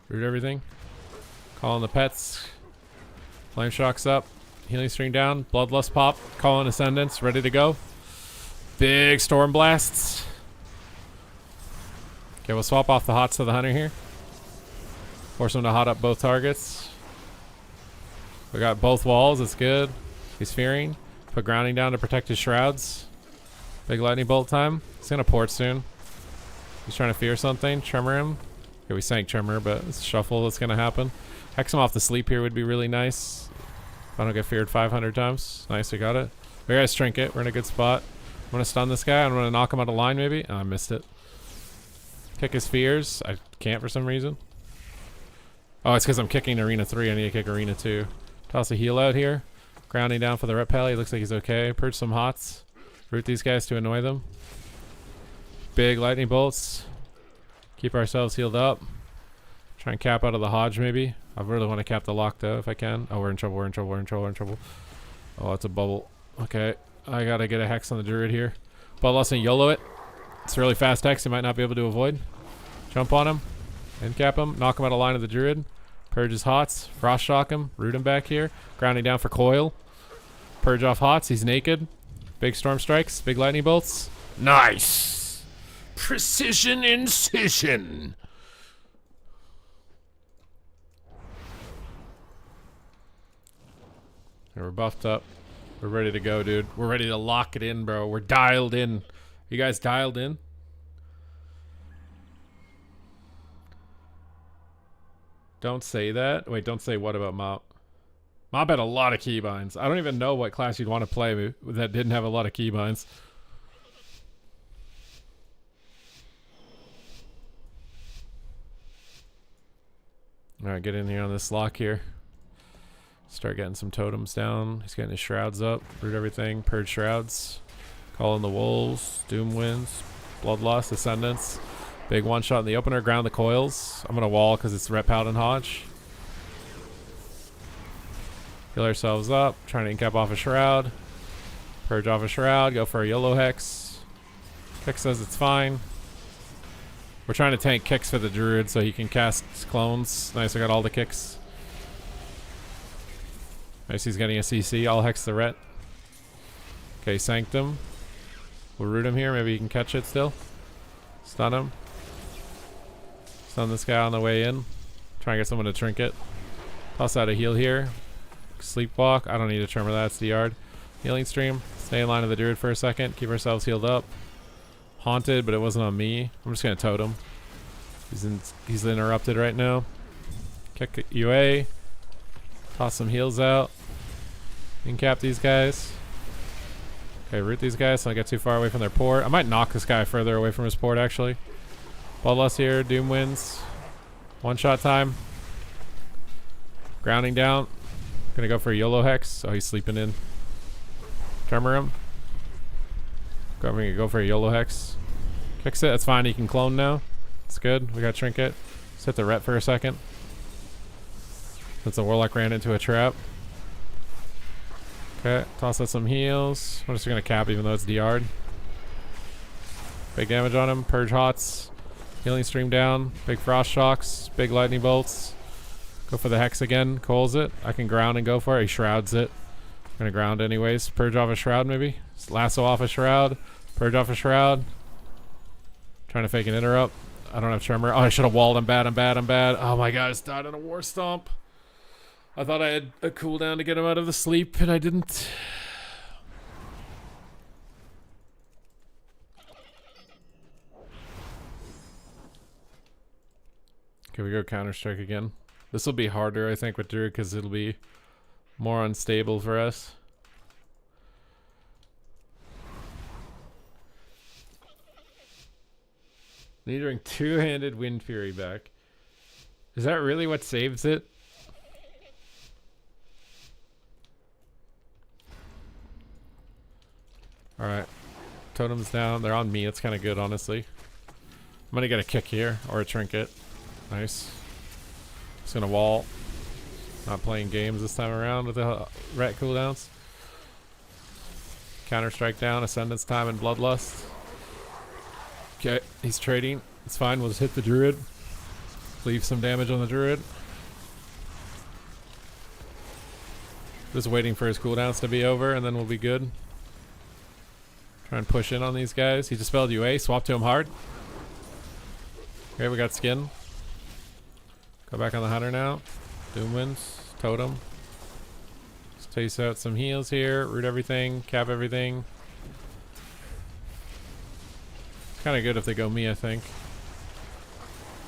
Root everything. Calling the pets. Flame shocks up. Healing string down. Bloodlust pop. Calling ascendants. Ready to go. Big storm blasts. Okay, we'll swap off the hots to the hunter here. Force him to hot up both targets. We got both walls. It's good. He's fearing. Put grounding down to protect his shrouds. Big lightning bolt time. He's gonna port soon. He's trying to fear something. Tremor him. Okay, we sank Tremor, but it's a shuffle that's gonna happen. Hex him off the sleep here would be really nice. If I don't get feared 500 times. Nice, we got it. We guys trinket. We're in a good spot. I'm gonna stun this guy. I'm gonna knock him out of line maybe. Oh, I missed it. Kick his fears. I can't for some reason. Oh, it's because I'm kicking Arena 3. I need to kick Arena 2. Toss a heal out here. Grounding down for the repel. He looks like he's okay. Purge some hots. Root these guys to annoy them. Big lightning bolts. Keep ourselves healed up. Try and cap out of the Hodge maybe. I really want to cap the lock though if I can. Oh, we're in trouble. We're in trouble. We're in trouble. We're in trouble. Oh, it's a bubble. Okay. I gotta get a hex on the druid here. Bloodlust and YOLO it. It's a really fast hex. He might not be able to avoid. Jump on him. End cap him. Knock him out of line of the druid. Purge his hots. Frost shock him. Root him back here. Grounding down for coil. Purge off hots. He's naked. Big storm strikes. Big lightning bolts. Nice. Precision incision. And we're buffed up. We're ready to go, dude. We're ready to lock it in, bro. We're dialed in. You guys dialed in? Don't say that. Wait, don't say what about Mop? Mop had a lot of keybinds. I don't even know what class you'd want to play that didn't have a lot of keybinds. Alright, get in here on this lock here. Start getting some totems down. He's getting his shrouds up. Root everything. Purge shrouds. Call in the wolves. Doom winds. Bloodlust. Ascendants. Big one shot in the opener. Ground the coils. I'm going to wall because it's Ret Paladin Hodge. Heal ourselves up. Trying to incap off a shroud. Purge off a shroud. Go for a YOLO hex. Kick says it's fine. We're trying to tank kicks for the druid so he can cast clones. Nice, I got all the kicks. Nice, he's getting a CC. I'll hex the Ret. Okay, Sanctum. We'll root him here. Maybe he can catch it still. Stun him. Stun this guy on the way in. Try and get someone to trinket. Toss out a heal here. Sleepwalk. I don't need a tremor. That's the yard. Healing stream. Stay in line of the druid for a second. Keep ourselves healed up. Haunted, but it wasn't on me. I'm just gonna totem. He's interrupted right now. Kick UA. Toss some heals out. Incap these guys. Okay, root these guys so I get too far away from their port. I might knock this guy further away from his port actually. Bloodlust here. Doom wins. One shot time. Grounding down. Gonna go for a YOLO hex. Oh, he's sleeping in. Tremor him. Go for a YOLO hex. Kicks it. That's fine. He can clone now. It's good. We got Trinket. Let's hit the ret for a second. Since the Warlock ran into a trap. Okay. Toss out some heals. We're just going to cap even though it's DR'd. Big damage on him. Purge Hots. Healing Stream down. Big Frost Shocks. Big Lightning Bolts. Go for the Hex again. Coals it. I can ground and go for it. He Shrouds it. I'm going to ground anyways. Purge off a Shroud maybe. Lasso off a Shroud. Purge off a Shroud. Trying to fake an interrupt. I don't have Tremor. Oh, I should have walled. I'm bad. Oh my god, I just died on a War Stomp. I thought I had a cooldown to get him out of the sleep, and I didn't. Okay, we go Counter-Strike again. This will be harder, I think, with Druid, because it'll be more unstable for us. Need to bring two-handed Wind Fury back. Is that really what saves it? Alright. Totem's down. They're on me. It's kind of good, honestly. I'm going to get a kick here. Or a Trinket. Nice. Just going to wall. Not playing games this time around with the ret cooldowns. Counter-Strike down. Ascendance time and Bloodlust. Okay, he's trading. It's fine. We'll just hit the Druid. Leave some damage on the Druid. Just waiting for his cooldowns to be over and then we'll be good. Try and push in on these guys. He dispelled UA. Swap to him hard. Okay, we got skin. Go back on the Hunter now. Doom wins. Totem. Let's taste out some heals here. Root everything. Cap everything. Kind of good if they go me, I think.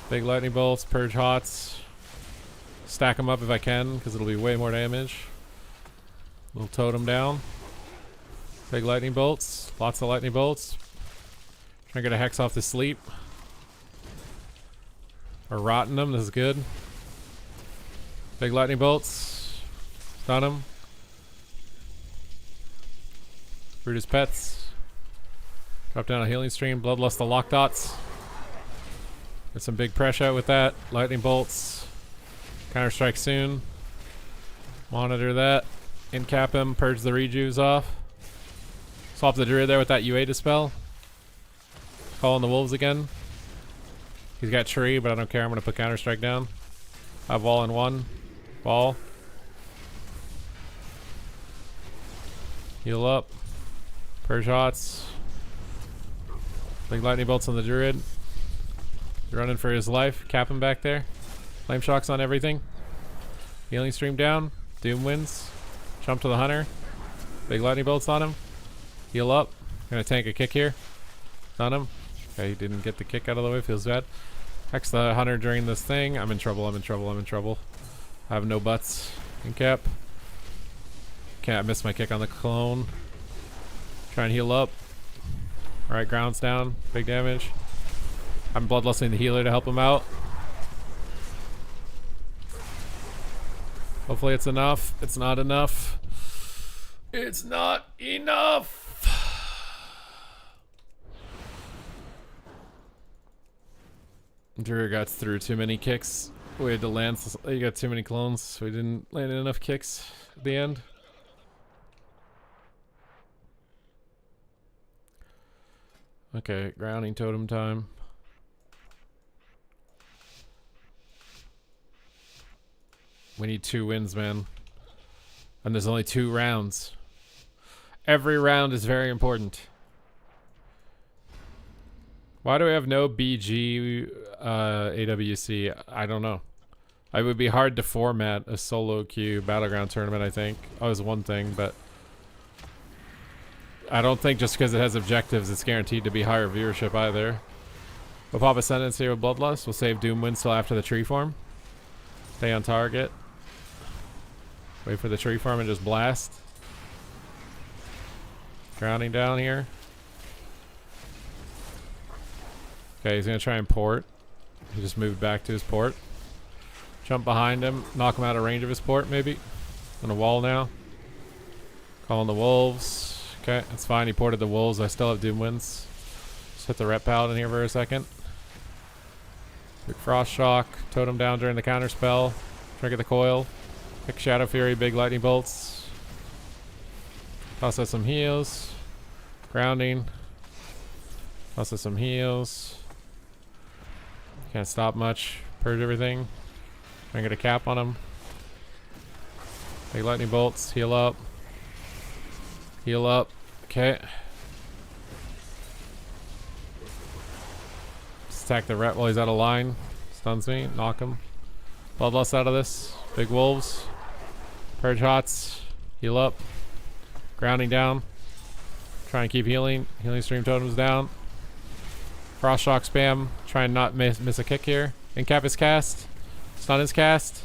Big lightning bolts, purge hots. Stack them up if I can, because it'll be way more damage. Little totem down. Big lightning bolts. Lots of lightning bolts. Trying to get a hex off the sleep. Or rotting them. This is good. Big lightning bolts. Stun him. Root his pets. Drop down a healing stream. Bloodlust the lock dots. Get some big pressure with that. Lightning bolts. Counter-Strike soon. Monitor that. Incap him. Purge the rejuves off. Swap the Druid there with that UA dispel. Calling the wolves again. He's got tree, but I don't care. I'm going to put Counter-Strike down. I have wall in one. Ball. Heal up. Purge hots. Big lightning bolts on the Druid. He's running for his life. Cap him back there. Flame shocks on everything. Healing stream down. Doom wins. Jump to the Hunter. Big lightning bolts on him. Heal up. Gonna tank a kick here. On him. Okay, he didn't get the kick out of the way. Feels bad. Hex the Hunter during this thing. I'm in trouble. I have no butts. In cap. Okay, I missed my kick on the clone. Try and heal up. Alright, ground's down. Big damage. I'm bloodlusting the healer to help him out. Hopefully it's enough. It's not enough. It's not enough! Druid got through too many kicks. We had to land. He got too many clones, so we didn't land enough kicks at the end. Okay, grounding totem time. We need 2 wins, man. And there's only 2 rounds. Every round is very important. Why do we have no BG AWC? I don't know. It would be hard to format a solo queue battleground tournament, I think. Oh, it's one thing, but I don't think just because it has objectives it's guaranteed to be higher viewership either. We'll pop Ascendance here with Bloodlust. We'll save Doom wins till after the tree form. Stay on target. Wait for the tree form and just blast. Grounding down here. Okay, he's gonna try and port. He just moved back to his port. Jump behind him, knock him out of range of his port, maybe. On a wall now. Calling the wolves. Okay, that's fine. He ported the wolves. I still have Doom wins. Just hit the Rep Paladin here for a second. Big Frost Shock. Totem down during the counter spell. Trigger the coil. Pick Shadow Fury. Big Lightning Bolts. Toss out some heals. Grounding. Toss out some heals. Can't stop much. Purge everything. Try and get a cap on him. Big Lightning Bolts. Heal up. Heal up. Okay. Just attack the Ret while he's out of line. Stuns me. Knock him. Bloodlust out of this. Big Wolves. Purge Hots. Heal up. Grounding down. Try and keep healing. Healing Stream Totems down. Frost Shock spam. Try and not miss a kick here. Incap his cast. Stun his cast.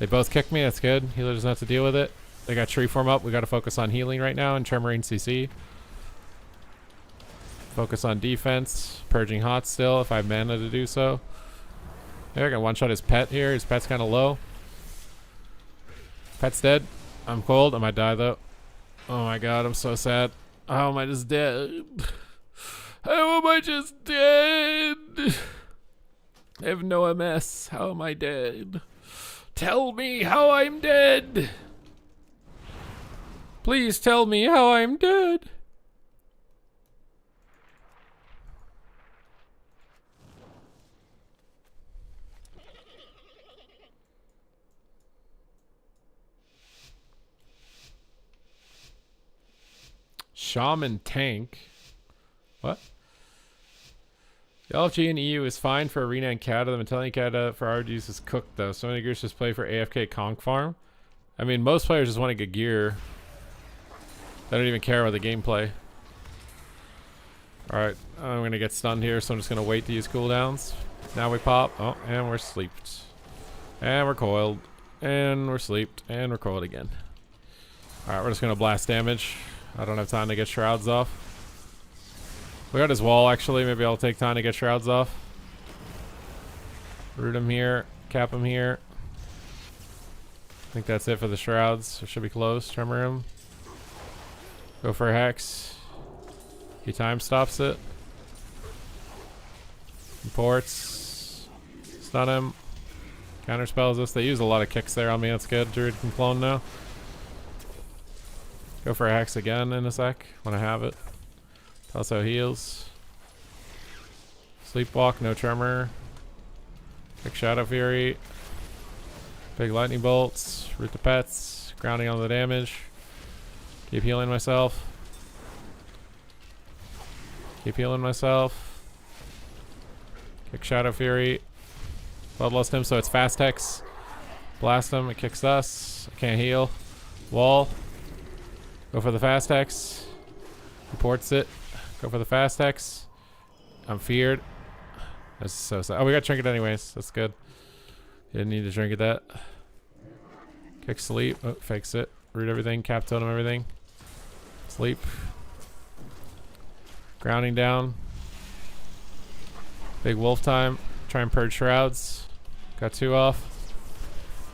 They both kick me. That's good. Healer doesn't have to deal with it. They got Tree Form up. We got to focus on healing right now and Tremoring CC. Focus on defense. Purging Hot still if I have mana to do so. There, I can one-shot his pet here. His pet's kind of low. Pet's dead. I'm cold. I might die though. Oh my god, I'm so sad. How am I just dead? How am I just dead? I have no MS. How am I dead? Tell me how I'm dead. Please tell me how I'm dead. Shaman tank. What? The LFG and EU is fine for Arena and Kata. The Metallic Kata for our use is cooked though. So many gears just play for AFK Conk Farm. I mean, most players just want to get gear. They don't even care about the gameplay. Alright, I'm going to get stunned here, so I'm just going to wait to use cooldowns. Now we pop. Oh, and we're sleeped. And we're coiled. And we're sleeped. And we're coiled again. Alright, we're just going to blast damage. I don't have time to get shrouds off. We got his wall actually. Maybe I'll take time to get shrouds off. Root him here. Cap him here. I think that's it for the shrouds. It should be close. Tremor him. Go for a hex. He time stops it. Imports. Stun him. Counter spells this. They use a lot of kicks there on me. That's good. Druid can clone now. Go for a hex again in a sec when I have it. Also heals. Sleepwalk, no tremor. Big Shadow Fury. Big Lightning Bolts. Root the pets. Grounding on the damage. Keep healing myself. Keep healing myself. Kick Shadow Fury. Bloodlust him so it's fast hex. Blast him, it kicks us. I can't heal. Wall. Go for the fast hex. Reports it. Go for the fast hex. I'm feared. That's so sad. Oh, we got trinket anyways. That's good. Didn't need to trinket that. Kick sleep. Oh, fakes it. Root everything. Cap totem everything. Sleep. Grounding down. Big wolf time. Try and purge shrouds. Got 2 off.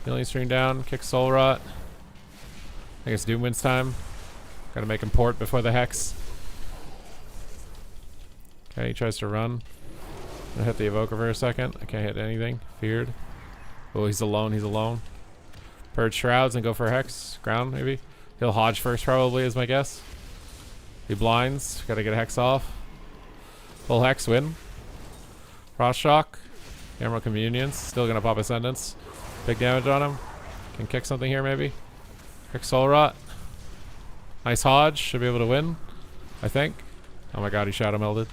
Healing stream down. Kick soul rot. I think it's Doomwind's time. Gotta make him port before the hex. Okay, he tries to run. I'm gonna hit the evoker for a second. I can't hit anything. Feared. Oh, he's alone. He's alone. Purge shrouds and go for a hex. Ground, maybe. He'll hodge first, probably, is my guess. He blinds. Gotta get a hex off. Full hex win. Frost shock. Emerald Communions. Still gonna pop Ascendance. Big damage on him. Can kick something here, maybe. Kick soul rot. Nice hodge. Should be able to win, I think. Oh my god, he shadow melded.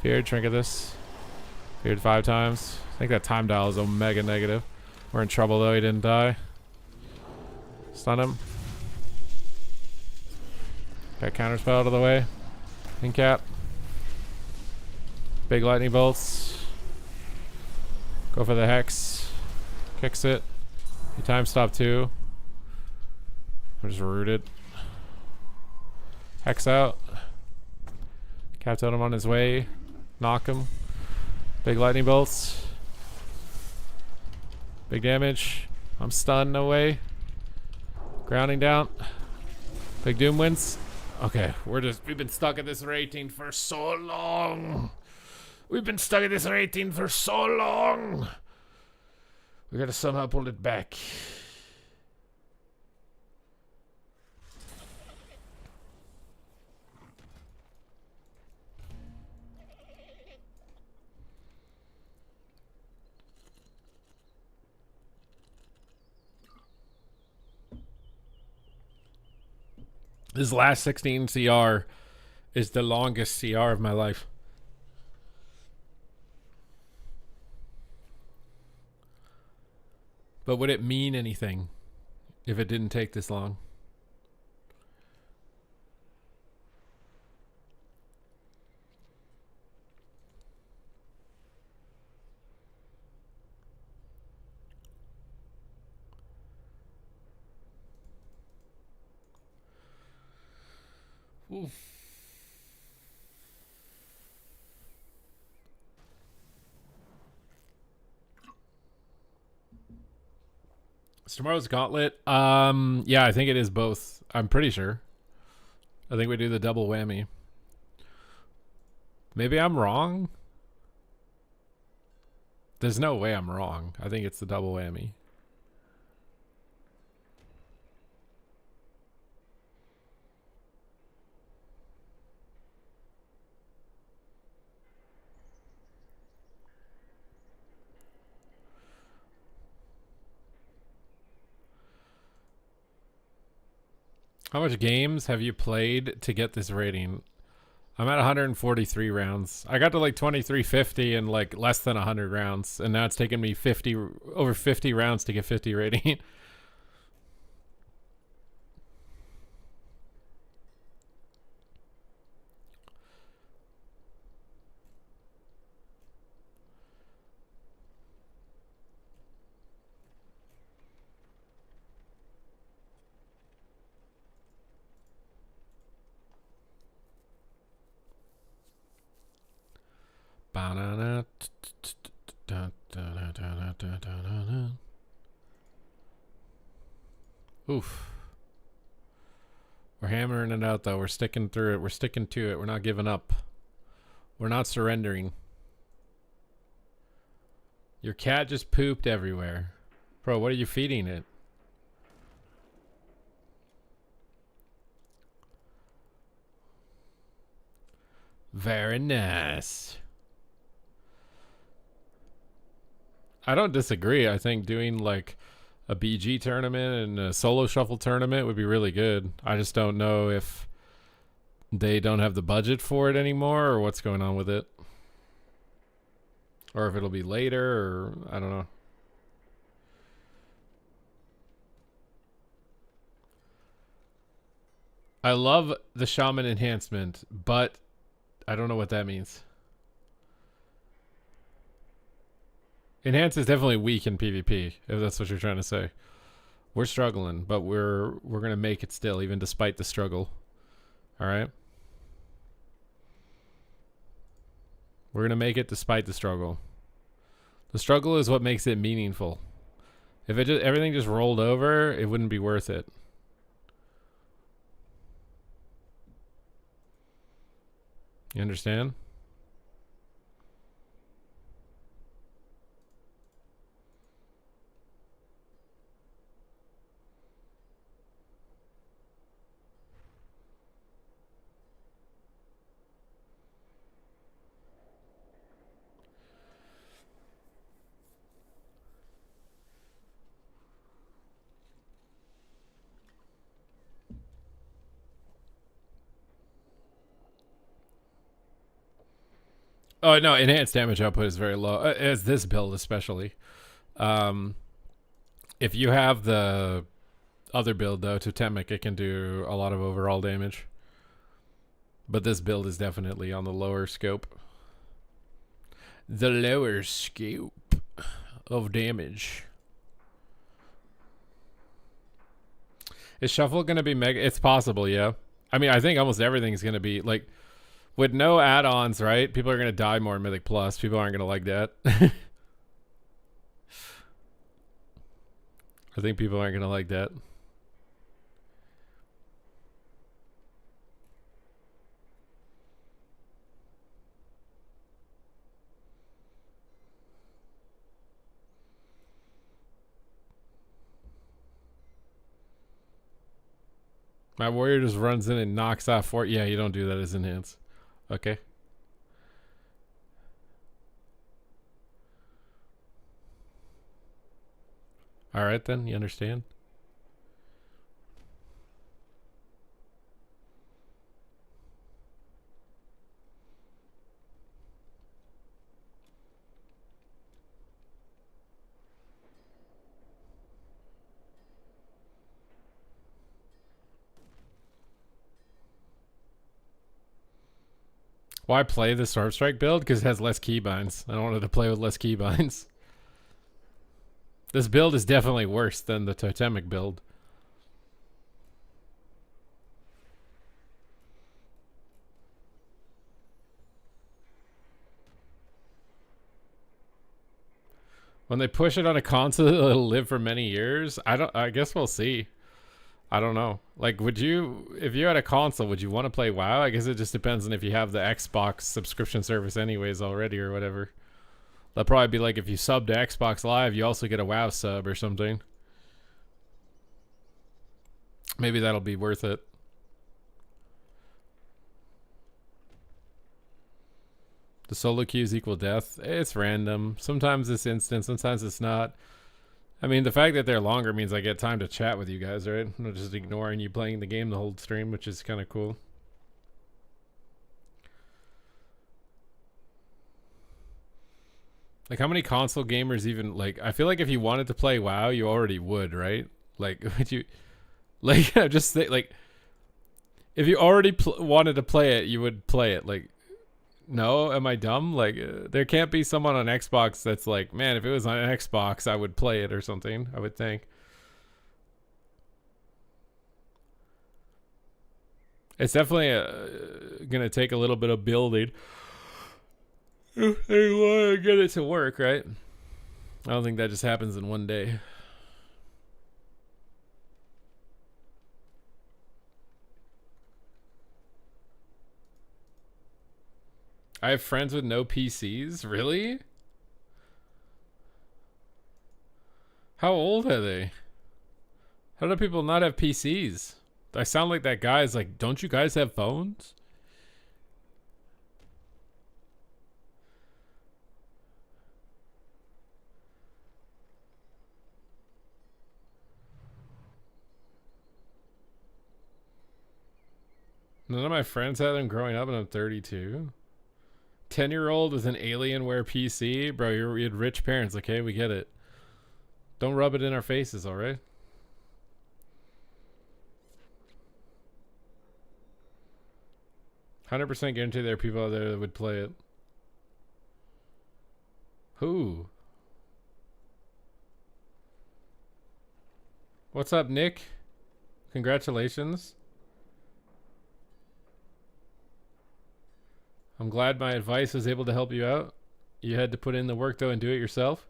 Feared, trinket this. Feared 5 times. I think that time dial is omega negative. We're in trouble though, he didn't die. Stun him. Got counterspell out of the way. Incap. Big lightning bolts. Go for the hex. Kicks it. He time stop too. I'm just rooted. Hex out. Cap totem on his way. Knock him. Big lightning bolts. Big damage. I'm stunned, no way. Grounding down. Big doom wins. Okay, we've been stuck at this rating for so long. We've been stuck at this rating for so long. We gotta somehow pull it back. This last 16 CR is the longest CR of my life. But would it mean anything if it didn't take this long? Oof. It's tomorrow's gauntlet. Yeah, I think it is both. I'm pretty sure. I think we do the double whammy. Maybe I'm wrong. There's no way I'm wrong. I think it's the double whammy. How much games have you played to get this rating? I'm at 143 rounds. I got to like 2350 in like less than 100 rounds, and now it's taken me over 50 rounds to get 50 rating. Oof. We're hammering it out though. We're sticking through it. We're sticking to it. We're not giving up. We're not surrendering. Your cat just pooped everywhere. Bro, what are you feeding it? Very nice. I don't disagree. I think doing like a BG tournament and a solo shuffle tournament would be really good. I just don't know if they don't have the budget for it anymore or what's going on with it. Or if it'll be later or I don't know. I love the shaman enhancement, but I don't know what that means. Enhance is definitely weak in PvP, if that's what you're trying to say. We're struggling, but we're gonna make it still, even despite the struggle. Alright? We're gonna make it despite the struggle. The struggle is what makes it meaningful. If everything just rolled over, it wouldn't be worth it. You understand? Oh no, enhanced damage output is very low. As this build especially. If you have the other build though, Totemic, it can do a lot of overall damage. But this build is definitely on the lower scope. The lower scope of damage. Is Shuffle going to be mega? It's possible, yeah. I mean, I think almost everything's going to be like with no add-ons, right? People are going to die more in Mythic Plus. People aren't going to like that. I think people aren't going to like that. My warrior just runs in and knocks off 4. Yeah, you don't do that as enhance. Okay. Alright then, you understand? Why play the Storm Strike build? Because it has less keybinds. I don't want to play with less keybinds. This build is definitely worse than the totemic build. When they push it on a console, it'll live for many years. I guess we'll see. I don't know. Like, would you, if you had a console, would you want to play WoW? I guess it just depends on if you have the Xbox subscription service anyways already or whatever. That'll probably be like if you sub to Xbox Live, you also get a WoW sub or something. Maybe that'll be worth it. The solo queues equal death. It's random. Sometimes it's instant, sometimes it's not. I mean, the fact that they're longer means I get time to chat with you guys, right? I'm not just ignoring you playing the game the whole stream, which is kind of cool. Like, how many console gamers even, like, I feel like if you wanted to play WoW, you already would, right? Like, would you, like, just say, like, if you already wanted to play it, you would play it. Like, no, am I dumb? Like, there can't be someone on Xbox that's like, man, if it was on an Xbox, I would play it or something, I would think. It's definitely gonna take a little bit of building. If they want to get it to work, right? I don't think that just happens in one day. I have friends with no PCs? Really? How old are they? How do people not have PCs? I sound like that guy is like, don't you guys have phones? None of my friends had them growing up and I'm 32. 10-year-old with an Alienware PC? Bro, you had rich parents, okay? We get it. Don't rub it in our faces, alright? %100% guarantee there are people out there that would play it. Who? What's up, Nick? Congratulations. I'm glad my advice was able to help you out. You had to put in the work though and do it yourself.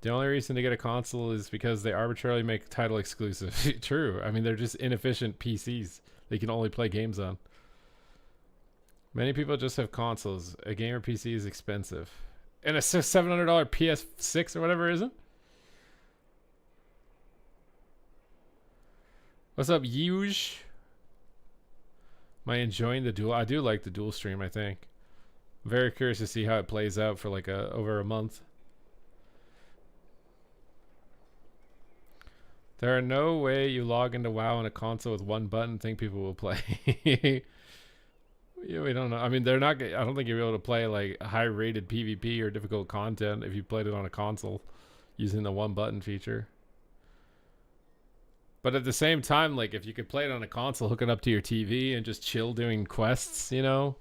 The only reason to get a console is because they arbitrarily make title exclusive. True. I mean, they're just inefficient PCs. They can only play games on. Many people just have consoles. A gamer PC is expensive. And a $700 PS6 or whatever, isn't it? What's up, Yuge? Am I enjoying the duel? I do like the dual stream, I think. I'm very curious to see how it plays out for like over a month. There are no way you log into WoW on a console with one button think people will play. Yeah, we don't know. I mean, they're not. I don't think you'll be able to play like high-rated PvP or difficult content if you played it on a console using the one button feature. But at the same time, like if you could play it on a console, hook it up to your TV and just chill doing quests, you know,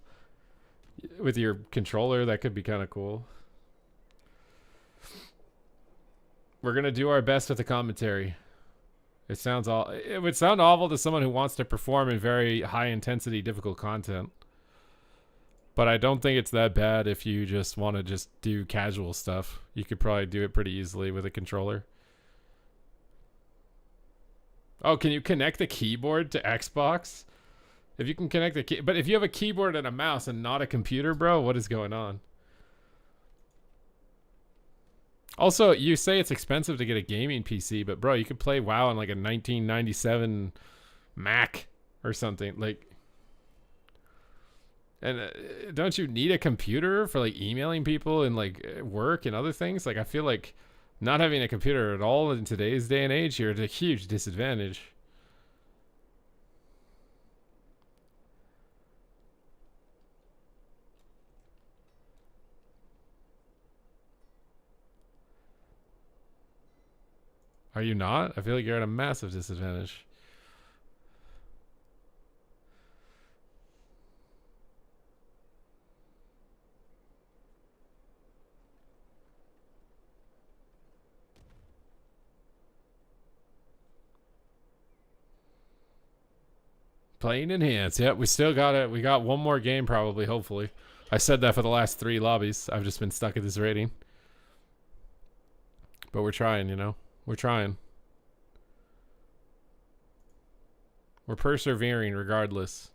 with your controller, that could be kind of cool. We're gonna do our best with the commentary. It would sound awful to someone who wants to perform in very high intensity, difficult content. But I don't think it's that bad if you just want to just do casual stuff. You could probably do it pretty easily with a controller. Oh, can you connect the keyboard to Xbox? If you can connect the but if you have a keyboard and a mouse and not a computer, bro, what is going on? Also, you say it's expensive to get a gaming PC, but bro, you could play WoW on like a 1997 Mac or something. Like, and don't you need a computer for like emailing people and like work and other things? Like, I feel like not having a computer at all in today's day and age, you're at a huge disadvantage. Are you not? I feel like you're at a massive disadvantage. Playing Enhance. Yep, we still got it. We got one more game probably, hopefully. I said that for the last 3 lobbies. I've just been stuck at this rating. But we're trying, you know? We're trying. We're persevering regardless.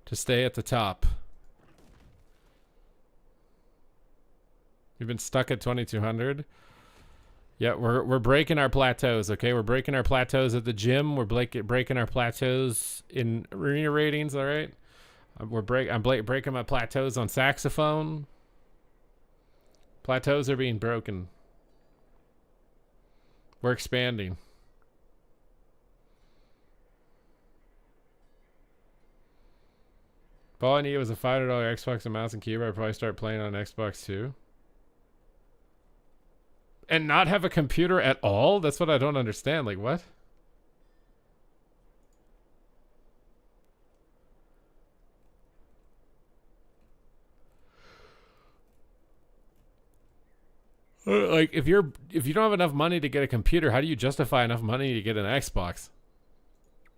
To stay at the top. We've been stuck at 2200. Yeah, we're breaking our plateaus, okay? We're breaking our plateaus at the gym. We're breaking our plateaus in arena ratings, all right? I'm breaking my plateaus on saxophone. Plateaus are being broken. We're expanding. If all I needed was a $500 Xbox, a mouse, and keyboard, I'd probably start playing on Xbox too. And not have a computer at all? That's what I don't understand. Like, what? Like, if you don't have enough money to get a computer, how do you justify enough money to get an Xbox?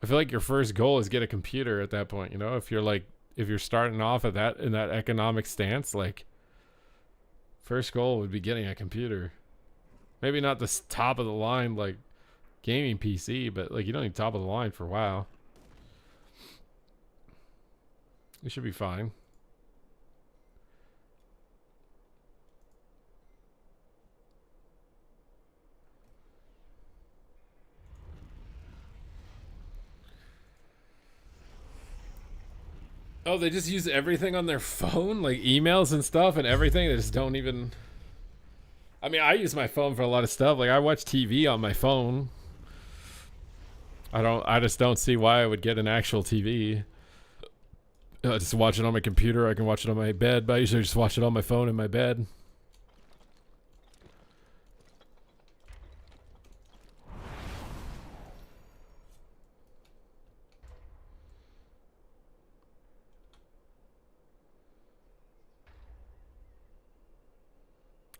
I feel like your first goal is get a computer at that point, you know? If you're starting off at that in that economic stance, like, first goal would be getting a computer. Maybe not the top of the line like gaming PC, but like you don't need top of the line for WoW. You should be fine. Oh, they just use everything on their phone, like emails and stuff and everything. They just don't even. I mean, I use my phone for a lot of stuff. Like I watch TV on my phone. I just don't see why I would get an actual TV. Just watch it on my computer. I can watch it on my bed, but I usually just watch it on my phone in my bed.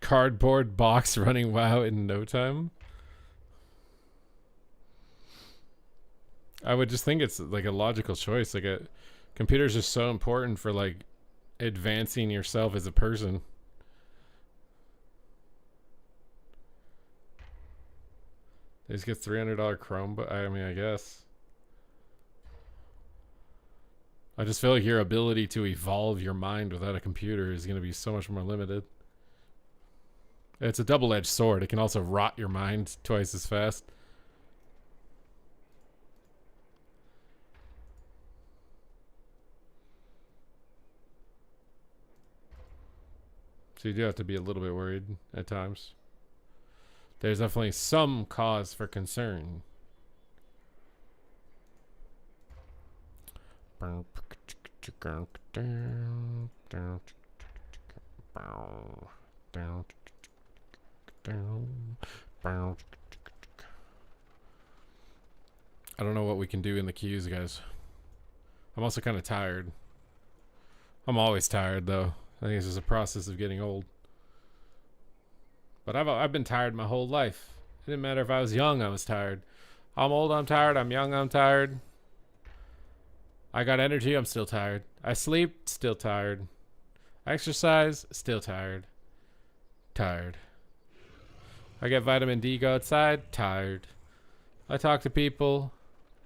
Cardboard box running WoW in no time. I would just think it's like a logical choice. Like computers are so important for like advancing yourself as a person. They just get $300 Chromebook. I mean, I guess. I just feel like your ability to evolve your mind without a computer is going to be so much more limited. It's a double-edged sword. It can also rot your mind twice as fast. So you do have to be a little bit worried at times. There's definitely some cause for concern. I don't know what we can do in the queues, guys. I'm also kind of tired. I'm always tired, though. I think it's just a process of getting old. But I've been tired my whole life. It didn't matter if I was young, I was tired. I'm old, I'm tired. I'm young, I'm tired. I got energy, I'm still tired. I sleep, still tired. I exercise, still tired. Tired. I get vitamin D, go outside, tired. I talk to people,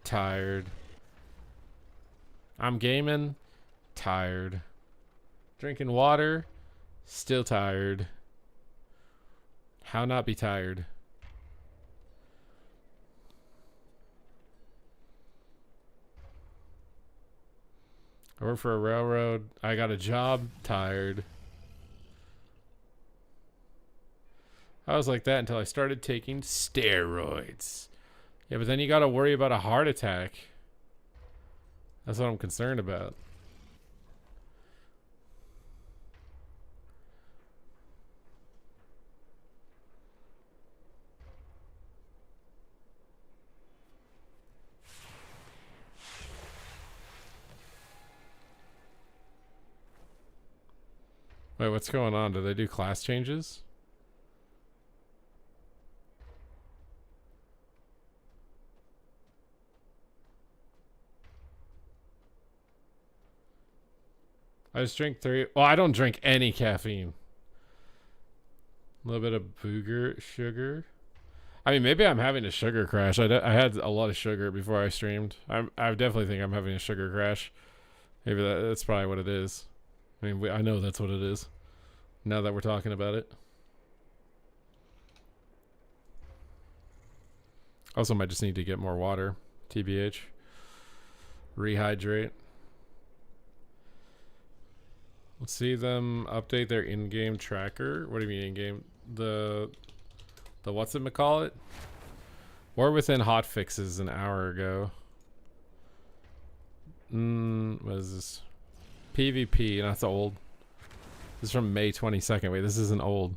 tired. I'm gaming, tired. Drinking water, Still tired. How not be tired? I work for a railroad. I got a job. Tired. I was like that until I started taking steroids. Yeah, but then you gotta worry about a heart attack. That's what I'm concerned about. Wait, what's going on? Do they do class changes? I just drink 3. Well, I don't drink any caffeine. A little bit of booger sugar. I mean, maybe I'm having a sugar crash. I had a lot of sugar before I streamed. I definitely think I'm having a sugar crash. Maybe that's probably what it is. I mean, I know that's what it is. Now that we're talking about it. Also, might just need to get more water. TBH. Rehydrate. Let's see them update their in-game tracker. What do you mean in-game? The what's it call it? We're within hot fixes an hour ago. What is this? PvP, that's old. This is from May 22nd. Wait, this isn't old.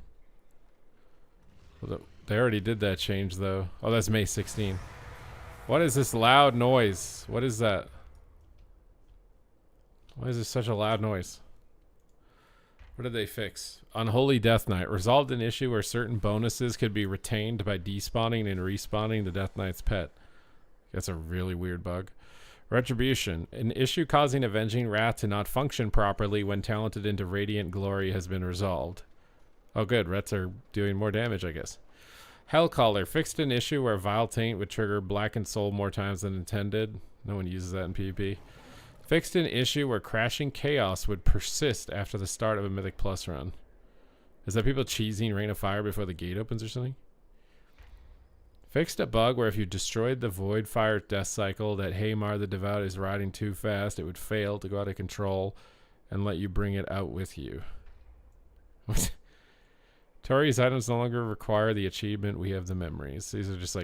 They already did that change though. Oh, that's May 16. What is this loud noise? What is that? Why is this such a loud noise? What did they fix? Unholy Death Knight resolved an issue where certain bonuses could be retained by despawning and respawning the Death Knight's pet. That's a really weird bug. Retribution. An issue causing Avenging Wrath to not function properly when talented into Radiant Glory has been resolved. Oh good, Rets are doing more damage, I guess. Hellcaller. Fixed an issue where Vile Taint would trigger Blackened Soul more times than intended. No one uses that in PvP. Fixed an issue where Crashing Chaos would persist after the start of a Mythic Plus run. Is that people cheesing Rain of Fire before the gate opens or something? Fixed a bug where if you destroyed the Void Fire death cycle that Haymar the Devout is riding too fast, it would fail to go out of control and let you bring it out with you. What? Tori's items no longer require the achievement. We have the memories. These are just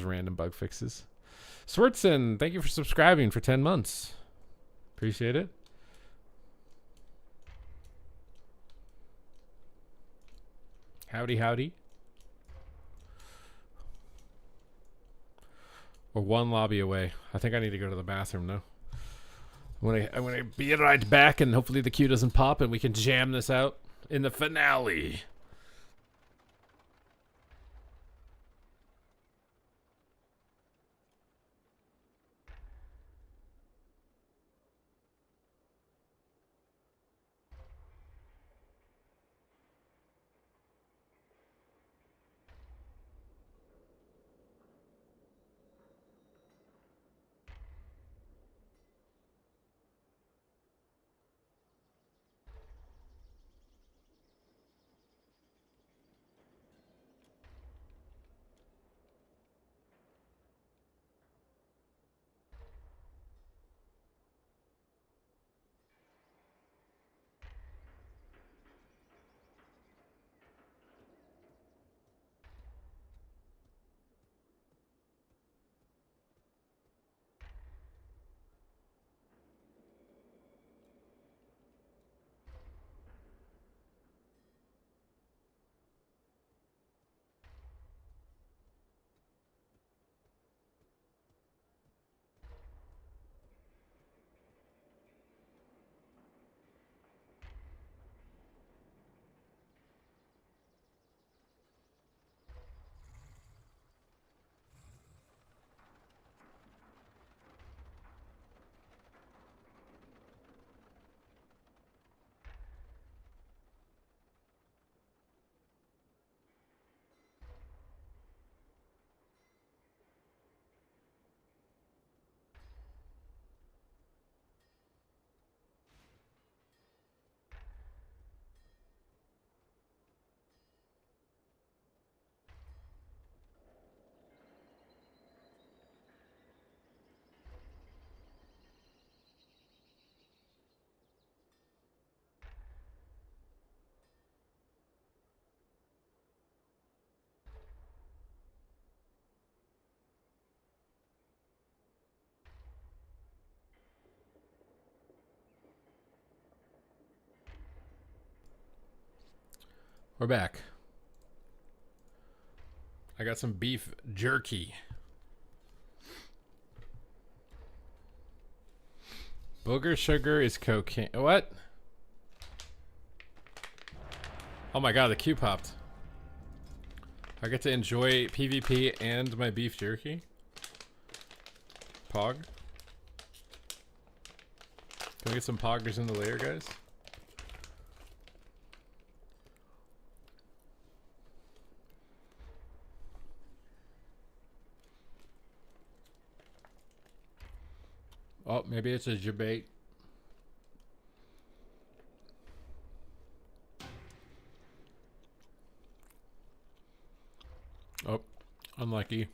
random bug fixes. Swartzen, thank you for subscribing for 10 months. Appreciate it. Howdy, howdy. We're one lobby away. I think I need to go to the bathroom now. I'm gonna be right back, and hopefully the queue doesn't pop, and we can jam this out in the finale. We're back. I got some beef jerky. Booger sugar is cocaine. What? Oh my god, the queue popped. I get to enjoy PvP and my beef jerky. Pog. Can we get some poggers in the layer, guys? Oh, maybe it's a debate. Oh, unlucky.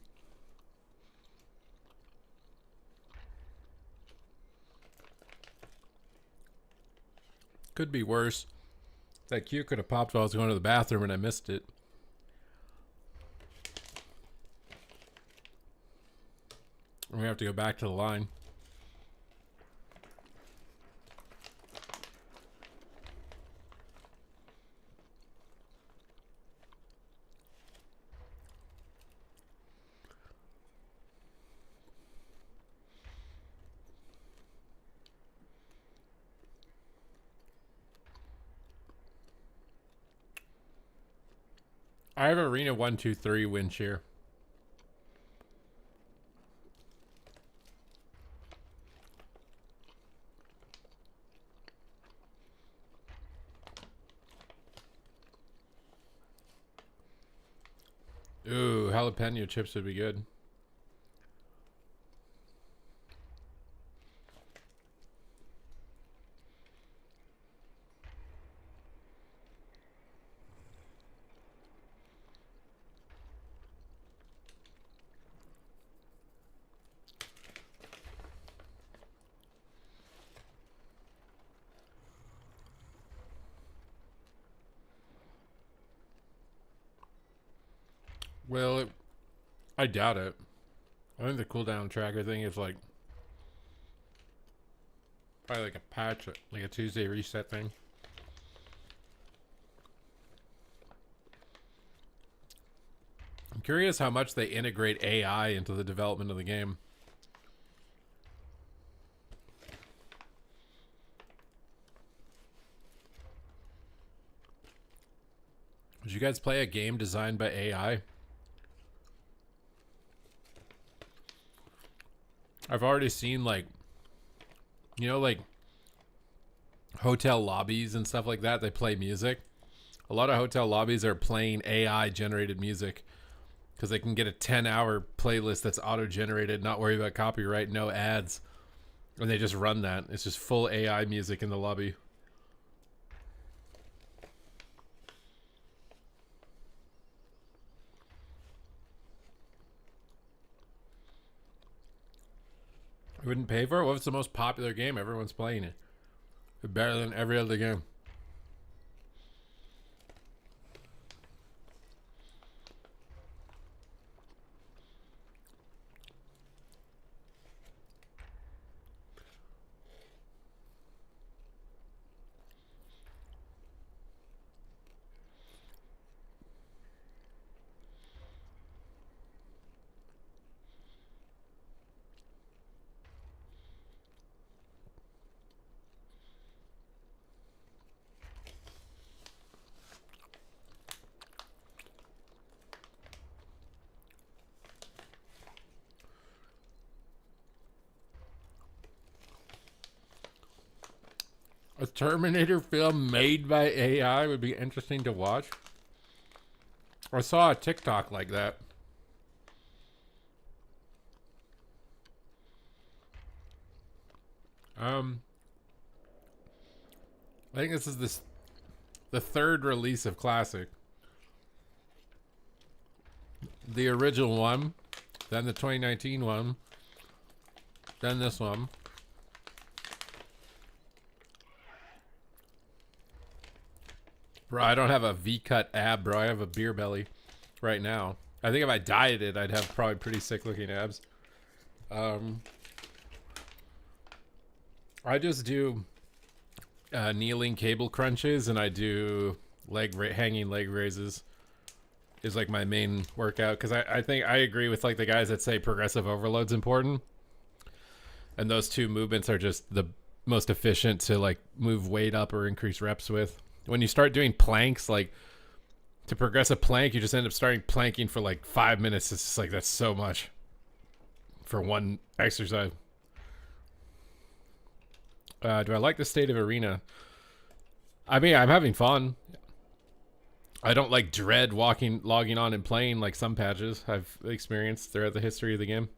Could be worse. That queue could have popped while I was going to the bathroom and I missed it. And we have to go back to the line. I have Arena 123 win share. Ooh, jalapeno chips would be good. Well, I doubt it. I think the cooldown tracker thing is like probably like a patch, like a Tuesday reset thing. I'm curious how much they integrate AI into the development of the game. Did you guys play a game designed by AI? I've already seen like, you know, like hotel lobbies and stuff like that. They play music. A lot of hotel lobbies are playing AI generated music because they can get a 10-hour playlist that's auto-generated, not worry about copyright, no ads. And they just run that. It's just full AI music in the lobby. You wouldn't pay for it? What's the most popular game? Everyone's playing it. Better than every other game. A Terminator film made by AI would be interesting to watch. I saw a TikTok like that. I think this is the third release of Classic. The original one, then the 2019 one, then this one. Bro, I don't have a V-cut ab, bro. I have a beer belly right now. I think if I dieted, I'd have probably pretty sick-looking abs. I just do kneeling cable crunches, and I do hanging leg raises is like my main workout, because I think I agree with like the guys that say progressive overload's important, and those two movements are just the most efficient to like move weight up or increase reps with. When you start doing planks, like to progress a plank, you just end up starting planking for like 5 minutes. It's just like, that's so much for one exercise. Do I like the state of arena? I mean, I'm having fun. I don't like dread logging on and playing like some patches I've experienced throughout the history of the game.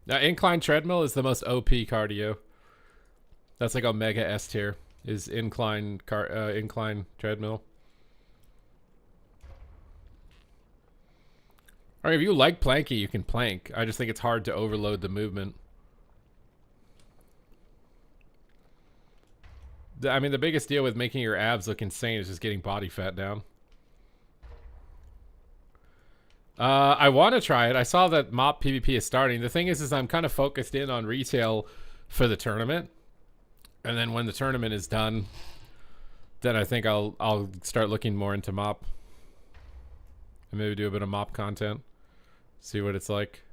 Now, incline treadmill is the most OP cardio. That's like Omega S tier, is incline treadmill. Or if you like planking, you can plank. I just think it's hard to overload the movement. I mean, the biggest deal with making your abs look insane is just getting body fat down. I want to try it. I saw that MOP PvP is starting. The thing is I'm kind of focused in on retail for the tournament. And then when the tournament is done, then I think I'll start looking more into MOP. And maybe do a bit of MOP content. See what it's like.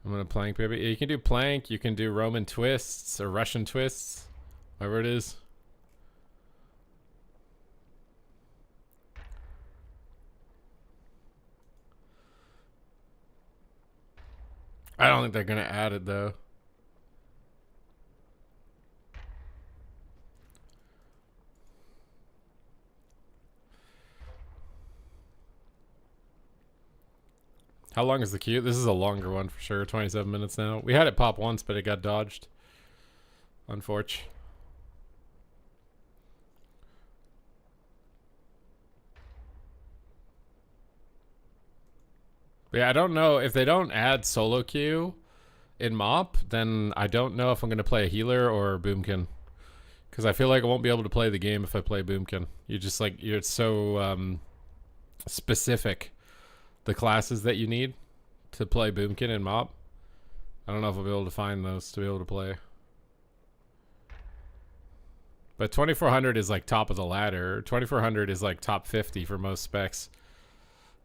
I'm gonna plank, baby. You can do plank. You can do Roman twists or Russian twists, whatever it is. I don't think they're gonna add it though. How long is the queue? This is a longer one for sure. 27 minutes now. We had it pop once, but it got dodged. Unfortunate. Yeah, I don't know. If they don't add solo queue in MOP, then I don't know if I'm going to play a healer or Boomkin. Because I feel like I won't be able to play the game if I play Boomkin. You just like, you're so specific. The classes that you need to play Boomkin and MOP. I don't know if I'll be able to find those to be able to play. But 2400 is like top of the ladder. 2400 is like top 50 for most specs.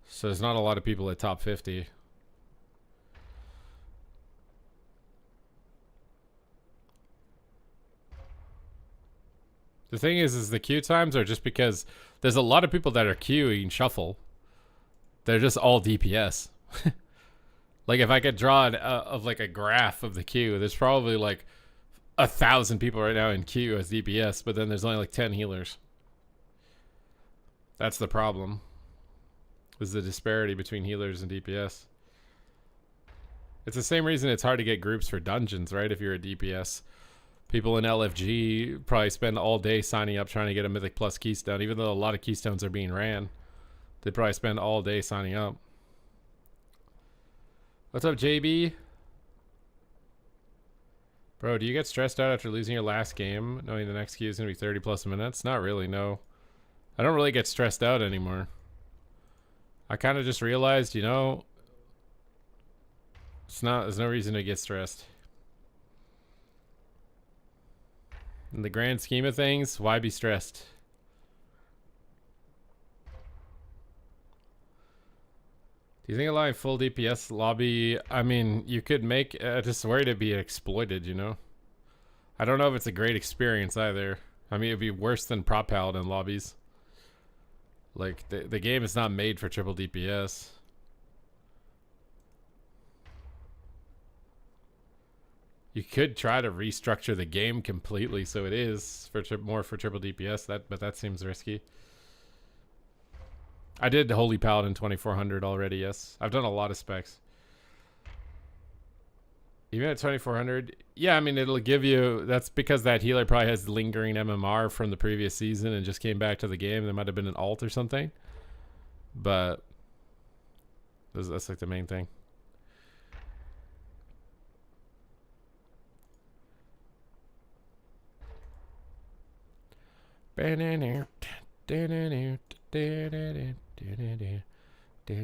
So there's not a lot of people at top 50. The thing is the queue times are just because there's a lot of people that are queuing shuffle. They're just all DPS. Like if I could draw of like a graph of the queue, there's probably like 1,000 people right now in queue as DPS, but then there's only like 10 healers. That's the problem. Is the disparity between healers and DPS. It's the same reason it's hard to get groups for dungeons, right? If you're a DPS. People in LFG probably spend all day signing up trying to get a Mythic Plus keystone, even though a lot of keystones are being ran. They probably spend all day signing up. What's up, JB? Bro, do you get stressed out after losing your last game, knowing the next queue is going to be 30 plus minutes? Not really, no. I don't really get stressed out anymore. I kind of just realized, you know, there's no reason to get stressed. In the grand scheme of things, why be stressed? Do you think allowing full DPS lobby, I mean, you could make, just worried it'd be exploited, you know? I don't know if it's a great experience either. I mean, it'd be worse than prop paladin lobbies. Like, the game is not made for triple DPS. You could try to restructure the game completely so it is for more for triple DPS, but that seems risky. I did Holy Paladin 2400 already, yes. I've done a lot of specs. Even at 2400, yeah, I mean, it'll give you, that's because that healer probably has lingering MMR from the previous season and just came back to the game. There might have been an alt or something. But that's like the main thing. It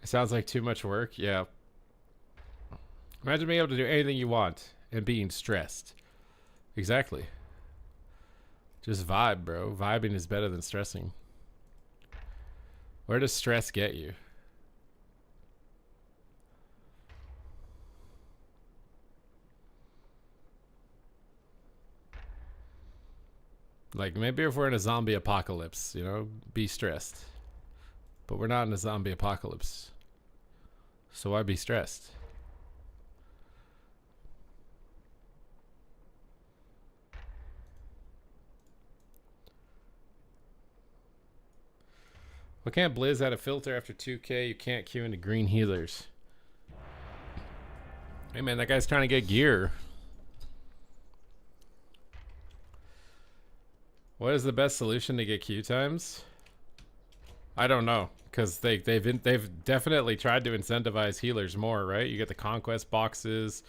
sounds like too much work. Yeah. Imagine being able to do anything you want and being stressed. Exactly. Just vibe, bro. Vibing is better than stressing. Where does stress get you? Like, maybe if we're in a zombie apocalypse, you know, be stressed. But we're not in a zombie apocalypse. So why be stressed? Why can't Blizz add a filter after 2K? You can't queue into green healers. Hey man, that guy's trying to get gear. What is the best solution to get queue times? I don't know, because they've definitely tried to incentivize healers more, right? You get the conquest boxes,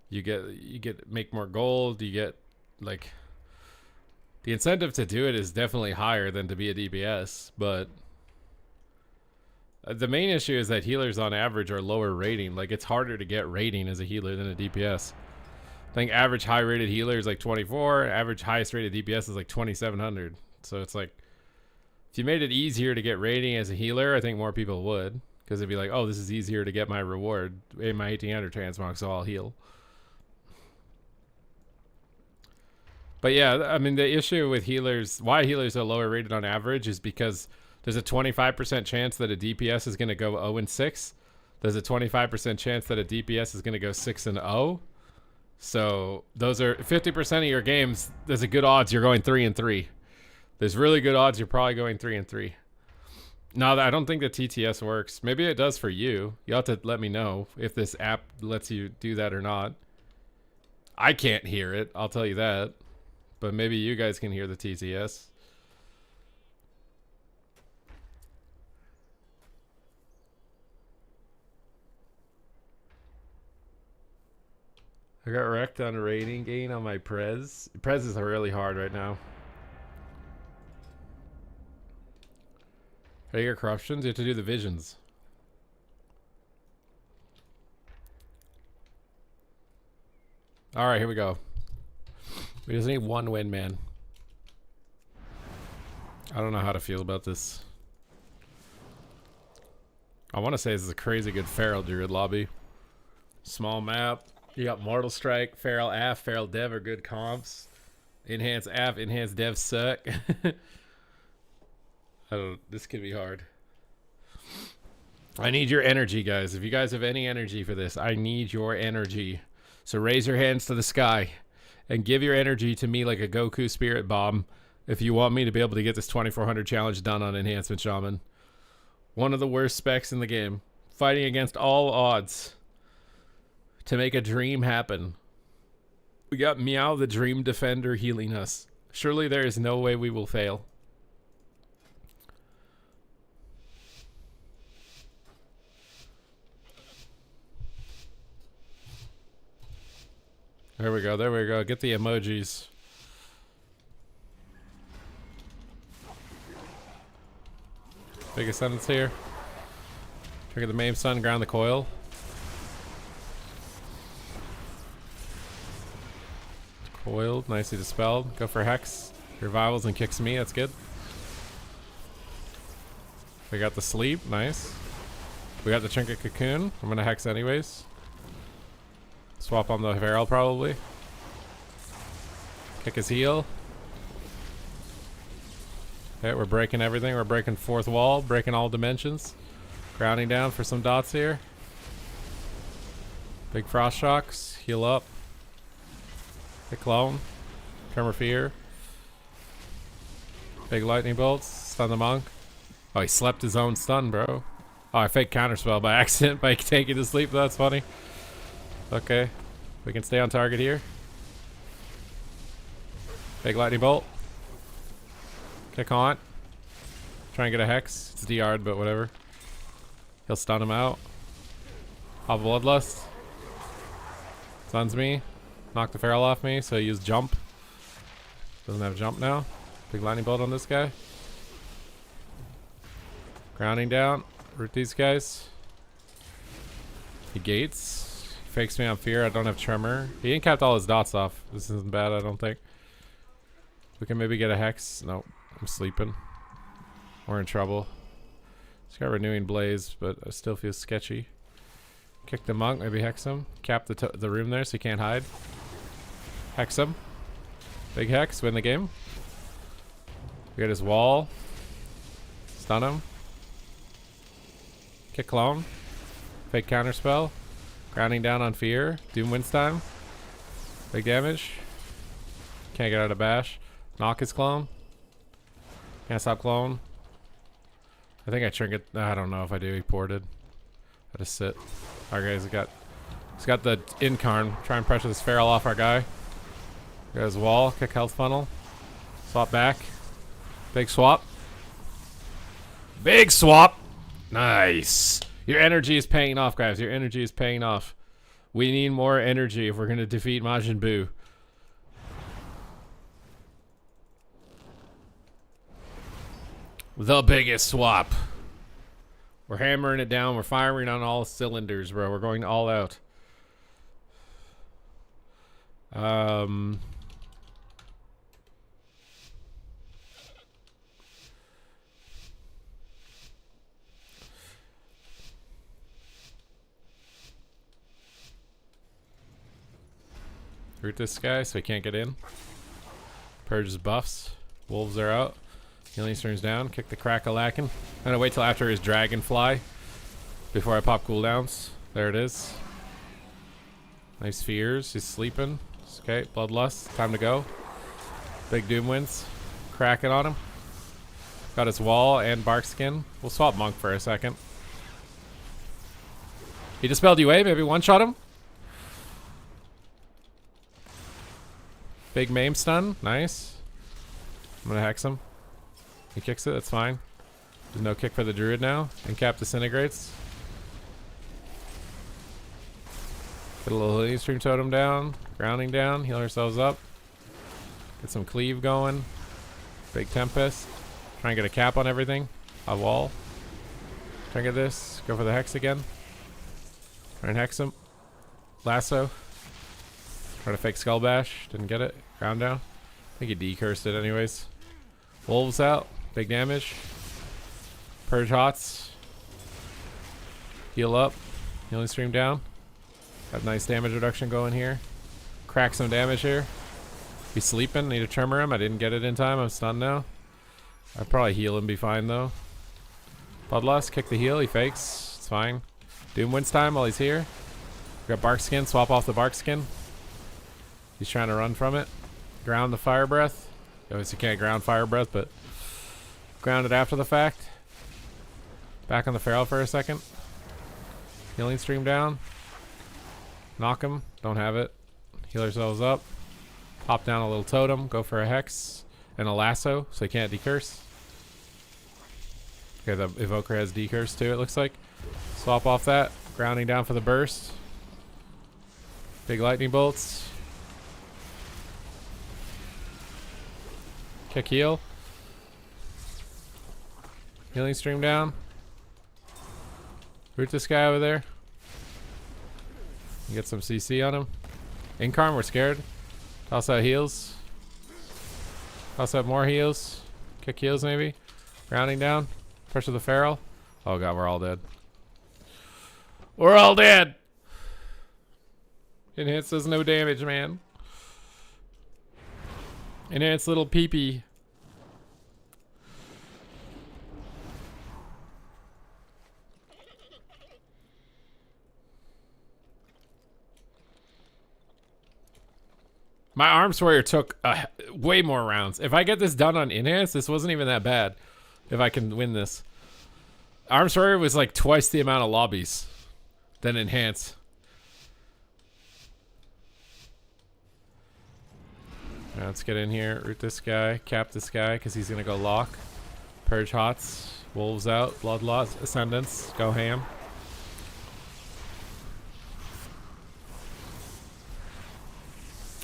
you get make more gold, you get like the incentive to do it is definitely higher than to be a DPS, but the main issue is that healers on average are lower rating. Like, it's harder to get rating as a healer than a DPS. I think average high rated healer is like 24, average highest rated DPS is like 2700. So it's like, if you made it easier to get rating as a healer, I think more people would, because it'd be like, oh, this is easier to get my reward in my 1800 transmog, so I'll heal. But yeah, I mean, the issue with healers, why healers are lower rated on average, is because there's a 25% chance that a DPS is going to go 0-6. There's a 25% chance that a DPS is going to go 6-0. So those are 50% of your games. There's a good odds you're going 3-3. There's really good odds you're probably going 3-3. No, I don't think the TTS works. Maybe it does for you. You'll have to let me know if this app lets you do that or not. I can't hear it, I'll tell you that. But maybe you guys can hear the TTS. I got wrecked on rating gain on my Prez. Prez is really hard right now. How do you get corruptions? You have to do the visions. Alright, here we go. We just need one win, man. I don't know how to feel about this. I want to say this is a crazy good Feral Druid lobby. Small map. You got Mortal Strike, Feral Af, Feral Dev are good comps. Enhanced Af, Enhanced Dev suck. This could be hard. I need your energy, guys. If you guys have any energy for this, I need your energy. So raise your hands to the sky and give your energy to me like a Goku Spirit Bomb if you want me to be able to get this 2400 challenge done on Enhancement Shaman. One of the worst specs in the game. Fighting against all odds to make a dream happen. We got Meow the Dream Defender healing us. Surely there is no way we will fail. There we go, there we go. Get the emojis. Biggest sentence here. Trigger the main stun, ground the coil. Coiled, nicely dispelled. Go for Hex. Revivals and kicks me, that's good. We got the sleep, nice. We got the Trinket Cocoon. I'm gonna Hex anyways. Swap on the Feral probably. Kick his heel. Okay, we're breaking everything. We're breaking fourth wall, breaking all dimensions. Grounding down for some dots here. Big Frost Shocks, heal up. Big Clone. Tremor Fear. Big Lightning Bolts, stun the Monk. Oh, he slept his own stun, bro. Oh, I faked Counterspell by accident by taking to sleep. That's funny. Okay, we can stay on target here. Big Lightning Bolt. Kick on. Try and get a Hex. It's DR'd, but whatever. He'll stun him out. I'll Bloodlust. Stuns me. Knock the feral off me, so I use jump. Doesn't have jump now. Big lightning bolt on this guy. Grounding down. Root these guys. He gates. Fakes me on fear. I don't have tremor. He ain't capped all his dots off. This isn't bad, I don't think. We can maybe get a hex. Nope. I'm sleeping. We're in trouble. He's got renewing blaze, but I still feel sketchy. Kick the monk, maybe hex him. Cap the room there so he can't hide. Hex him. Big hex, win the game. We got his wall. Stun him. Kick clone. Fake counterspell. Grounding down on fear. Doom wins time. Big damage. Can't get out of bash. Knock his clone. Can't stop clone. I think I trinket. I don't know if I do. He ported. I just sit. Alright guys, he's got the incarn. Try and pressure this feral off our guy. Got his wall. Kick health funnel. Swap back. Big swap. Big swap. Nice. Your energy is paying off, guys. Your energy is paying off. We need more energy if we're going to defeat Majin Buu. The biggest swap. We're hammering it down. We're firing on all cylinders, bro. We're going all out. Root this guy so he can't get in. Purges buffs. Wolves are out. Healing streams down. Kick the crack-a-lackin'. I'm gonna wait till after his dragonfly before I pop cooldowns. There it is. Nice fears. He's sleeping. Okay, bloodlust. Time to go. Big doom wins. Cracking on him. Got his wall and bark skin. We'll swap monk for a second. He dispelled UA. Maybe one-shot him. Big maim stun. Nice. I'm gonna hex him. He kicks it. That's fine. There's no kick for the druid now. And cap disintegrates. Get a little healing stream totem down. Grounding down. Heal ourselves up. Get some cleave going. Big tempest. Try and get a cap on everything. A wall. Try and get this. Go for the hex again. Try and hex him. Lasso. Try to fake skull bash. Didn't get it. Ground down. I think he decursed it anyways. Wolves out. Big damage. Purge hots. Heal up. Healing stream down. Got nice damage reduction going here. Crack some damage here. He's sleeping. Need to tremor him. I didn't get it in time. I'm stunned now. I'd probably heal him. Be fine though. Bloodlust. Kick the heal. He fakes. It's fine. Doom wins time while he's here. We got bark skin. Swap off the bark skin. He's trying to run from it. Ground the fire breath. Obviously can't ground fire breath, but ground it after the fact. Back on the feral for a second. Healing stream down. Knock him. Don't have it. Heal ourselves up. Pop down a little totem. Go for a hex and a lasso so he can't decurse. Okay, the evoker has decurse too, it looks like. Swap off that. Grounding down for the burst. Big lightning bolts. Kick heal. Healing stream down. Root this guy over there. Get some CC on him. Incarn, we're scared. Toss out heals. Toss out more heals. Kick heals maybe. Grounding down. Pressure the feral. Oh god, we're all dead. We're all dead! Enhance does no damage, man. Enhance little peepee. My Arms Warrior took way more rounds. If I get this done on Enhance, this wasn't even that bad. If I can win this. Arms Warrior was like twice the amount of lobbies than Enhance. Right, let's get in here. Root this guy. Cap this guy because he's going to go lock. Purge hots. Wolves out. Bloodlust. Ascendants. Go ham.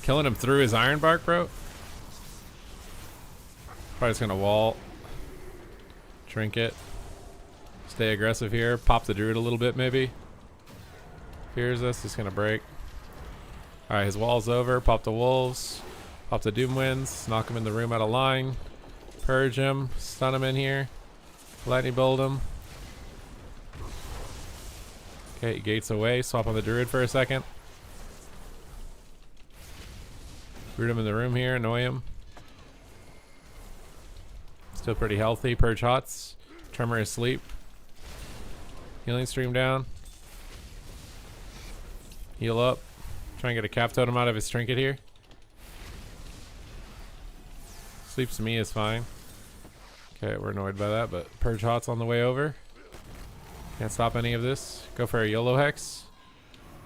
Killing him through his iron bark, bro. Probably just gonna wall. Trinket. Stay aggressive here. Pop the druid a little bit, maybe. Fears us. He's gonna break. Alright, his wall's over. Pop the wolves. Pop the doom winds. Knock him in the room out of line. Purge him. Stun him in here. Lightning bolt him. Okay, gates away. Swap on the druid for a second. Root him in the room here. Annoy him. Still pretty healthy. Purge hots. Tremor asleep. Healing stream down. Heal up. Try and get a cap totem out of his trinket here. Sleeps to me is fine. Okay, we're annoyed by that, but Purge Hot's on the way over. Can't stop any of this. Go for a YOLO Hex.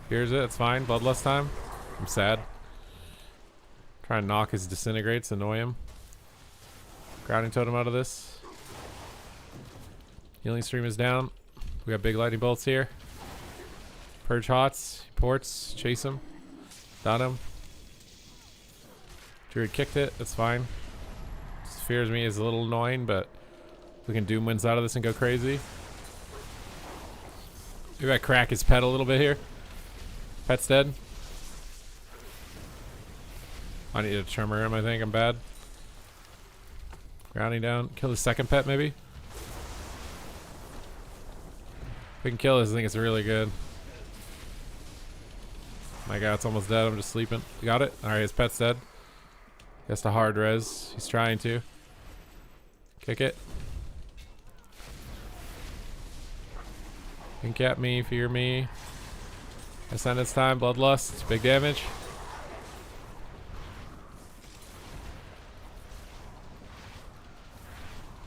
Here's it, it's fine. Bloodlust time. I'm sad. Try and knock his disintegrates, annoy him. Grounding totem out of this. Healing stream is down. We got big lightning bolts here. Purge Hots, ports, chase him. Dot him. Druid kicked it, that's fine. Fears me is a little annoying, but we can doom winds out of this and go crazy. Maybe I crack his pet a little bit here. Pet's dead. I need to tremor him, I think. I'm bad. Grounding down. Kill the second pet, maybe. If we can kill this, I think it's really good. My god, it's almost dead. I'm just sleeping. Got it? Alright, his pet's dead. He has to hard res. He's trying to. Kick it. Think at me, fear me. Ascendance time, bloodlust, big damage.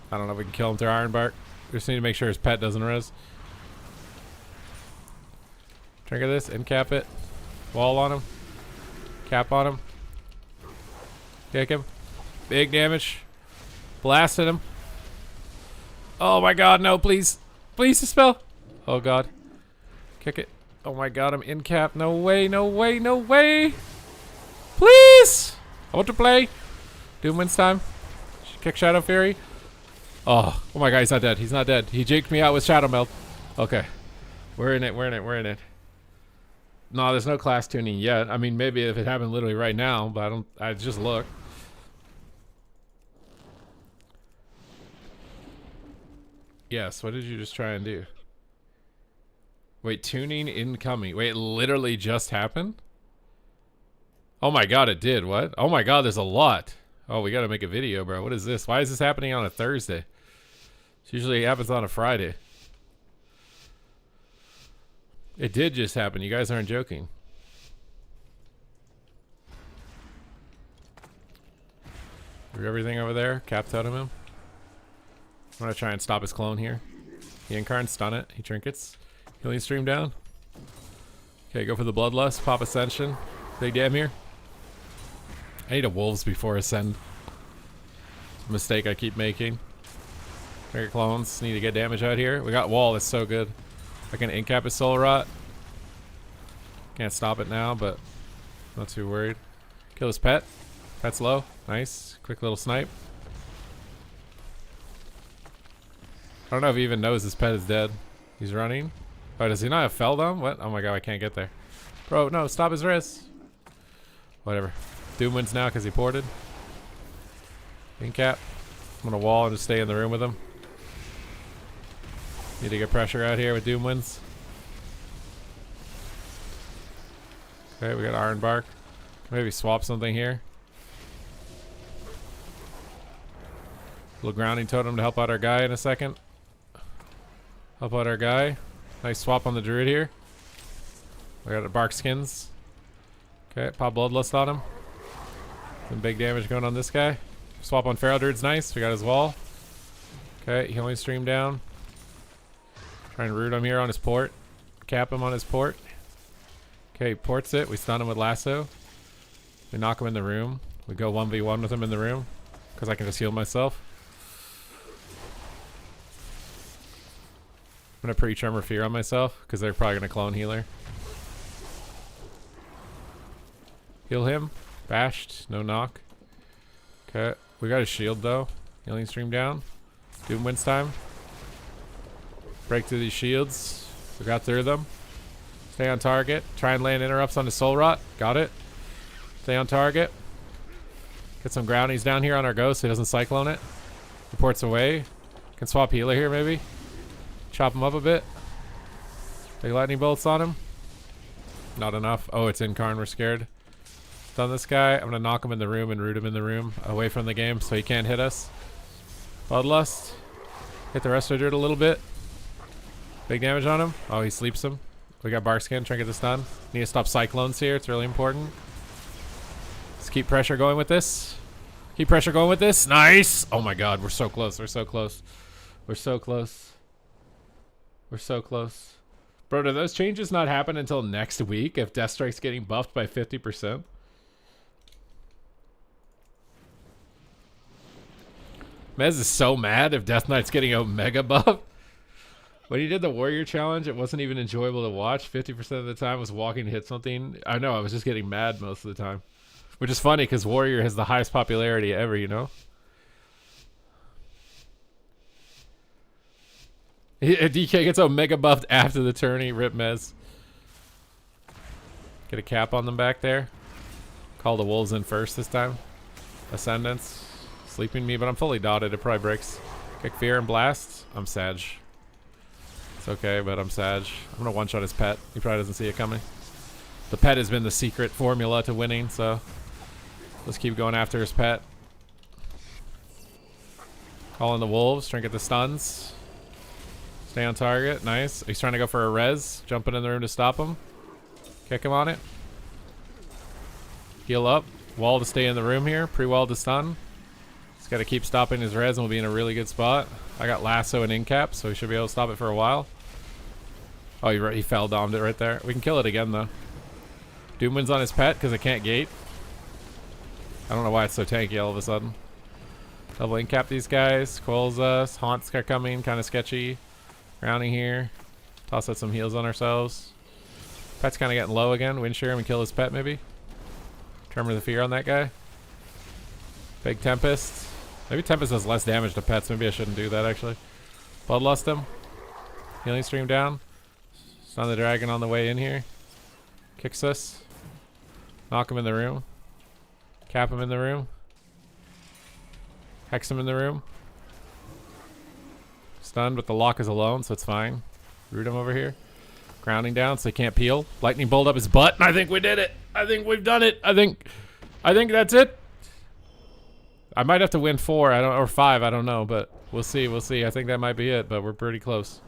I don't know if we can kill him through Iron Bark. We just need to make sure his pet doesn't res. Trigger this, incap it. Wall on him. Cap on him. Kick him. Big damage. Blasted him. Oh my god, no, please. Please dispel. Oh god. Kick it. Oh my god, I'm in cap. No way, no way, no way. Please. I want to play. Doom wins time. Kick Shadow Fury. Oh my god, he's not dead. He's not dead. He jaked me out with Shadow Meld. Okay. We're in it, we're in it, we're in it. No, there's no class tuning yet. I mean, maybe if it happened literally right now, but I just look. Yes, what did you just try and do? Wait, tuning incoming. Wait, it literally just happened? Oh my god, it did. What? Oh my god, there's a lot. Oh, we gotta make a video, bro. What is this? Why is this happening on a Thursday? It usually happens on a Friday. It did just happen. You guys aren't joking. Do everything over there. Cap totem him. I'm gonna try and stop his clone here. He incarn, stun it. He trinkets. Healing stream down. Okay, go for the bloodlust. Pop ascension. Big damn here. I need a wolves before ascend. Mistake I keep making. Trigger clones. Need to get damage out here. We got wall. That's so good. I can incap his soul rot. Can't stop it now, but not too worried. Kill his pet. Pet's low. Nice. Quick little snipe. I don't know if he even knows his pet is dead. He's running. Oh, does he not have Feldom? What? Oh my god, I can't get there. Bro, no, stop his res. Whatever. Doom wins now because he ported. Incap. I'm gonna wall and just stay in the room with him. Need to get pressure out here with Doom wins. Okay, we got Iron Bark. Maybe swap something here. Little grounding totem to help out our guy in a second. Help out our guy. Nice swap on the druid here. We got the bark skins. Okay, pop bloodlust on him. Some big damage going on this guy. Swap on feral druid's nice. We got his wall. Okay, healing stream down. Try and root him here on his port. Cap him on his port. Okay, ports it. We stun him with lasso. We knock him in the room. We go 1v1 with him in the room. Because I can just heal myself. I'm going to pre-tremor fear on myself. Because they're probably going to clone healer. Heal him. Bashed. No knock. Okay. We got a shield though. Healing stream down. Doom wins time. Break through these shields. We got through them. Stay on target. Try and land interrupts on the soul rot. Got it. Stay on target. Get some groundies down here on our ghost so he doesn't cyclone it. Reports away. Can swap healer here maybe. Chop him up a bit. Big lightning bolts on him. Not enough. Oh, it's Incarn. We're scared. Stun this guy. I'm gonna knock him in the room and root him in the room away from the game so he can't hit us. Bloodlust. Hit the rest of it a little bit. Big damage on him. Oh, he sleeps him. We got Barkskin. Try and get the stun. Need to stop cyclones here. It's really important. Let's keep pressure going with this. Keep pressure going with this. Nice. Oh my god. We're so close. We're so close. We're so close. We're so close. Bro, do those changes not happen until next week if Death Strike's getting buffed by 50%? Mez is so mad if Death Knight's getting a mega buff. When he did the Warrior Challenge, it wasn't even enjoyable to watch. 50% of the time was walking to hit something. I know, I was just getting mad most of the time. Which is funny because Warrior has the highest popularity ever, you know? DK gets Omega buffed after the tourney. Rip Mez. Get a cap on them back there. Call the Wolves in first this time. Ascendance. Sleeping me, but I'm fully dotted. It probably breaks. Kick Fear and Blast. I'm Sag. It's okay, but I'm Sag. I'm going to one-shot his pet. He probably doesn't see it coming. The pet has been the secret formula to winning, so let's keep going after his pet. Calling the Wolves. Trying to get the stuns. Stay on target. Nice. He's trying to go for a res. Jumping in the room to stop him. Kick him on it. Heal up. Wall to stay in the room here. Pre-wall to stun. He's got to keep stopping his res and we'll be in a really good spot. I got lasso and incap, so we should be able to stop it for a while. Oh, he fell domed it right there. We can kill it again, though. Doom wins on his pet because it can't gate. I don't know why it's so tanky all of a sudden. Double incap these guys. Coils us. Haunts are coming. Kind of sketchy. Rounding here. Toss out some heals on ourselves. Pet's kind of getting low again. Wind shear him and kill his pet maybe. Tremor the Fear on that guy. Big Tempest. Maybe Tempest does less damage to pets. Maybe I shouldn't do that actually. Bloodlust him. Healing stream down. Stun the dragon on the way in here. Kicks us. Knock him in the room. Cap him in the room. Hex him in the room. Stunned, but the lock is alone, so it's fine. Root him over here. Grounding down so he can't peel. Lightning bolt up his butt, and I think we did it. I think we've done it. I think that's it. I might have to win 4, or 5, I don't know, but we'll see. We'll see. I think that might be it, but we're pretty close.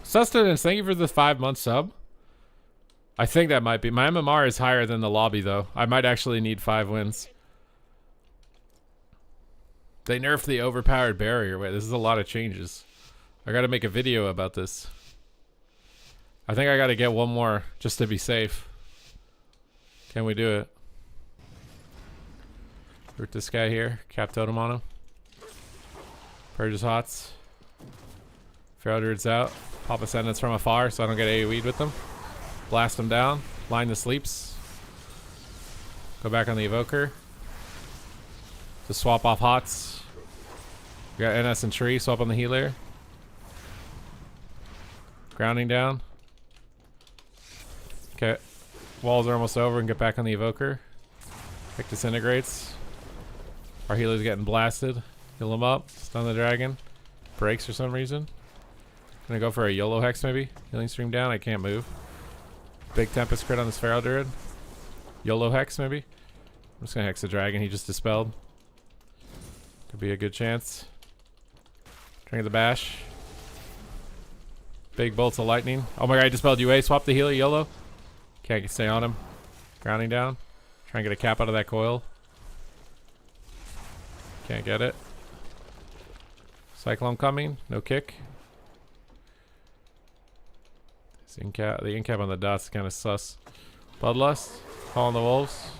Sustenance, thank you for the 5-month sub. I think that might be. My MMR is higher than the lobby, though. I might actually need 5 wins. They nerfed the overpowered barrier. Wait, this is a lot of changes. I gotta make a video about this. I think I gotta get one more just to be safe. Can we do it? Root this guy here. Cap totem on him. Purges hots. Feral Druid's out. Pop Ascendants from afar so I don't get AoE'd with them. Blast him down. Line the sleeps. Go back on the evoker. Just swap off hots. We got NS and tree. Swap on the healer. Grounding down. Okay. Walls are almost over and get back on the evoker. Pick disintegrates. Our healer's getting blasted. Heal him up. Stun the dragon. Breaks for some reason. Gonna go for a YOLO hex maybe. Healing stream down. I can't move. Big Tempest crit on this Feral Druid. YOLO hex maybe. I'm just gonna hex the dragon. He just dispelled. Could be a good chance. Trying the bash. Big bolts of lightning. Oh my god, I dispelled UA. Swap the healer. YOLO. Can't stay on him. Grounding down. Try and get a cap out of that coil. Can't get it. Cyclone coming. No kick. The incap on the dots is kind of sus. Bloodlust. Calling the wolves.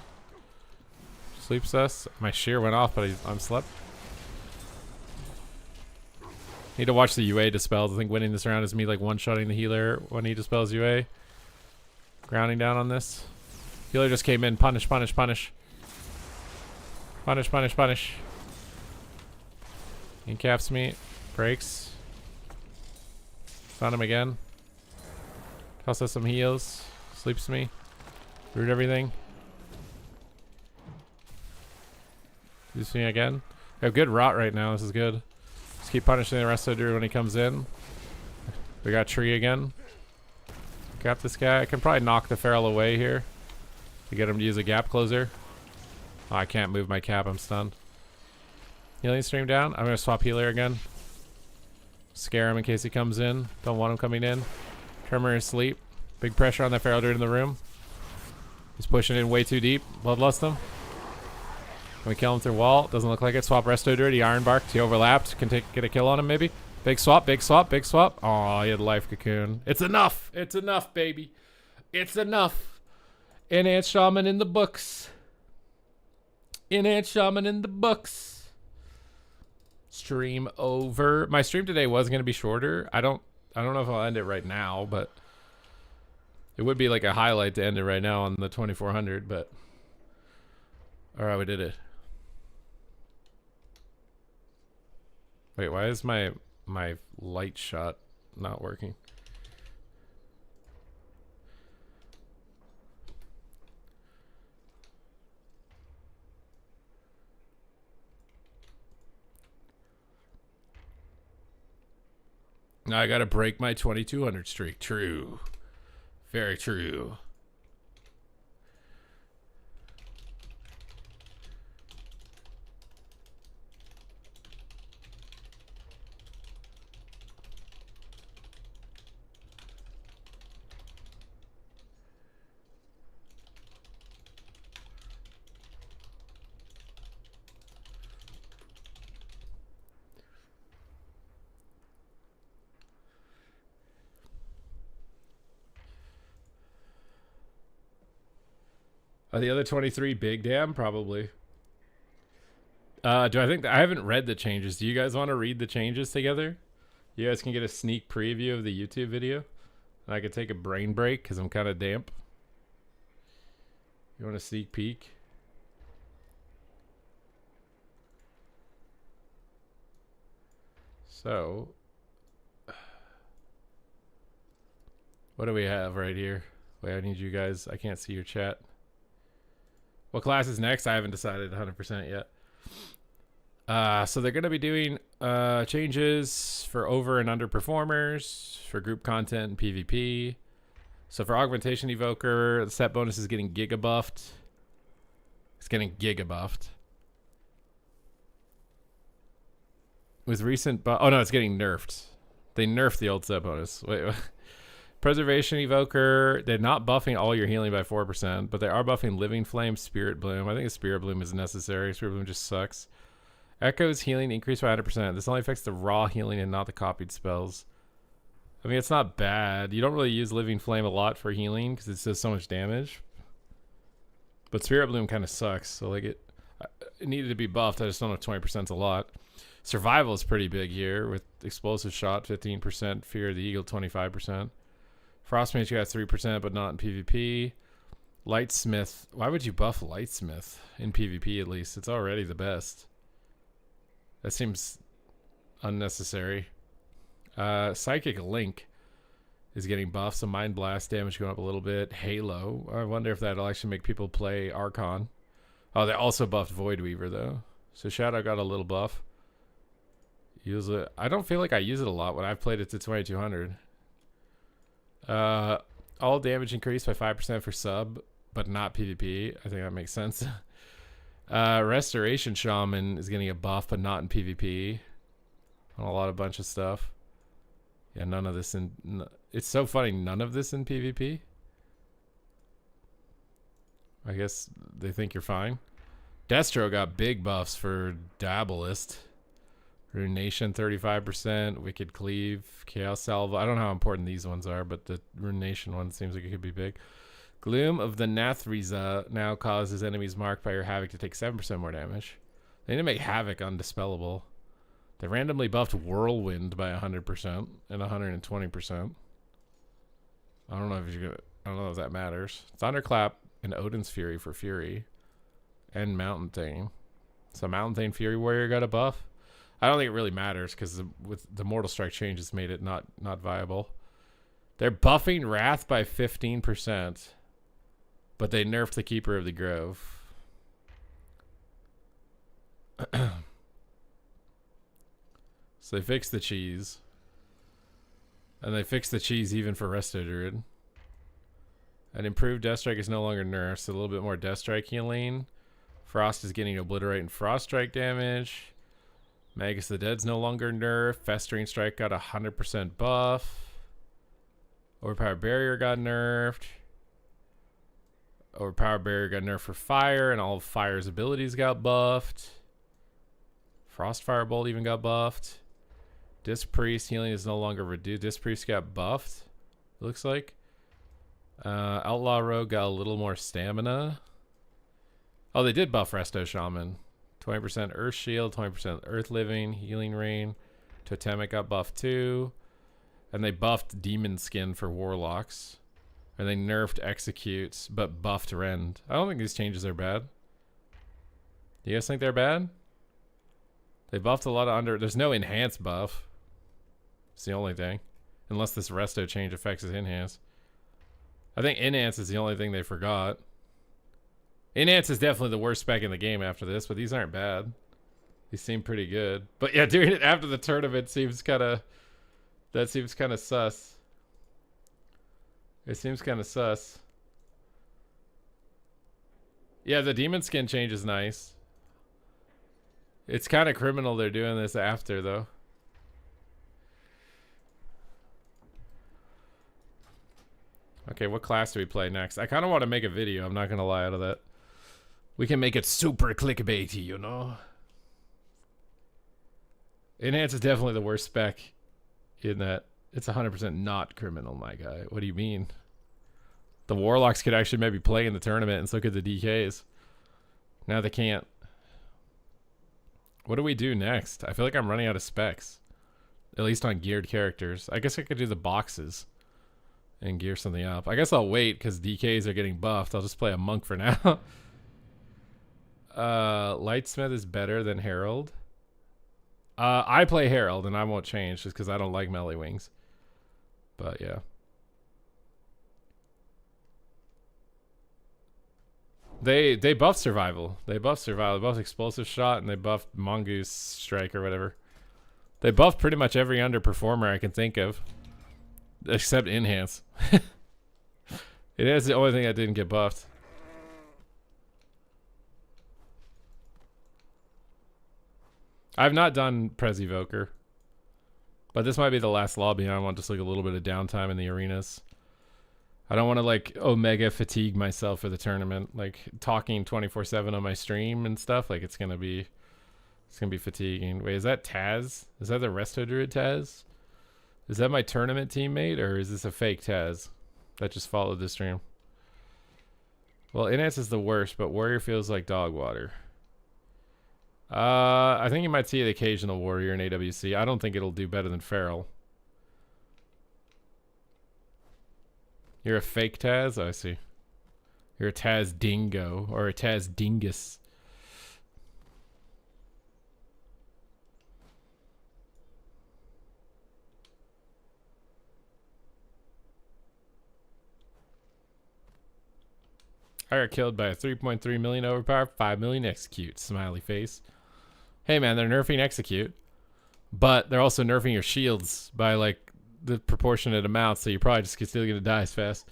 Sleep sus. My shear went off, but I'm slept. Need to watch the UA dispels. I think winning this round is me like one-shotting the healer when he dispels UA. Grounding down on this. Healer just came in. Punish, punish, punish. Punish, punish, punish. Incaps me. Breaks. Found him again. Tosses some heals. Sleeps me. Root everything. Use me again. We have good rot right now. This is good. Just keep punishing the rest of the dude when he comes in. We got tree again. Cap this guy. I can probably knock the feral away here to get him to use a gap closer. Oh, I can't move my cap. I'm stunned. Healing stream down. I'm going to swap healer again. Scare him in case he comes in. Don't want him coming in. Tremor is asleep. Big pressure on that feral dude in the room. He's pushing in way too deep. Bloodlust him. Can we kill him through wall? Doesn't look like it. Swap resto dude. He iron barked. He overlapped. Can get a kill on him maybe. Big swap, big swap, big swap. Oh, he had life cocoon. It's enough. It's enough, baby. It's enough. Enhanced Shaman in the books. Enhanced Shaman in the books. Stream over. My stream today was going to be shorter. I don't know if I'll end it right now, but it would be like a highlight to end it right now on the 2400, but all right, we did it. Wait, why is my light shot not working? Now I gotta break my 2200 streak. True. Very true. Are the other 23 big damn? Probably. Do I think I haven't read the changes. Do you guys want to read the changes together? You guys can get a sneak preview of the YouTube video. And I could take a brain break because I'm kind of damp. You want a sneak peek? So, what do we have right here? Wait, I need you guys. I can't see your chat. What class is next? I haven't decided 100% yet. So they're going to be doing changes for over and under performers, for group content and PvP. So for Augmentation Evoker, the set bonus is getting giga buffed. It's getting giga buffed. With recent oh no, it's getting nerfed. They nerfed the old set bonus. Wait. Preservation Evoker, they're not buffing all your healing by 4%, but they are buffing Living Flame, Spirit Bloom. I think a Spirit Bloom is necessary. Spirit Bloom just sucks. Echo's healing increased by 100%. This only affects the raw healing and not the copied spells. I mean, it's not bad. You don't really use Living Flame a lot for healing because it does so much damage. But Spirit Bloom kind of sucks. So like it needed to be buffed. I just don't know if 20% is a lot. Survival is pretty big here with Explosive Shot 15%, Fear of the Eagle 25%. Frostmage got 3%, but not in PvP. Lightsmith. Why would you buff Lightsmith in PvP at least? It's already the best. That seems unnecessary. Psychic Link is getting buffed. So Mind Blast damage going up a little bit. Halo. I wonder if that'll actually make people play Archon. Oh, they also buffed Void Weaver though. So Shadow got a little buff. Use it. I don't feel like I use it a lot when I've played it to 2200. All damage increased by 5% for sub, but not PvP. I think that makes sense. Restoration Shaman is getting a buff, but not in PvP. On a bunch of stuff. Yeah, none of this in. It's so funny. None of this in PvP. I guess they think you're fine. Destro got big buffs for Dabblist. Ruination 35%, Wicked Cleave, Chaos Salvo. I don't know how important these ones are, but the Ruination one seems like it could be big. Gloom of the Nathriza now causes enemies marked by your Havoc to take 7% more damage. They need to make Havoc undispellable. They randomly buffed Whirlwind by 100% and 120%. I don't know if that matters. Thunderclap and Odin's Fury for Fury. And Mountain Thane. So Mountain Thane Fury Warrior got a buff. I don't think it really matters because with the Mortal Strike change, it's made it not viable. They're buffing Wrath by 15%, but they nerfed the Keeper of the Grove. So they fixed the cheese. And they fixed the cheese even for Resto Druid. An improved Death Strike is no longer nerfed, so a little bit more Death Strike healing. Frost is getting Obliterate and Frost Strike damage. Magus the Dead's no longer nerfed. Festering Strike got 100% buff. Overpowered Barrier got nerfed. Overpowered Barrier got nerfed for Fire, and all of Fire's abilities got buffed. Frost Firebolt even got buffed. Disc Priest healing is no longer reduced. Disc Priest got buffed, looks like. Outlaw Rogue got a little more stamina. Oh, they did buff Resto Shaman. 20% Earth Shield, 20% Earth Living, Healing Rain. Totemic got buffed too. And they buffed Demon Skin for Warlocks. And they nerfed Executes, but buffed Rend. I don't think these changes are bad. Do you guys think they're bad? They buffed a lot of under... There's no Enhance buff. It's the only thing. Unless this Resto change affects his Enhance. I think Enhance is the only thing they forgot. Enhance is definitely the worst spec in the game after this, but these aren't bad. These seem pretty good. But yeah, doing it after the tournament seems kind of... That seems kind of sus. It seems kind of sus. Yeah, the Demon Skin change is nice. It's kind of criminal they're doing this after, though. Okay, what class do we play next? I kind of want to make a video. I'm not going to lie out of that. We can make it super clickbaity, you know? Enhance is definitely the worst spec in that it's 100% not criminal, my guy. What do you mean? The Warlocks could actually maybe play in the tournament, and so could the DKs. Now they can't. What do we do next? I feel like I'm running out of specs. At least on geared characters. I guess I could do the boxes and gear something up. I guess I'll wait because DKs are getting buffed. I'll just play a monk for now. Lightsmith is better than Herald. I play Herald and I won't change just because I don't like melee wings. But yeah. They buffed survival. They buffed survival. They buffed explosive shot and they buffed mongoose strike or whatever. They buffed pretty much every underperformer I can think of. Except Enhance. It is the only thing that didn't get buffed. I've not done Prez Evoker. But this might be the last lobby. I want just like a little bit of downtime in the arenas. I don't want to like Omega fatigue myself for the tournament. Like talking 24/7 on my stream and stuff. Like it's gonna be fatiguing. Wait, is that Taz? Is that the Resto Druid Taz? Is that my tournament teammate or is this a fake Taz that just followed the stream? Well, Enhance is the worst, but Warrior feels like dog water. I think you might see the occasional Warrior in AWC. I don't think it'll do better than Feral. You're a fake Taz? Oh, I see. You're a Taz Dingo or a Taz Dingus. I got killed by a 3.3 million overpower, 5 million execute. Smiley face. Hey man, they're nerfing execute, but they're also nerfing your shields by like the proportionate amount, so you're probably just still gonna die as fast.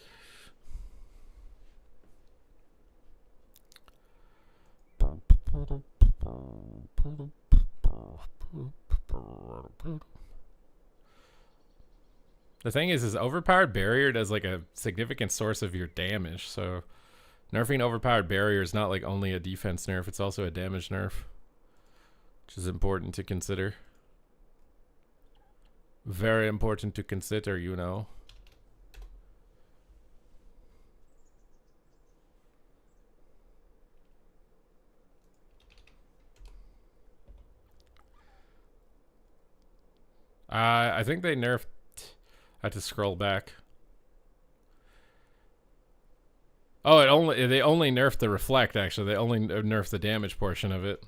The thing is overpowered barrier does like a significant source of your damage, so nerfing overpowered barrier is not like only a defense nerf, it's also a damage nerf, which is important to consider. Very important to consider, you know. I think they nerfed... I had to scroll back. Oh, they only nerfed the reflect. Actually, they only nerfed the damage portion of it.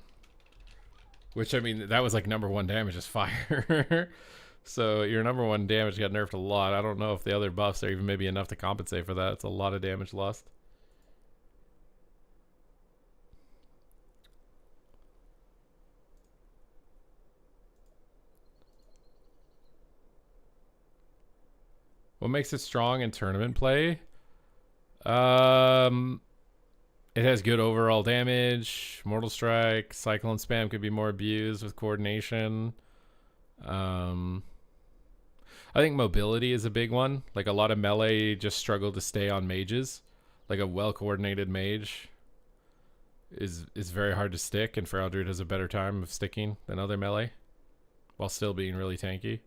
Which, I mean, that was like number one damage is fire. So your number one damage got nerfed a lot. I don't know if the other buffs are even maybe enough to compensate for that. It's a lot of damage lost. What makes it strong in tournament play? It has good overall damage. Mortal Strike, Cyclone Spam could be more abused with coordination. I think mobility is a big one. Like a lot of melee just struggle to stay on mages. Like a well-coordinated mage is very hard to stick, and Feraldred has a better time of sticking than other melee while still being really tanky.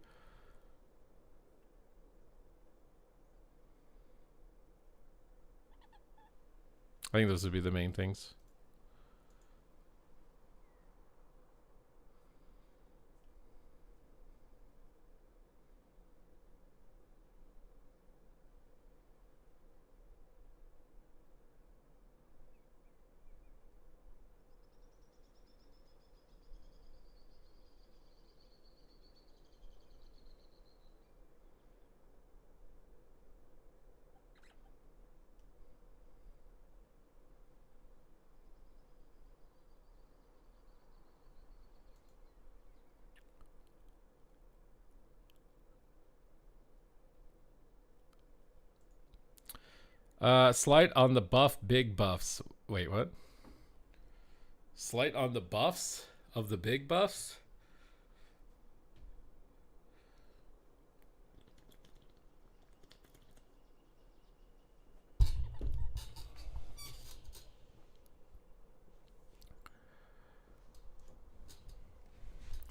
I think those would be the main things. Slight on the big buffs. Wait, what? Slight on the buffs of the big buffs?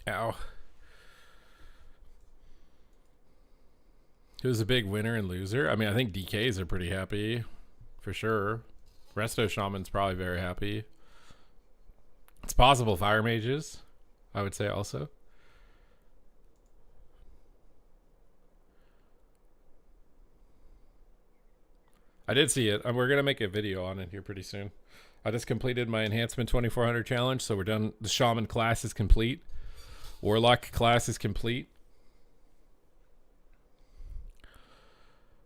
Ow. Who's a big winner and loser? I mean, I think DKs are pretty happy, for sure. Resto Shaman's probably very happy. It's possible Fire Mages, I would say also. I did see it. We're going to make a video on it here pretty soon. I just completed my Enhancement 2400 challenge, so we're done. The Shaman class is complete. Warlock class is complete.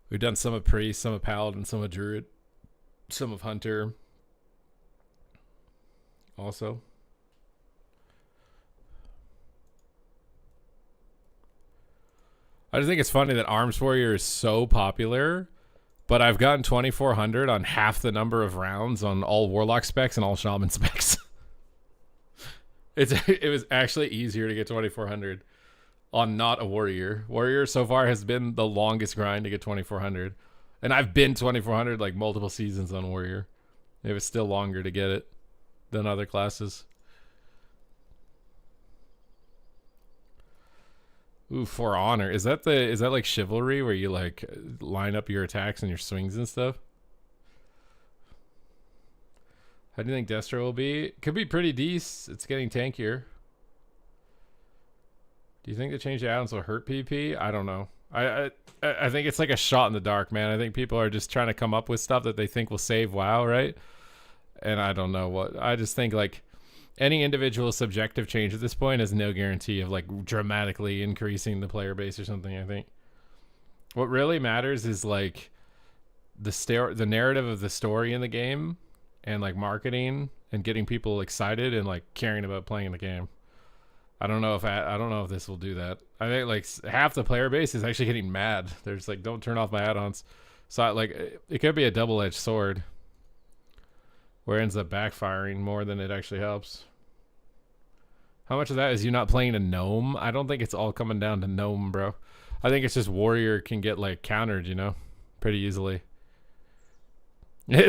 We've done some of Priest, some of Paladin, some of Druid, some of Hunter. Also. I just think it's funny that Arms Warrior is so popular, but I've gotten 2400 on half the number of rounds on all Warlock specs and all Shaman specs. It was actually easier to get 2400 on not a Warrior. Warrior so far has been the longest grind to get 2400. And I've been 2400 like multiple seasons on Warrior. It was still longer to get it than other classes. Ooh, For Honor. Is that like Chivalry where you like line up your attacks and your swings and stuff? How do you think Destro will be? Could be pretty decent. It's getting tankier. Do you think the change to add-ons will hurt PP? I don't know. I think it's like a shot in the dark, man. I think people are just trying to come up with stuff that they think will save WoW, right? And I don't know what. I just think like any individual subjective change at this point has no guarantee of like dramatically increasing the player base or something. I think what really matters is like the narrative of the story in the game and like marketing and getting people excited and like caring about playing the game. I don't know if this will do that. I think like half the player base is actually getting mad. There's like, don't turn off my add-ons. So like it could be a double-edged sword where it ends up backfiring more than it actually helps. How much of that is you not playing a gnome? I don't think it's all coming down to gnome, bro. I think it's just Warrior can get like countered, you know, pretty easily.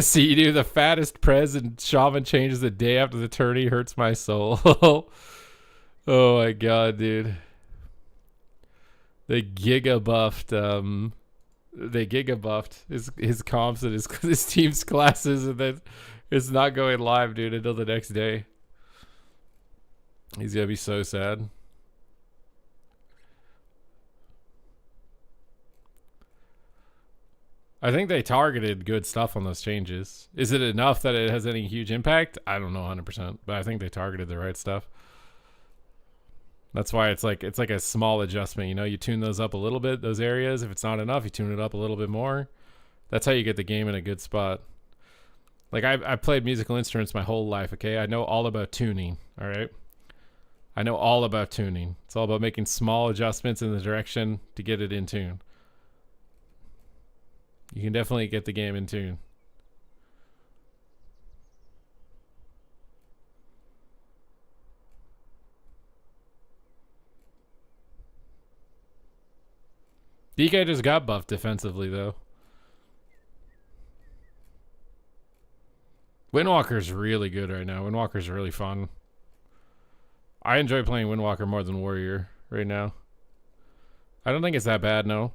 See, dude, the fattest prez and Shaman changes the day after the tourney hurts my soul. Oh my god, dude. They giga buffed his comps and his team's classes, and then it's not going live, dude, until the next day. He's gonna be so sad. I think they targeted good stuff on those changes. Is it enough that it has any huge impact? I don't know 100%, but I think they targeted the right stuff. That's why it's like a small adjustment. You know, you tune those up a little bit, those areas. If it's not enough, you tune it up a little bit more. That's how you get the game in a good spot. Like I've played musical instruments my whole life, okay? I know all about tuning, all right? I know all about tuning. It's all about making small adjustments in the direction to get it in tune. You can definitely get the game in tune. DK just got buffed defensively, though. Windwalker's really good right now. Windwalker's really fun. I enjoy playing Windwalker more than Warrior right now. I don't think it's that bad, no.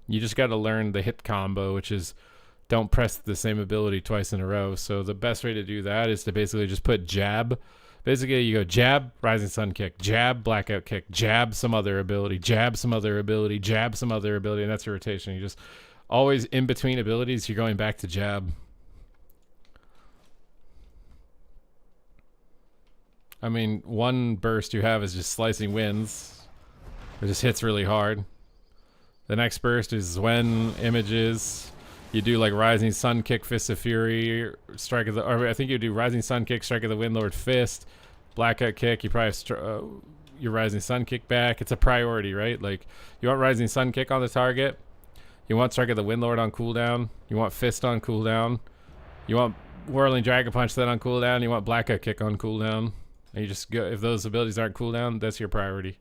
You just got to learn the hit combo, which is don't press the same ability twice in a row. So the best way to do that is to basically just put jab. Basically, you go jab, Rising Sun kick, jab, blackout kick, jab, some other ability, jab, some other ability, jab, some other ability, and that's your rotation. You just always in between abilities, you're going back to jab. I mean, one burst you have is just slicing winds. It just hits really hard. The next burst is when images. You do like Rising Sun kick, Fist of Fury, Strike of the. Or I think you do Rising Sun kick, Strike of the Windlord, Fist, Blackout kick. You probably have your Rising Sun kick back. It's a priority, right? Like you want Rising Sun kick on the target. You want Strike of the Windlord on cooldown. You want Fist on cooldown. You want Whirling Dragon Punch then on cooldown. You want Blackout kick on cooldown. And you just go. If those abilities aren't cooldown, that's your priority.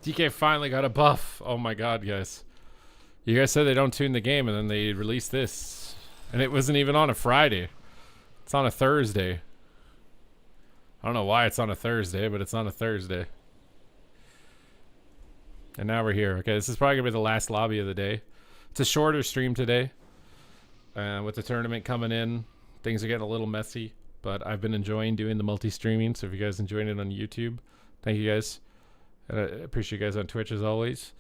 DK finally got a buff. Oh my god, guys. You guys said they don't tune the game, and then they released this. And it wasn't even on a Friday. It's on a Thursday. I don't know why it's on a Thursday, but it's on a Thursday. And now we're here. Okay, this is probably going to be the last lobby of the day. It's a shorter stream today. With the tournament coming in, things are getting a little messy. But I've been enjoying doing the multi-streaming, so if you guys enjoyed it on YouTube, thank you guys. And I appreciate you guys on Twitch as always.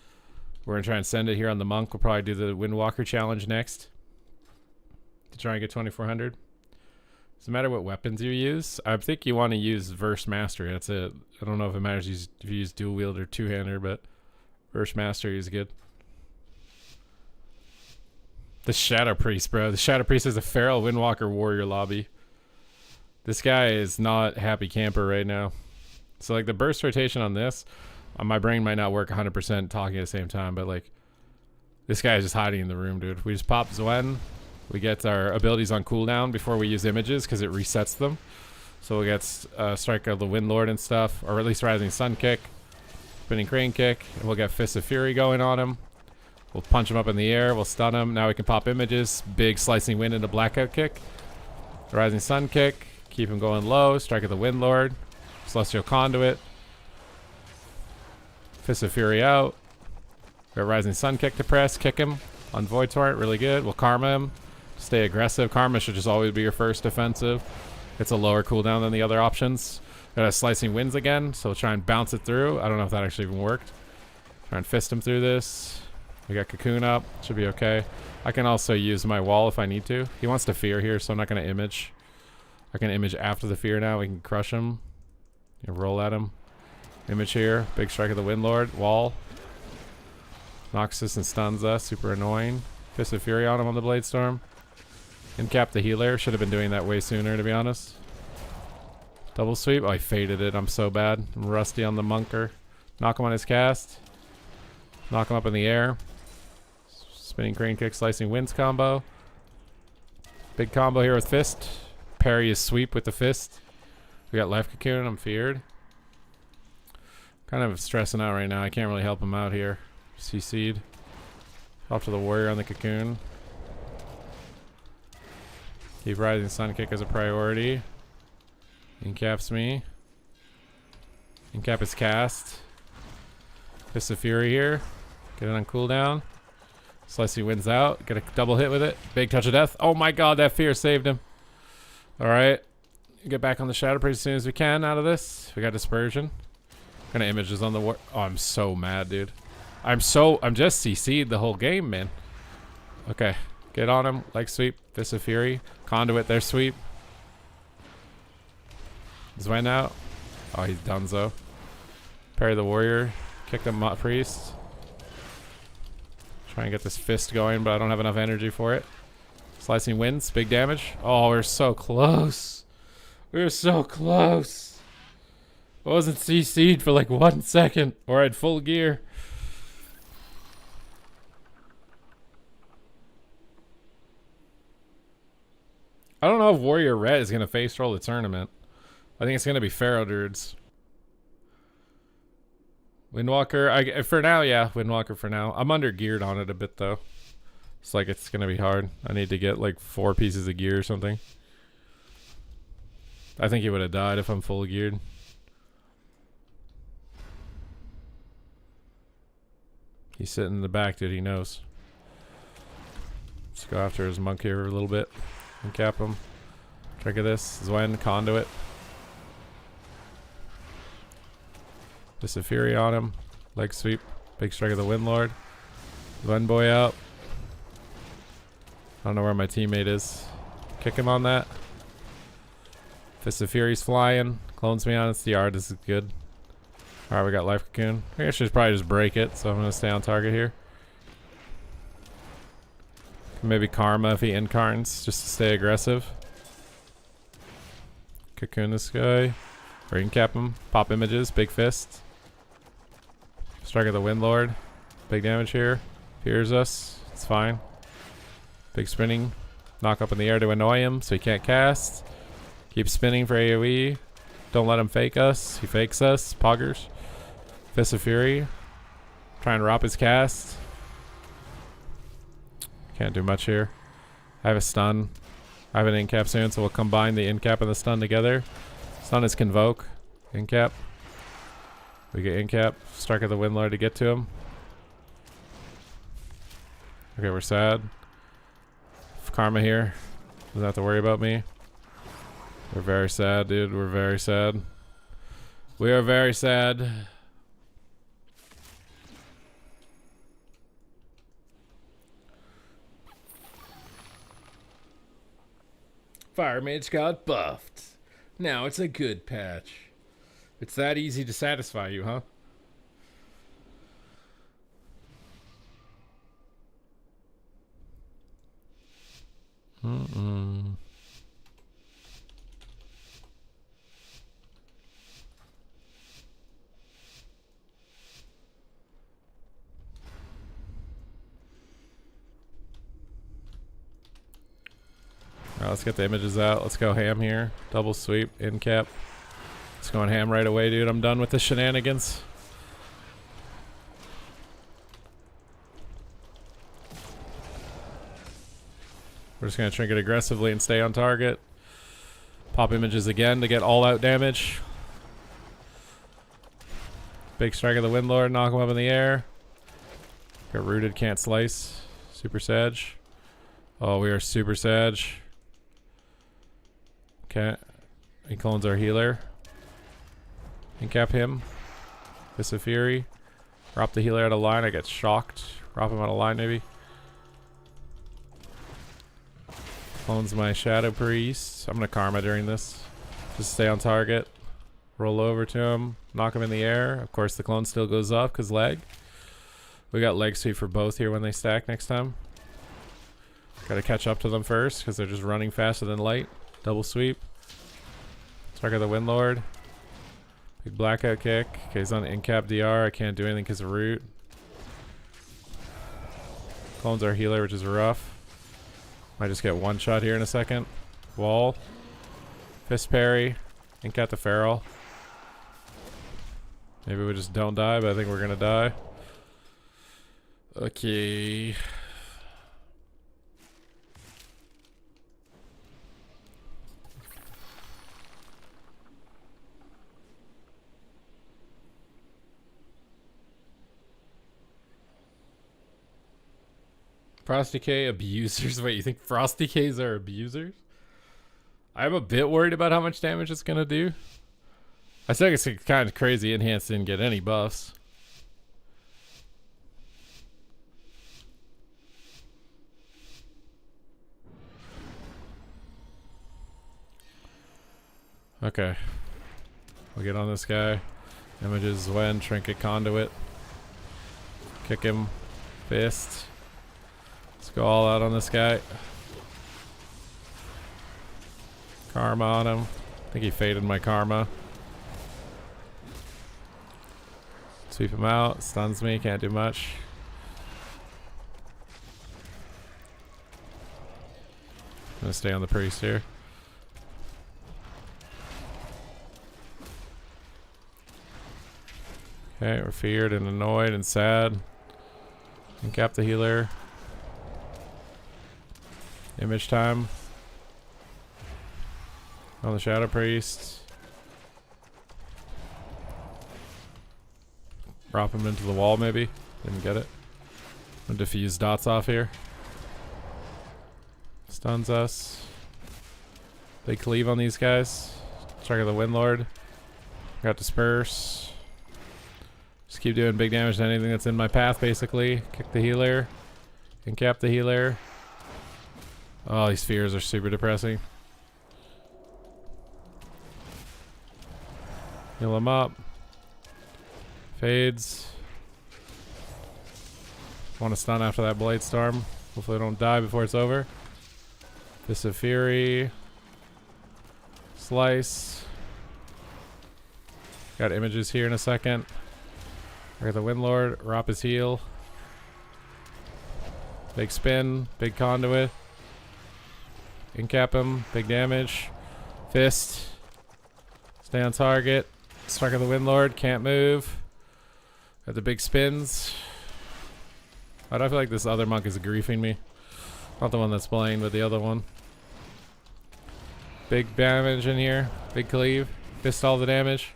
We're going to try and send it here on the Monk. We'll probably do the Windwalker challenge next to try and get 2400. Doesn't matter what weapons you use. I think you want to use Verse Mastery. That's it. I don't know if it matters if you use dual wield or two-hander, but Verse Mastery is good. The Shadow Priest, bro. The Shadow Priest is a Feral Windwalker Warrior lobby. This guy is not happy camper right now. So like the burst rotation on this, my brain might not work 100% talking at the same time, but like this guy is just hiding in the room, dude. We just pop Zwen. We get our abilities on cooldown before we use images because it resets them. So we'll get Strike of the Windlord and stuff, or at least Rising Sun kick, Spinning Crane kick, and we'll get Fist of Fury going on him. We'll punch him up in the air. We'll stun him. Now we can pop images. Big Slicing Wind into Blackout kick. Rising Sun kick. Keep him going low. Strike of the Windlord. Celestial Conduit. Fist of Fury out. Got Rising Sun kick to press. Kick him on Void Torrent. Really good. We'll Karma him. Stay aggressive. Karma should just always be your first defensive. It's a lower cooldown than the other options. Got a Slicing Winds again, so we'll try and bounce it through. I don't know if that actually even worked. Try and fist him through this. We got Cocoon up. Should be okay. I can also use my wall if I need to. He wants to fear here, so I'm not going to image. I can image after the fear now. We can crush him. You roll at him. Image here. Big Strike of the Windlord. Wall. Knocks us and stuns us. Super annoying. Fist of Fury on him on the Blade Storm. Incap the healer. Should have been doing that way sooner, to be honest. Double sweep. Oh, I faded it. I'm so bad. I'm rusty on the Monker. Knock him on his cast. Knock him up in the air. Spinning Crane kick, Slicing Winds combo. Big combo here with Fist. Parry his sweep with the Fist. We got Life Cocoon. I'm feared. Kind of stressing out right now. I can't really help him out here. CC'd. Off to the Warrior on the Cocoon. Keep Rising Sun kick as a priority. Incaps me. Incap his cast. Fist of Fury here. Get it on cooldown. Slicey wins out. Get a double hit with it. Big touch of death. Oh my god, that fear saved him. Alright. Get back on the shadow pretty soon as we can out of this. We got dispersion. Kind of images on the war. Oh, I'm so mad, dude. I'm just CC'd the whole game, man. Okay. Get on him. Leg sweep. Fist of Fury. Conduit their sweep. Zwen out. Oh, he's donezo. Parry the warrior. Kick the priest. Try and get this fist going, but I don't have enough energy for it. Slicing wins. Big damage. Oh, we're so close. We were so close. I wasn't CC'd for like 1 second, or I had full gear. I don't know if Warrior Red is going to face roll the tournament. I think it's going to be Pharaoh Druids. Windwalker, for now, yeah, Windwalker for now. I'm under geared on it a bit though. It's like it's going to be hard. I need to get like 4 pieces of gear or something. I think he would have died if I'm full geared. He's sitting in the back, dude. He knows. Let's go after his monk here a little bit and cap him. Trigger this. Zwen, conduit. Fist of Fury on him. Leg sweep. Big strike of the Windlord. Zwen boy out. I don't know where my teammate is. Kick him on that. Fist of Fury's flying. Clones me on its DR. This is good. Alright, we got Life Cocoon. I should probably just break it, so I'm going to stay on target here. Maybe Karma if he incarns, just to stay aggressive. Cocoon this guy. Or incap him. Pop images. Big fist. Strike of the Windlord. Big damage here. Fears us. It's fine. Big spinning. Knock up in the air to annoy him so he can't cast. Keep spinning for AoE. Don't let him fake us. He fakes us. Poggers. Fist of Fury. Try and rob his cast. Can't do much here. I have a stun. I have an incap soon, so we'll combine the incap and the stun together. Stun is Convoke. Incap. We get incap. Strike of the Windlord to get to him. Okay, we're sad. Karma here. Doesn't have to worry about me. We're very sad, dude. We're very sad. We are very sad. Fire Mage got buffed. Now it's a good patch. It's that easy to satisfy you, huh? Alright, let's get the images out. Let's go ham here. Double sweep, in cap. It's going ham right away, dude. I'm done with the shenanigans. We're just going to trinket aggressively and stay on target. Pop images again to get all out damage. Big strike of the Windlord, knock him up in the air. Got rooted, can't slice. Super Sag. Oh, we are Super Sag. Okay. He clones our healer. Incap him. Fist of Fury. Drop the healer out of line. I get shocked. Drop him out of line, maybe. Clones my Shadow Priest. I'm gonna Karma during this. Just stay on target. Roll over to him. Knock him in the air. Of course, the clone still goes off because leg. We got leg sweep for both here when they stack next time. Gotta catch up to them first because they're just running faster than light. Double sweep. Strike of the Windlord. Big blackout kick. Okay, he's on incap DR. I can't do anything because of root. Clones our healer, which is rough. Might just get one shot here in a second. Wall. Fist parry. Incap the Feral. Maybe we just don't die, but I think we're gonna die. Okay. Frosty K abusers. Wait, you think Frosty Ks are abusers? I'm a bit worried about how much damage it's gonna do. I think it's kind of crazy. Enhanced didn't get any buffs. Okay. We'll get on this guy. Images when trinket conduit. Kick him. Fist. Let's go all out on this guy. Karma on him. I think he faded my karma. Sweep him out. Stuns me. Can't do much. I'm gonna stay on the priest here. Okay, we're feared and annoyed and sad. Uncap the healer. Image time. On the Shadow Priest. Drop him into the wall maybe. Didn't get it. I'm gonna diffuse dots off here. Stuns us. Big cleave on these guys. Trigger the Windlord. Got disperse. Just keep doing big damage to anything that's in my path, basically. Kick the healer. Incap the healer. Oh, these spheres are super depressing. Heal him up. Fades. Want to stun after that Blade Storm. Hopefully I don't die before it's over. Fist of Fury. Slice. Got images here in a second. I got the Windlord, Rop his heal. Big spin, big conduit. Incap him, big damage. Fist. Stay on target. Strike of the Windlord, can't move. Got the big spins. Why do I feel like this other monk is griefing me? Not the one that's playing, but the other one. Big damage in here. Big cleave. Fist all the damage.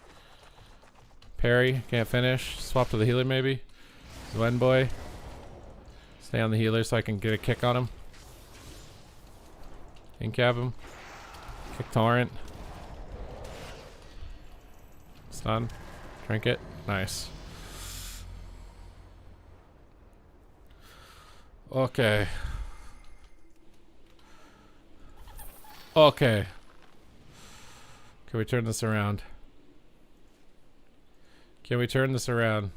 Parry, can't finish. Swap to the healer maybe. Zen boy. Stay on the healer so I can get a kick on him. Incap him. Kick torrent. Stun. Trinket. Nice. Okay. Okay. Can we turn this around? Can we turn this around?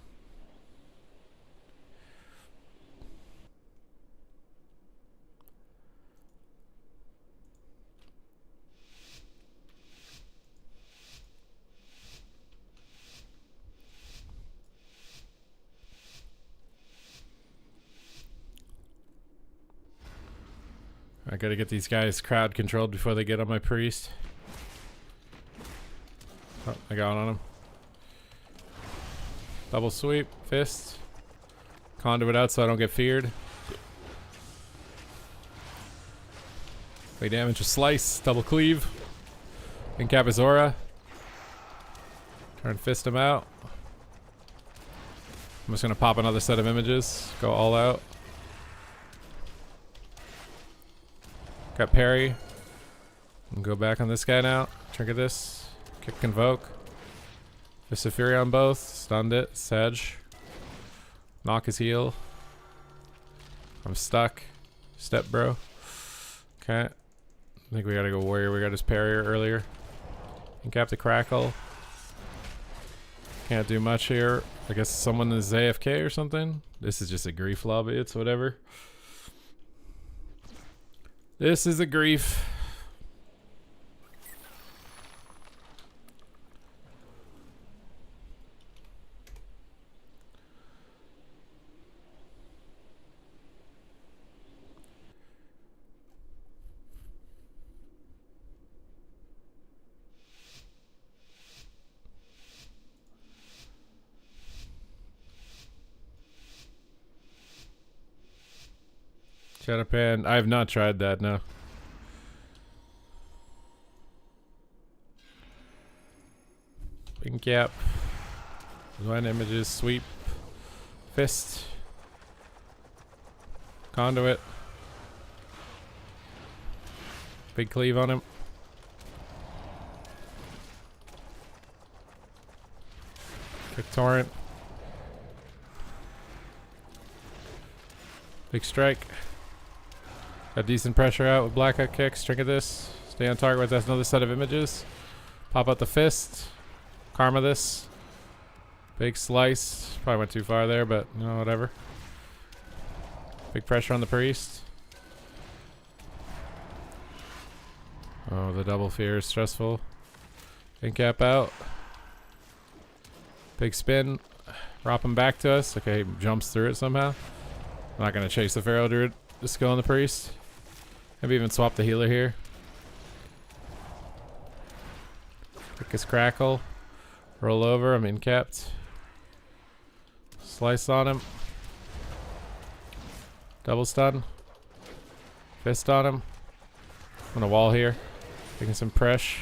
I gotta get these guys crowd controlled before they get on my priest. Oh, I got on him. Double sweep, fist. Conduit out so I don't get feared. Big damage with slice, double cleave. Incap his aura. Turn fist him out. I'm just gonna pop another set of images. Go all out. Got parry. And go back on this guy now. Trigger this. Kick convoke. Fist of Fury on both. Stunned it. Sedge. Knock his heal. I'm stuck. Step bro. Okay. I think we gotta go warrior. We got his parry earlier. Incap the crackle. Can't do much here. I guess someone is AFK or something. This is just a grief lobby. It's whatever. This is a grief. Shadow Pan. I have not tried that, no. Incap. One images, sweep. Fist. Conduit. Big cleave on him. Quick torrent. Big strike. Got decent pressure out with black out kicks. Trinket this. Stay on target with another set of images. Pop out the fist. Karma this. Big slice. Probably went too far there, but no, whatever. Big pressure on the priest. Oh, the double fear is stressful. Incap out. Big spin. Drop him back to us. Okay, jumps through it somehow. I'm not going to chase the Pharaoh Druid. Just go on the priest. Maybe even swap the healer here. Pick his crackle. Roll over. I'm incapped. Slice on him. Double stun. Fist on him. On a wall here. Taking some press.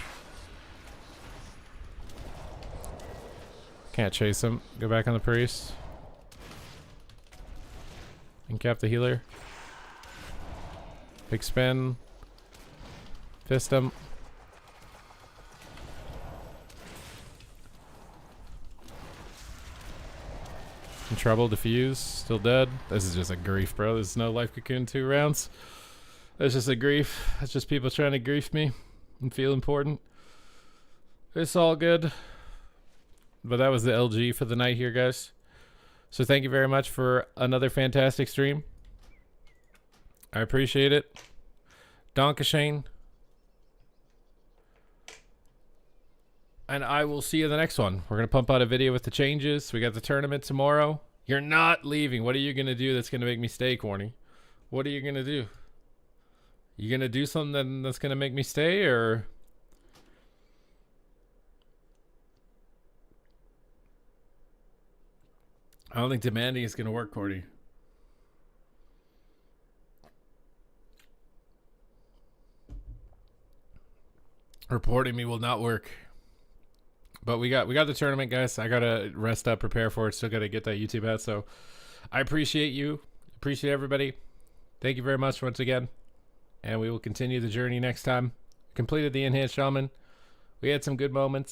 Can't chase him. Go back on the priest. Incap the healer. Big spin. Fist him. In trouble. Diffuse. Still dead. This is just a grief, bro. There's no life cocoon 2 rounds. That's just a grief. That's just people trying to grief me and feel important. It's all good. But that was the LG for the night here, guys. So thank you very much for another fantastic stream. I appreciate it. Donkashane. And I will see you in the next one. We're going to pump out a video with the changes. We got the tournament tomorrow. You're not leaving. What are you going to do that's going to make me stay, corny? What are you going to do? You going to do something that's going to make me stay, or... I don't think demanding is going to work, Cordy. Reporting me will not work. But we got the tournament, guys. I gotta rest up, prepare for it. Still gotta get that YouTube out. So I appreciate you. Appreciate everybody. Thank you very much once again. And we will continue the journey next time. Completed the Enhanced Shaman. We had some good moments.